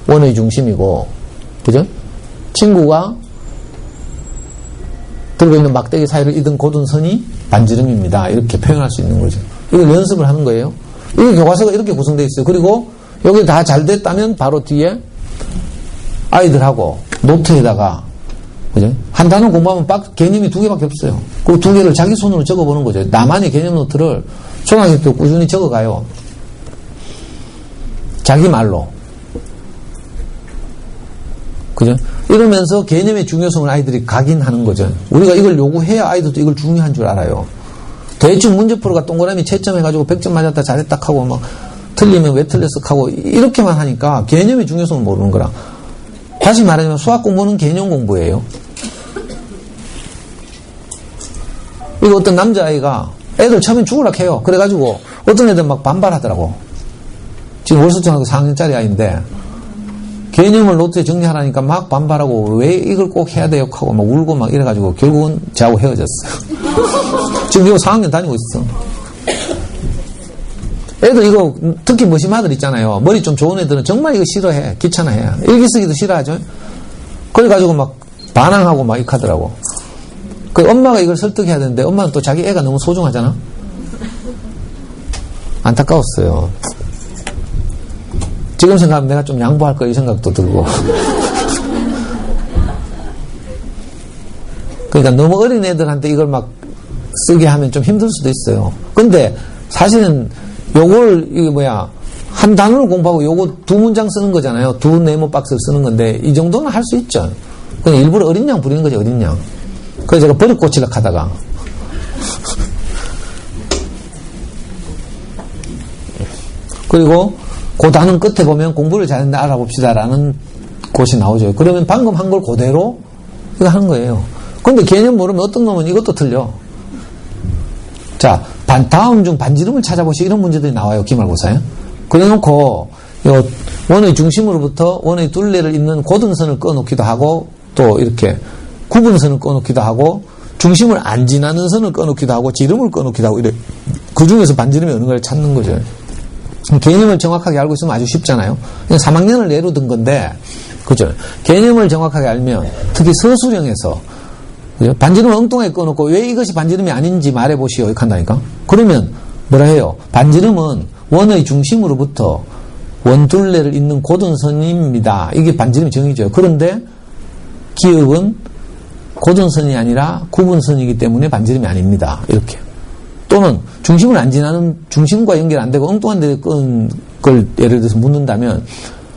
원의 중심이고, 그죠? 친구가 들고 있는 막대기 사이를 잇은 고등선이 반지름입니다. 이렇게 표현할 수 있는 거죠. 이걸 연습을 하는 거예요. 이게 교과서가 이렇게 구성되어 있어요. 그리고 여기 다 잘 됐다면 바로 뒤에 아이들하고 노트에다가, 그죠? 한 단원 공부하면 개념이 2개밖에 없어요. 그 2개를 자기 손으로 적어보는 거죠. 나만의 개념 노트를 초등학교 때 꾸준히 적어가요. 자기 말로. 그죠? 이러면서 개념의 중요성을 아이들이 각인하는 거죠. 우리가 이걸 요구해야 아이들도 이걸 중요한 줄 알아요. 대충 문제 풀어가 동그라미 채점해가지고 100점 맞았다 잘했다 하고 막 틀리면 왜 틀렸어 하고 이렇게만 하니까 개념의 중요성을 모르는 거라. 다시 말하자면 수학 공부는 개념 공부예요. 이거 어떤 남자아이가 애들 처음엔 죽으려고 해요. 그래가지고 어떤 애들 막 반발하더라고. 지금 월수초등학교 4학년짜리 아이인데 개념을 노트에 정리하라니까 막 반발하고 왜 이걸 꼭 해야 돼요 하고 막 울고 막 이래가지고 결국은 저하고 헤어졌어요. 지금 이거 4학년 다니고 있어. 애들 이거 특히 머심아들 있잖아요. 머리 좀 좋은 애들은 정말 이거 싫어해. 귀찮아해. 일기쓰기도 싫어하죠. 그래가지고 막 반항하고 막 이렇게 하더라고. 그 엄마가 이걸 설득해야 되는데 엄마는 또 자기 애가 너무 소중하잖아. 안타까웠어요. 지금 생각하면 내가 좀 양보할 거 이 생각도 들고. 그러니까 너무 어린 애들한테 이걸 막 쓰게 하면 좀 힘들 수도 있어요. 근데 사실은 요걸, 이게 뭐야, 한 단어를 공부하고 요거 두 문장 쓰는 거잖아요. 두 네모 박스를 쓰는 건데, 이 정도는 할 수 있죠. 그냥 일부러 어린 양 부리는 거죠, 어린 양. 그래서 제가 버릇 고치려고 하다가. 그리고 그 단원 끝에 보면 공부를 잘했는데 알아봅시다라는 곳이 나오죠. 그러면 방금 한 걸 그대로 이거 하는 거예요. 근데 개념 모르면 어떤 놈은 이것도 틀려. 자, 다음 중 반지름을 찾아보시 이런 문제들이 나와요. 기말고사에. 그래놓고 원의 중심으로부터 원의 둘레를 잇는 고등선을 꺼놓기도 하고 또 이렇게 구분선을 꺼놓기도 하고 중심을 안 지나는 선을 꺼놓기도 하고 지름을 꺼놓기도 하고 이래. 그 중에서 반지름이 어느 걸 찾는 거죠. 개념을 정확하게 알고 있으면 아주 쉽잖아요. 그냥 3학년을 예로 든 건데, 그죠? 개념을 정확하게 알면, 특히 서술형에서, 그죠? 반지름을 엉뚱하게 꺼놓고 왜 이것이 반지름이 아닌지 말해보시오. 이렇게 한다니까? 그러면, 뭐라 해요? 반지름은 원의 중심으로부터 원둘레를 잇는 고등선입니다. 이게 반지름의 정의죠. 그런데, 기억은 고등선이 아니라 구분선이기 때문에 반지름이 아닙니다. 이렇게. 또는 중심을 안 지나는 중심과 연결 안 되고 엉뚱한 데에 끈 걸 예를 들어서 묻는다면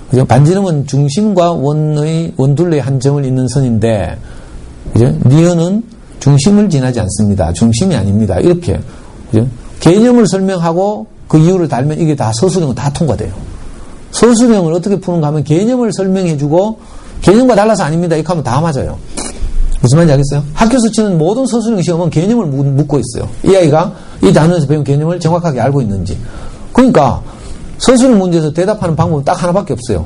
그죠? 반지름은 중심과 원둘레의 한 점을 잇는 선인데 그죠? 니은은 중심을 지나지 않습니다. 중심이 아닙니다. 이렇게 그죠? 개념을 설명하고 그 이유를 달면 이게 다 서술형은 다 통과돼요. 서술형을 어떻게 푸는가 하면 개념을 설명해주고 개념과 달라서 아닙니다. 이렇게 하면 다 맞아요. 무슨 말인지 알겠어요? 학교에서 치는 모든 서술형 시험은 개념을 묻고 있어요. 이 아이가 이 단어에서 배운 개념을 정확하게 알고 있는지. 그러니까 서술형 문제에서 대답하는 방법은 딱 하나밖에 없어요.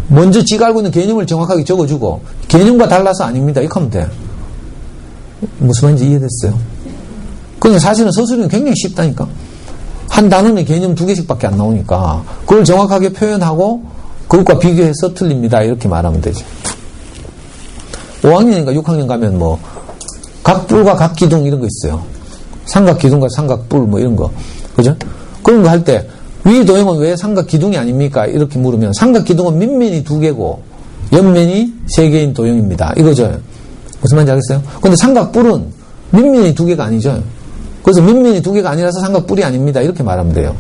먼저 지가 알고 있는 개념을 정확하게 적어주고 개념과 달라서 아닙니다. 이렇게 하면 돼. 무슨 말인지 이해됐어요? 그러니까 사실은 서술형이 굉장히 쉽다니까. 한 단어는 개념 2개씩밖에 안 나오니까 그걸 정확하게 표현하고 그것과 비교해서 틀립니다. 이렇게 말하면 되지. 5학년인가 6학년 가면 뭐 각뿔과 각기둥 이런 거 있어요. 삼각기둥과 삼각뿔 뭐 이런 거. 그죠? 그런 거 할 때 위 도형은 왜 삼각기둥이 아닙니까? 이렇게 물으면 삼각기둥은 밑면이 2개고 옆면이 3개인 도형입니다. 이거죠. 무슨 말인지 알겠어요? 근데 삼각뿔은 밑면이 2개가 아니죠. 그래서 밑면이 2개가 아니라서 삼각뿔이 아닙니다. 이렇게 말하면 돼요.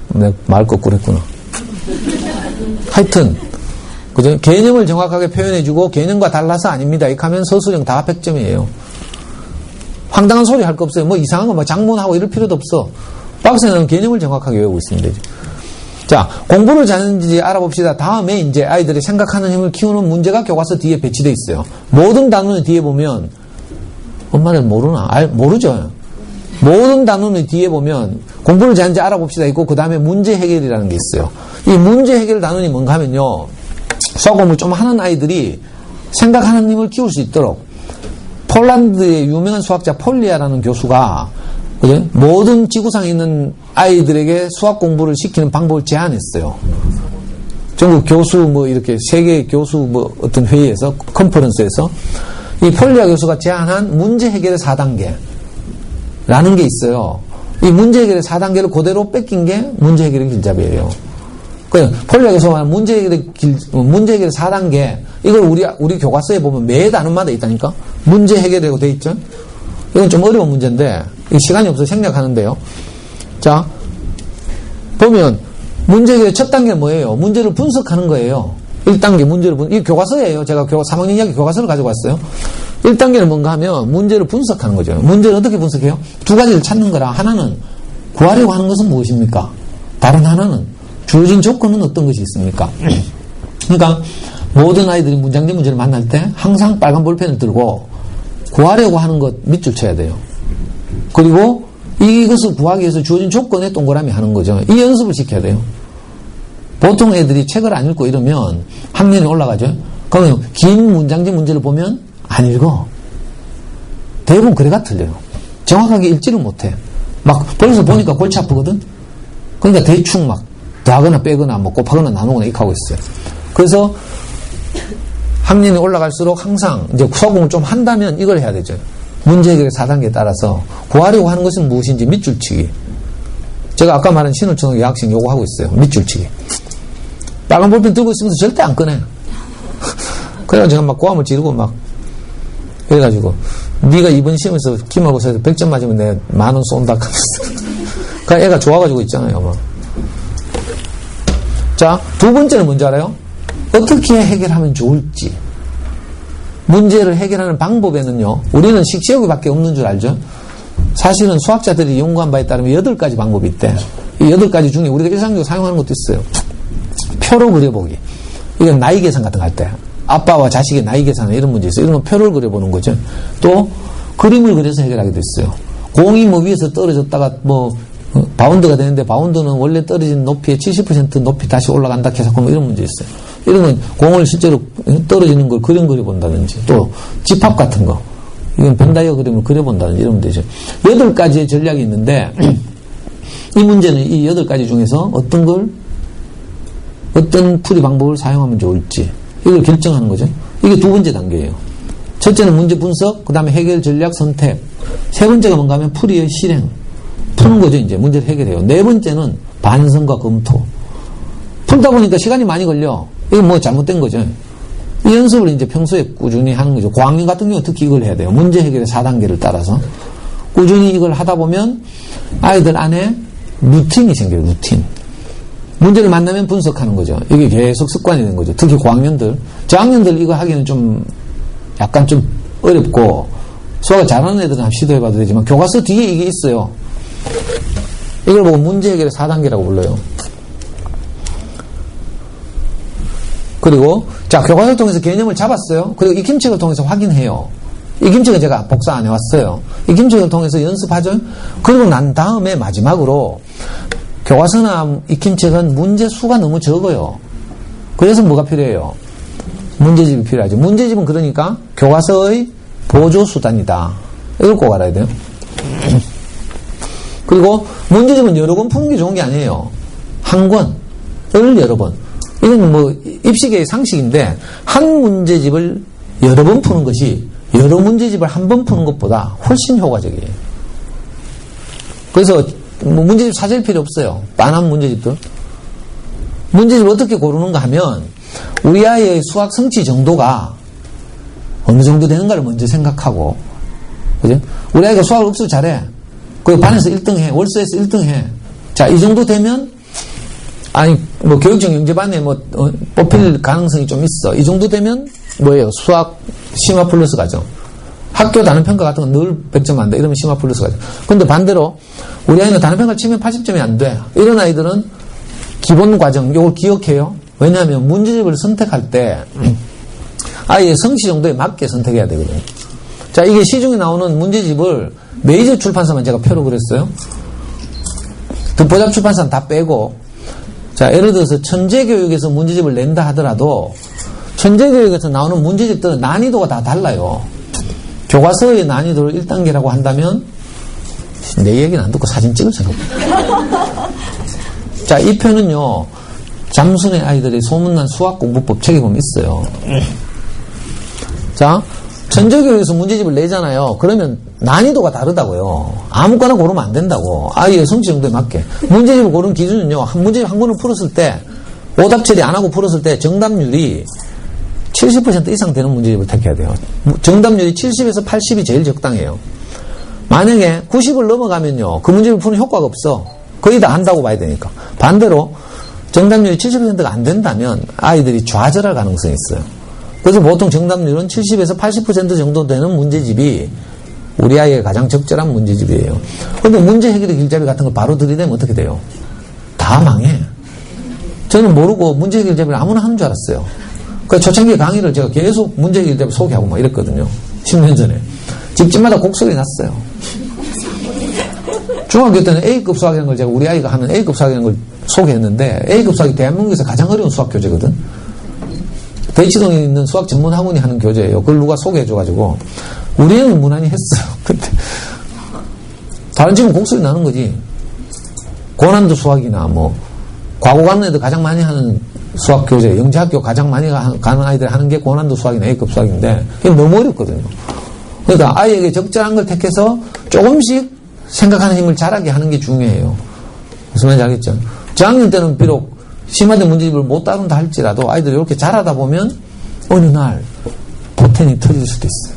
내가 말 거꾸로 했구나. 하여튼 그죠? 개념을 정확하게 표현해주고 개념과 달라서 아닙니다. 이렇게 하면 서술형 다 100점이에요. 황당한 소리 할 거 없어요. 뭐 이상한 거 막 장문하고 이럴 필요도 없어. 박스는 개념을 정확하게 외우고 있으면 되죠. 자, 공부를 잘하는지 알아봅시다. 다음에 이제 아이들이 생각하는 힘을 키우는 문제가 교과서 뒤에 배치되어 있어요. 모든 단원의 뒤에 보면 엄마는 모르나? 모르죠. 모든 단원의 뒤에 보면 공부를 잘하는지 알아봅시다 있고 그 다음에 문제 해결이라는 게 있어요. 이 문제 해결 단원이 뭔가 하면요. 수학 공부를 좀 하는 아이들이 생각하는 힘을 키울 수 있도록 폴란드의 유명한 수학자 폴리아라는 교수가 그죠? 모든 지구상에 있는 아이들에게 수학 공부를 시키는 방법을 제안했어요. 전국 교수 뭐 이렇게 세계 교수 뭐 어떤 회의에서 컨퍼런스에서 이 폴리아 교수가 제안한 문제 해결의 4단계라는 게 있어요. 이 문제 해결의 4단계를 그대로 뺏긴 게 문제 해결의 길잡이예요. 폴리아 교수가 말한 문제 해결의 4단계, 이걸 우리 교과서에 보면 매 단원마다 있다니까? 문제 해결이라고 돼 있죠? 이건 좀 어려운 문제인데, 시간이 없어서 생략하는데요. 자, 보면, 문제 해결의 첫 단계는 뭐예요? 문제를 분석하는 거예요. 1단계 문제를 이 교과서예요. 제가 3학년 이야기 교과서를 가지고 왔어요. 1단계는 뭔가 하면 문제를 분석하는 거죠. 문제를 어떻게 분석해요? 2가지를 찾는 거라. 하나는 구하려고 하는 것은 무엇입니까? 다른 하나는 주어진 조건은 어떤 것이 있습니까? 그러니까 모든 아이들이 문장제 문제를 만날 때 항상 빨간 볼펜을 들고 구하려고 하는 것 밑줄 쳐야 돼요. 그리고 이것을 구하기 위해서 주어진 조건에 동그라미 하는 거죠. 이 연습을 시켜야 돼요. 보통 애들이 책을 안 읽고 이러면 학년이 올라가죠. 그러면 긴 문장제 문제를 보면 안 읽어. 대부분 그래가 틀려요. 정확하게 읽지를 못해. 막 벌써 보니까 골치 아프거든. 그러니까 대충 막 더하거나 빼거나 뭐 곱하거나 나누거나 이렇게 하고 있어요. 그래서 학년이 올라갈수록 항상 이제 수학공을 좀 한다면 이걸 해야 되죠. 문제 해결의 4단계에 따라서 구하려고 하는 것은 무엇인지 밑줄치기. 제가 아까 말한 신월초등학교 여학생 요거 하고 있어요. 밑줄치기. 빨간 볼펜 들고 있으면서 절대 안 꺼내. 그래서 제가 막 고함을 지르고 막 그래가지고 네가 이번 시험에서 기말고사에서 100점 맞으면 내가 10,000원 쏜다 하면서 그 애가 좋아가지고 있잖아요. 막. 자, 두 번째는 뭔지 알아요? 어떻게 해결하면 좋을지. 문제를 해결하는 방법에는요, 우리는 식시여기밖에 없는 줄 알죠? 사실은 수학자들이 연구한 바에 따르면 8가지 방법이 있대. 이 8가지 중에 우리가 일상적으로 사용하는 것도 있어요. 표로 그려보기. 이건 나이 계산 같은 거 할 때. 아빠와 자식의 나이 계산 이런 문제 있어요. 이런 건 표를 그려보는 거죠. 또 그림을 그려서 해결하기도 있어요. 공이 뭐 위에서 떨어졌다가 뭐 바운드가 되는데 바운드는 원래 떨어진 높이의 70% 높이 다시 올라간다 해서 뭐 이런 문제 있어요. 이런 건 공을 실제로 떨어지는 걸 그림 그려본다든지 또 집합 같은 거 이건 벤다이어 그림을 그려본다든지 이런 문제죠. 8가지의 전략이 있는데 이 문제는 이 8가지 중에서 어떤 풀이 방법을 사용하면 좋을지 이걸 결정하는 거죠. 이게 두 번째 단계예요. 첫째는 문제 분석, 그 다음에 해결 전략 선택. 세 번째가 뭔가 하면 풀이의 실행. 푸는 거죠, 이제. 문제를 해결해요. 네 번째는 반성과 검토. 풀다 보니까 시간이 많이 걸려. 이건 뭐 잘못된 거죠. 이 연습을 이제 평소에 꾸준히 하는 거죠. 고학년 같은 경우 특히 이걸 해야 돼요. 문제 해결의 4단계를 따라서. 꾸준히 이걸 하다 보면 아이들 안에 루틴이 생겨요, 루틴. 문제를 만나면 분석하는 거죠. 이게 계속 습관이 된 거죠. 특히 고학년들. 저학년들 이거 하기는 좀 약간 좀 어렵고 수학을 잘하는 애들은 한번 시도해봐도 되지만 교과서 뒤에 이게 있어요. 이걸 보고 문제 해결의 4단계라고 불러요. 그리고 자 교과서를 통해서 개념을 잡았어요. 그리고 익힘책을 통해서 확인해요. 익힘책은 제가 복사 안 해왔어요. 익힘책을 통해서 연습하죠. 그리고 난 다음에 마지막으로 교과서나 익힘책은 문제 수가 너무 적어요. 그래서 뭐가 필요해요? 문제집이 필요하죠. 문제집은 그러니까 교과서의 보조수단이다. 이걸 꼭 알아야 돼요. 그리고 문제집은 여러 번 푸는 게 좋은 게 아니에요. 한 권을 여러 번. 이건 뭐 입시계의 상식인데 한 문제집을 여러 번 푸는 것이 여러 문제집을 한 번 푸는 것보다 훨씬 효과적이에요. 그래서 뭐 문제집 찾을 필요 없어요. 빤한 문제집들. 문제집을 어떻게 고르는가 하면 우리 아이의 수학 성취 정도가 어느 정도 되는가를 먼저 생각하고, 그죠? 우리 아이가 수학을 억수로 잘해. 그리고 반에서 1등 해. 월수에서 1등 해. 자, 이 정도 되면, 아니, 뭐, 교육청 영재반에 뭐, 뽑힐 가능성이 좀 있어. 이 정도 되면, 뭐예요? 수학 심화 플러스 가죠. 학교 단원평가 같은 건 늘 100점 안 돼. 이러면 심화 플러스 가죠. 근데 반대로, 우리 아이는 단원평가 치면 80점이 안 돼. 이런 아이들은 기본 과정, 이걸 기억해요. 왜냐하면 문제집을 선택할 때, 아이의 성취 정도에 맞게 선택해야 되거든요. 자, 이게 시중에 나오는 문제집을 메이저 출판사만 제가 표로 그렸어요. 듣보잡 출판사는 다 빼고, 자, 예를 들어서 천재교육에서 문제집을 낸다 하더라도, 천재교육에서 나오는 문제집들은 난이도가 다 달라요. 교과서의 난이도를 1단계라고 한다면, 내 얘기는 안 듣고 사진 찍을 생각 없어요. 자, 이 표는요, 잠순의 아이들의 소문난 수학공부법 책에 보면 있어요. 자, 천재교육에서 문제집을 내잖아요. 그러면 난이도가 다르다고요. 아무거나 고르면 안 된다고. 아이의 성취 정도에 맞게. 문제집을 고르는 기준은요, 문제집 한 권을 풀었을 때, 오답 처리 안 하고 풀었을 때 정답률이 70% 이상 되는 문제집을 택해야 돼요. 정답률이 70에서 80이 제일 적당해요. 만약에 90을 넘어가면요, 그 문제집을 푸는 효과가 없어. 거의 다 한다고 봐야 되니까. 반대로 정답률이 70%가 안 된다면 아이들이 좌절할 가능성이 있어요. 그래서 보통 정답률은 70에서 80% 정도 되는 문제집이 우리 아이의 가장 적절한 문제집이에요. 그런데 문제 해결의 길잡이 같은 걸 바로 들이대면 어떻게 돼요? 다 망해. 저는 모르고 문제 해결 길잡이를 아무나 하는 줄 알았어요. 그 초창기 강의를 제가 계속 문제 해결 길잡이 소개하고 막 이랬거든요. 10년 전에. 집집마다 곡소리 났어요. 중학교 때는 A급 수학이라는 걸 제가 우리 아이가 하는 A급 수학이라는 걸 소개했는데 A급 수학이 대한민국에서 가장 어려운 수학 교재거든. 대치동에 있는 수학 전문 학원이 하는 교재예요. 그걸 누가 소개해줘가지고 우리 애는 무난히 했어요. 근데 다른 집은 곡소리 나는 거지. 고난도 수학이나 뭐 과고 가는 애들 가장 많이 하는 수학 교재, 영재학교 가장 많이 가는 아이들 하는 게 고난도 수학이나 A급 수학인데 이게 너무 어렵거든요. 그러니까 아이에게 적절한 걸 택해서 조금씩 생각하는 힘을 자라게 하는 게 중요해요. 무슨 말인지 알겠죠? 저학년 때는 비록 심화된 문제집을 못 다룬다 할지라도 아이들이 이렇게 자라다 보면 어느 날 포텐이 터질 수도 있어요.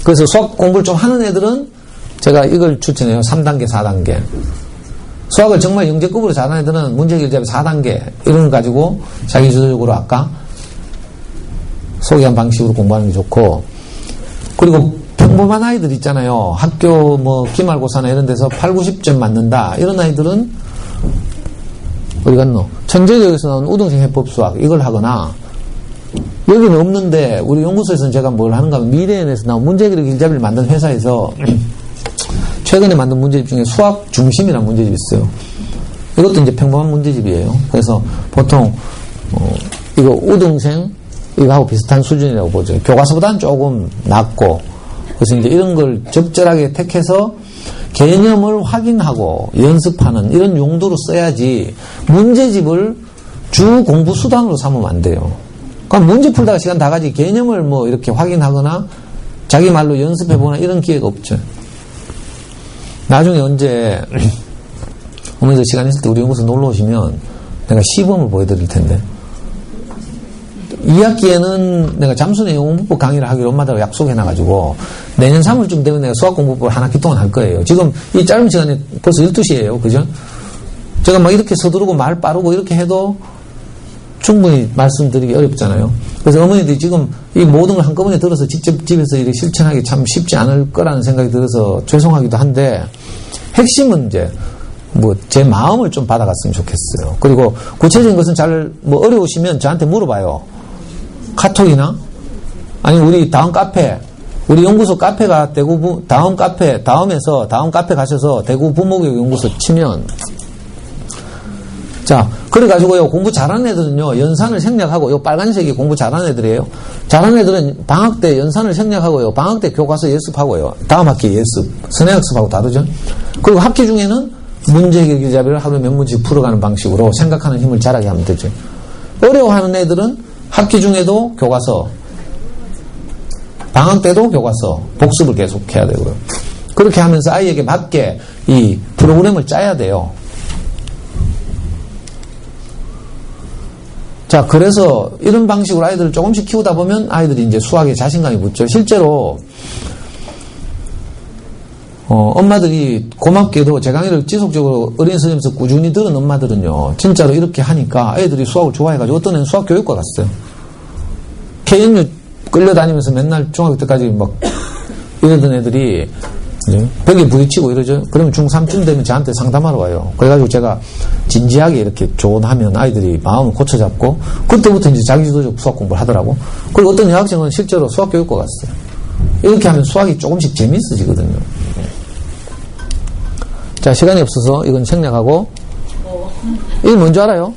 그래서 수학 공부를 좀 하는 애들은 제가 이걸 추천해요. 3단계, 4단계. 수학을 정말 영재급으로 잘하는 애들은 문제해결 4단계 이런 거 가지고 자기주도적으로 아까 소개한 방식으로 공부하는 게 좋고, 그리고 평범한 아이들 있잖아요. 학교 뭐 기말고사나 이런 데서 8, 90점 맞는다 이런 아이들은 어디 갔노? 천재교육에서 나온 우등생 해법수학 이걸 하거나, 여기는 없는데 우리 연구소에서는 제가 뭘 하는가 하면 미래엔에서 나온 문제해결 길잡이를 만든 회사에서 최근에 만든 문제집 중에 수학 중심이라는 문제집이 있어요. 이것도 이제 평범한 문제집이에요. 그래서 보통 이거 우등생 이거하고 비슷한 수준이라고 보죠. 교과서보다는 조금 낮고, 그래서 이제 이런 걸 적절하게 택해서 개념을 확인하고 연습하는 이런 용도로 써야지 문제집을 주 공부 수단으로 삼으면 안 돼요. 그럼 문제 풀다가 시간 다 가지 개념을 뭐 이렇게 확인하거나 자기 말로 연습해보거나 이런 기회가 없죠. 나중에 언제 어머니도 시간 있을 때 우리 연구소 놀러 오시면 내가 시범을 보여드릴 텐데, 2학기에는 내가 잠수내 영문법 강의를 하기로 엄마들하고 약속해놔가지고 내년 3월쯤 되면 내가 수학공부법을 한 학기 동안 할 거예요. 지금 이 짧은 시간에 벌써 12시예요. 그죠? 제가 막 이렇게 서두르고 말 빠르고 이렇게 해도 충분히 말씀드리기 어렵잖아요. 그래서 어머니들이 지금 이 모든 걸 한꺼번에 들어서 직접 집에서 이렇게 실천하기 참 쉽지 않을 거라는 생각이 들어서 죄송하기도 한데, 핵심은 이제 뭐 제 마음을 좀 받아갔으면 좋겠어요. 그리고 구체적인 것은 잘 뭐 어려우시면 저한테 물어봐요. 카톡이나 아니면 우리 다음 카페, 우리 연구소 카페가 대구 다음 카페 가셔서 대구 부모교육 연구소 치면, 자, 그래가지고요, 공부 잘하는 애들은요, 연산을 생략하고, 요 빨간색이 공부 잘하는 애들이에요. 잘하는 애들은 방학 때 연산을 생략하고요, 방학 때 교과서 예습하고요, 다음 학기 예습, 선행학습하고 다르죠? 그리고 학기 중에는 문제 해결 길잡이를 하루에 몇 문제씩 풀어가는 방식으로 생각하는 힘을 자라게 하면 되죠. 어려워하는 애들은 학기 중에도 교과서, 방학 때도 교과서, 복습을 계속 해야 되고요. 그렇게 하면서 아이에게 맞게 이 프로그램을 짜야 돼요. 자, 그래서 이런 방식으로 아이들을 조금씩 키우다 보면 아이들이 이제 수학에 자신감이 붙죠. 실제로 엄마들이 고맙게도 제 강의를 지속적으로 어린이 선생님에서 꾸준히 들은 엄마들은요, 진짜로 이렇게 하니까 애들이 수학을 좋아해가지고 어떤 애는 수학 교육과 갔어요. KNU 끌려다니면서 맨날 중학교 때까지 막 이러던 애들이 벽에 부딪히고 이러죠. 그러면 중3쯤 되면 저한테 상담하러 와요. 그래가지고 제가 진지하게 이렇게 조언하면 아이들이 마음을 고쳐잡고 그때부터 이제 자기주도적 수학 공부를 하더라고. 그리고 어떤 여학생은 실제로 수학 교육과 갔어요. 이렇게 하면 수학이 조금씩 재미있어지거든요. 자, 시간이 없어서 이건 생략하고, 이게 뭔지 알아요?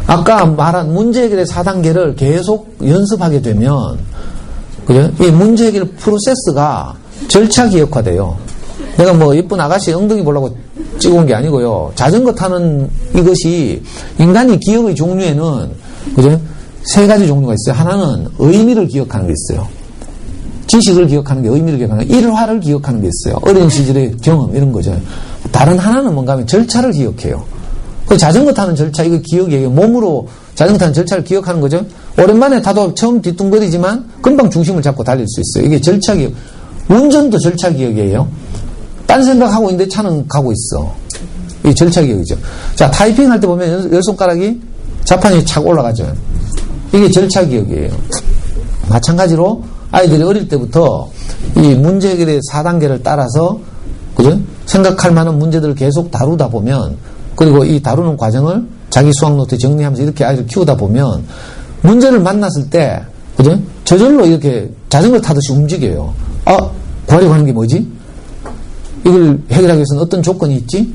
아까 말한 문제 해결의 4단계를 계속 연습하게 되면, 그죠? 이 문제 해결 프로세스가 절차 기억화돼요. 내가 뭐 이쁜 아가씨 엉덩이 보려고 찍어온 게 아니고요. 자전거 타는 이것이 인간이 기억의 종류에는, 그죠? 3가지 종류가 있어요. 하나는 의미를 기억하는 게 있어요. 지식을 기억하는 게, 의미를 기억하는 게, 일화를 기억하는 게 있어요. 어린 시절의 경험, 이런 거죠. 다른 하나는 뭔가 하면 절차를 기억해요. 그 자전거 타는 절차, 이거 기억이에요. 몸으로 자전거 타는 절차를 기억하는 거죠. 오랜만에 타도 처음 뒤뚱거리지만 금방 중심을 잡고 달릴 수 있어요. 이게 절차 기억. 운전도 절차 기억이에요. 딴 생각하고 있는데 차는 가고 있어. 이게 절차 기억이죠. 자, 타이핑 할 때 보면 열 손가락이 자판이 착 올라가죠. 이게 절차 기억이에요. 마찬가지로 아이들이 어릴 때부터 이 문제 해결의 4단계를 따라서, 그죠? 생각할 만한 문제들을 계속 다루다 보면, 그리고 이 다루는 과정을 자기 수학 노트에 정리하면서 이렇게 아이를 키우다 보면, 문제를 만났을 때, 그죠? 저절로 이렇게 자전거 타듯이 움직여요. 아, 구하려고 하는 게 뭐지? 이걸 해결하기 위해서는 어떤 조건이 있지?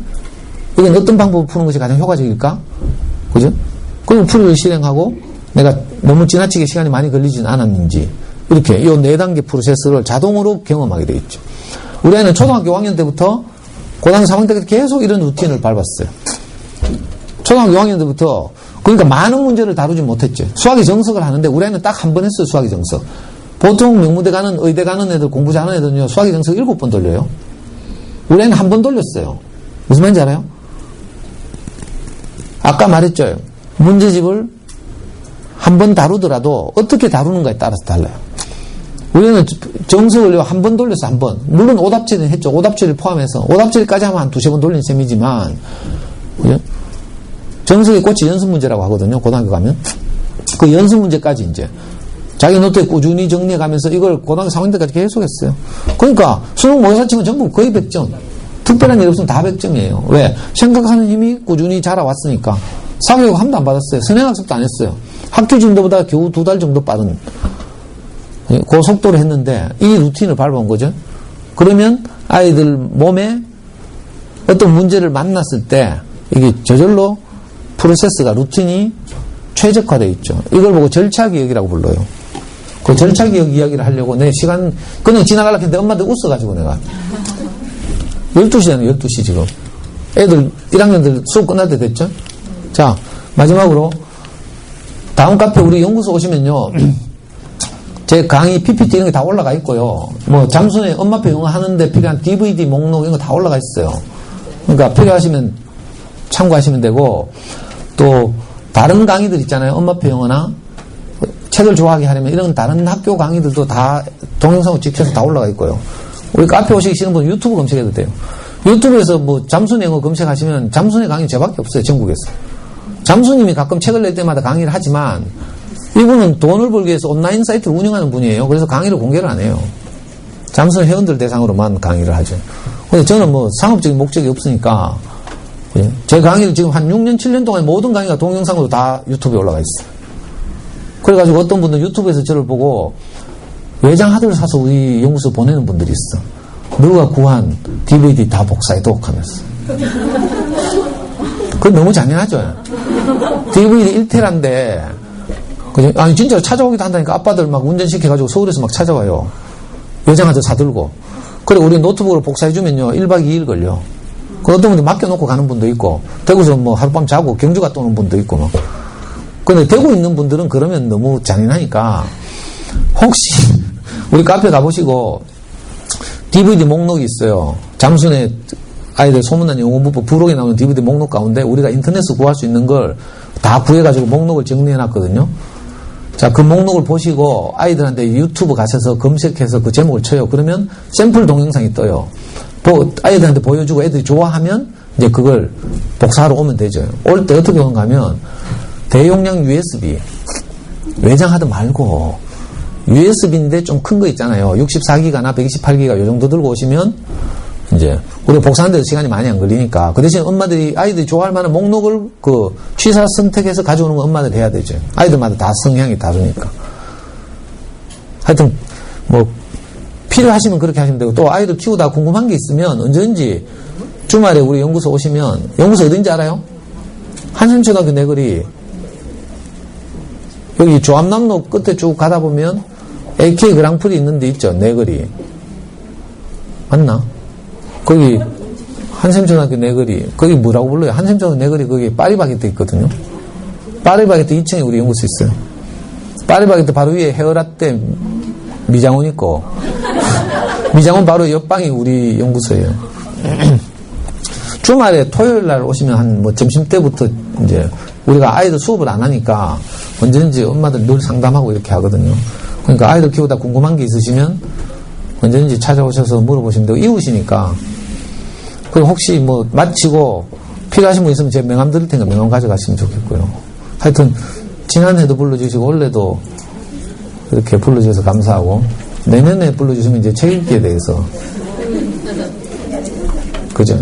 이건 어떤 방법을 푸는 것이 가장 효과적일까? 그죠? 그럼 풀이를 실행하고, 내가 너무 지나치게 시간이 많이 걸리지는 않았는지, 이렇게 이 4단계 프로세스를 자동으로 경험하게 되어 있죠. 우리 아이는 초등학교 5학년 때부터 고등학교 3학년 때까지 계속 이런 루틴을 밟았어요. 초등학교 6학년 때부터, 그러니까 많은 문제를 다루지 못했죠. 수학의 정석을 하는데 우리 아이는 딱 한 번 했어요. 수학의 정석. 보통 명문대 가는, 의대 가는 애들, 공부 잘하는 애들은요, 수학의 정석 7번 돌려요. 우리 아이는 한 번 돌렸어요. 무슨 말인지 알아요? 아까 말했죠. 문제집을 한 번 다루더라도 어떻게 다루는가에 따라서 달라요. 우리는 정석을 한 번 돌려서 한 번. 물론 오답지는 했죠. 오답지를 포함해서. 오답지까지 하면 한 두세 번 돌린 셈이지만, 그죠? 정석의 꽃이 연습 문제라고 하거든요. 고등학교 가면. 그 연습 문제까지 이제. 자기 노트에 꾸준히 정리해 가면서 이걸 고등학교 3학년 때까지 계속 했어요. 그러니까 수능 모의고사 치면 전부 거의 100점. 특별한 일 없으면 다 100점이에요. 왜? 생각하는 힘이 꾸준히 자라왔으니까. 사교육 한 번도 안 받았어요. 선행학습도 안 했어요. 학교 진도보다 겨우 2달 정도 빠른 그 속도로 했는데 이 루틴을 밟아온 거죠. 그러면 아이들 몸에 어떤 문제를 만났을 때 이게 저절로 프로세스가 루틴이 최적화되어 있죠. 이걸 보고 절차기억이라고 불러요. 그 절차기억 이야기를 하려고 내 시간 그냥 지나가려고 했는데 엄마들 웃어가지고 내가 12시잖아요. 12시 지금. 애들 1학년들 수업 끝날 때 됐죠. 자, 마지막으로 다음 카페 우리 연구소 오시면요. 제 강의 PPT 이런 게 다 올라가 있고요. 뭐 잠수에 엄마표 영어 하는데 필요한 DVD 목록 이런 거 다 올라가 있어요. 그러니까 필요하시면 참고하시면 되고 또 다른 강의들 있잖아요. 엄마표 영어나 책을 좋아하게 하려면 이런 다른 학교 강의들도 다 동영상으로 찍혀서 다 올라가 있고요. 우리 카페 오시기 싫은 분은 유튜브 검색해도 돼요. 유튜브에서 뭐 잠수네 영어 검색하시면 잠수네 강의 저밖에 없어요. 전국에서. 잠수님이 가끔 책을 낼 때마다 강의를 하지만 이분은 돈을 벌기 위해서 온라인 사이트를 운영하는 분이에요. 그래서 강의를 공개를 안 해요. 잠수네 회원들 대상으로만 강의를 하죠. 근데 저는 뭐 상업적인 목적이 없으니까 제 강의를 지금 한 6년, 7년 동안 모든 강의가 동영상으로 다 유튜브에 올라가 있어요. 그래가지고 어떤 분들 유튜브에서 저를 보고 외장 하드를 사서 우리 연구소 보내는 분들이 있어. 너가 구한 DVD 다 복사해독 하면서. 그건 너무 잔인하죠. DVD 1테라인데, 아니, 진짜로 찾아오기도 한다니까. 아빠들 막 운전시켜가지고 서울에서 막 찾아와요. 외장 하드 사들고. 그래, 우리 노트북으로 복사해주면요, 1박 2일 걸려. 그 어떤 분들 맡겨놓고 가는 분도 있고, 대구에서 뭐 하룻밤 자고 경주 갔다 오는 분도 있고, 막. 근데 대구 있는 분들은 그러면 너무 잔인하니까, 혹시, 우리 카페 가보시고, DVD 목록이 있어요. 잠수네 아이들 소문난 영어문법 부록에 나오는 DVD 목록 가운데 우리가 인터넷에서 구할 수 있는 걸 다 구해가지고 목록을 정리해놨거든요. 자, 그 목록을 보시고 아이들한테 유튜브 가셔서 검색해서 그 제목을 쳐요. 그러면 샘플 동영상이 떠요. 아이들한테 보여주고 애들이 좋아하면 이제 그걸 복사하러 오면 되죠. 올 때 어떻게 오는가 하면 대용량 USB, 외장 하드 말고 USB인데 좀 큰 거 있잖아요. 64기가나 128기가 요 정도 들고 오시면 이제 우리가 복사하는데도 시간이 많이 안 걸리니까 그 대신 엄마들이 아이들이 좋아할 만한 목록을 그 취사 선택해서 가져오는 건 엄마들이 해야 되죠. 아이들마다 다 성향이 다르니까. 하여튼 뭐 필요하시면 그렇게 하시면 되고 또 아이들 키우다 궁금한 게 있으면 언제든지 주말에 우리 연구소 오시면 연구소 어딘지 알아요? 한샘초등학교 내거리 여기 조합남로 끝에 쭉 가다 보면 AK 그랑프리 있는 데 있죠. 내거리. 맞나? 거기 한샘초등학교 내거리. 거기 뭐라고 불러요? 한샘초등학교 내거리 거기 파리바게뜨 있거든요. 파리바게뜨 2층에 우리 연구소 있어요. 파리바게뜨 바로 위에 헤어라떼 미장원 있고 미장원 바로 옆방이 우리 연구소예요. 주말에 토요일 날 오시면 한 뭐 점심때부터 이제 우리가 아이들 수업을 안 하니까 언제든지 엄마들 늘 상담하고 이렇게 하거든요. 그러니까 아이들 키우다 궁금한 게 있으시면 언제든지 찾아오셔서 물어보시면 되고 이웃이니까 그리고 혹시 뭐 마치고 필요하신 분 있으면 제 명함 드릴 테니까 명함 가져가시면 좋겠고요. 하여튼 지난해도 불러주시고 올해도 이렇게 불러주셔서 감사하고 내년에 불러주시면 이제 책 읽기에 대해서 그죠?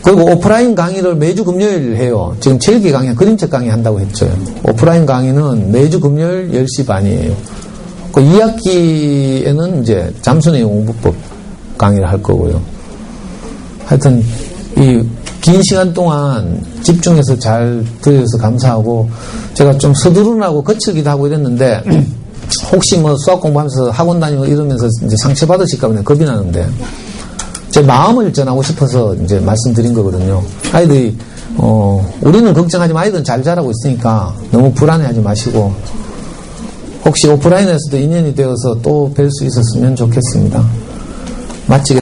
그리고 오프라인 강의를 매주 금요일 해요. 지금 책 읽기 강의, 그림책 강의 한다고 했죠. 오프라인 강의는 매주 금요일 10시 반이에요. 그 2학기에는 이제 잠수네 영어문법 강의를 할 거고요. 하여튼 이 긴 시간 동안 집중해서 잘 들으셔서 감사하고 제가 좀 서두르나고 거칠기도 하고 이랬는데 혹시 뭐 수학 공부하면서 학원 다니고 이러면서 이제 상처받으실까 봐 겁이 나는데 제 마음을 전하고 싶어서 이제 말씀드린 거거든요. 아이들이 우리는 걱정하지 마. 아이들은 잘 자라고 있으니까 너무 불안해하지 마시고 혹시 오프라인에서도 인연이 되어서 또 뵐 수 있었으면 좋겠습니다. 마치겠습니다.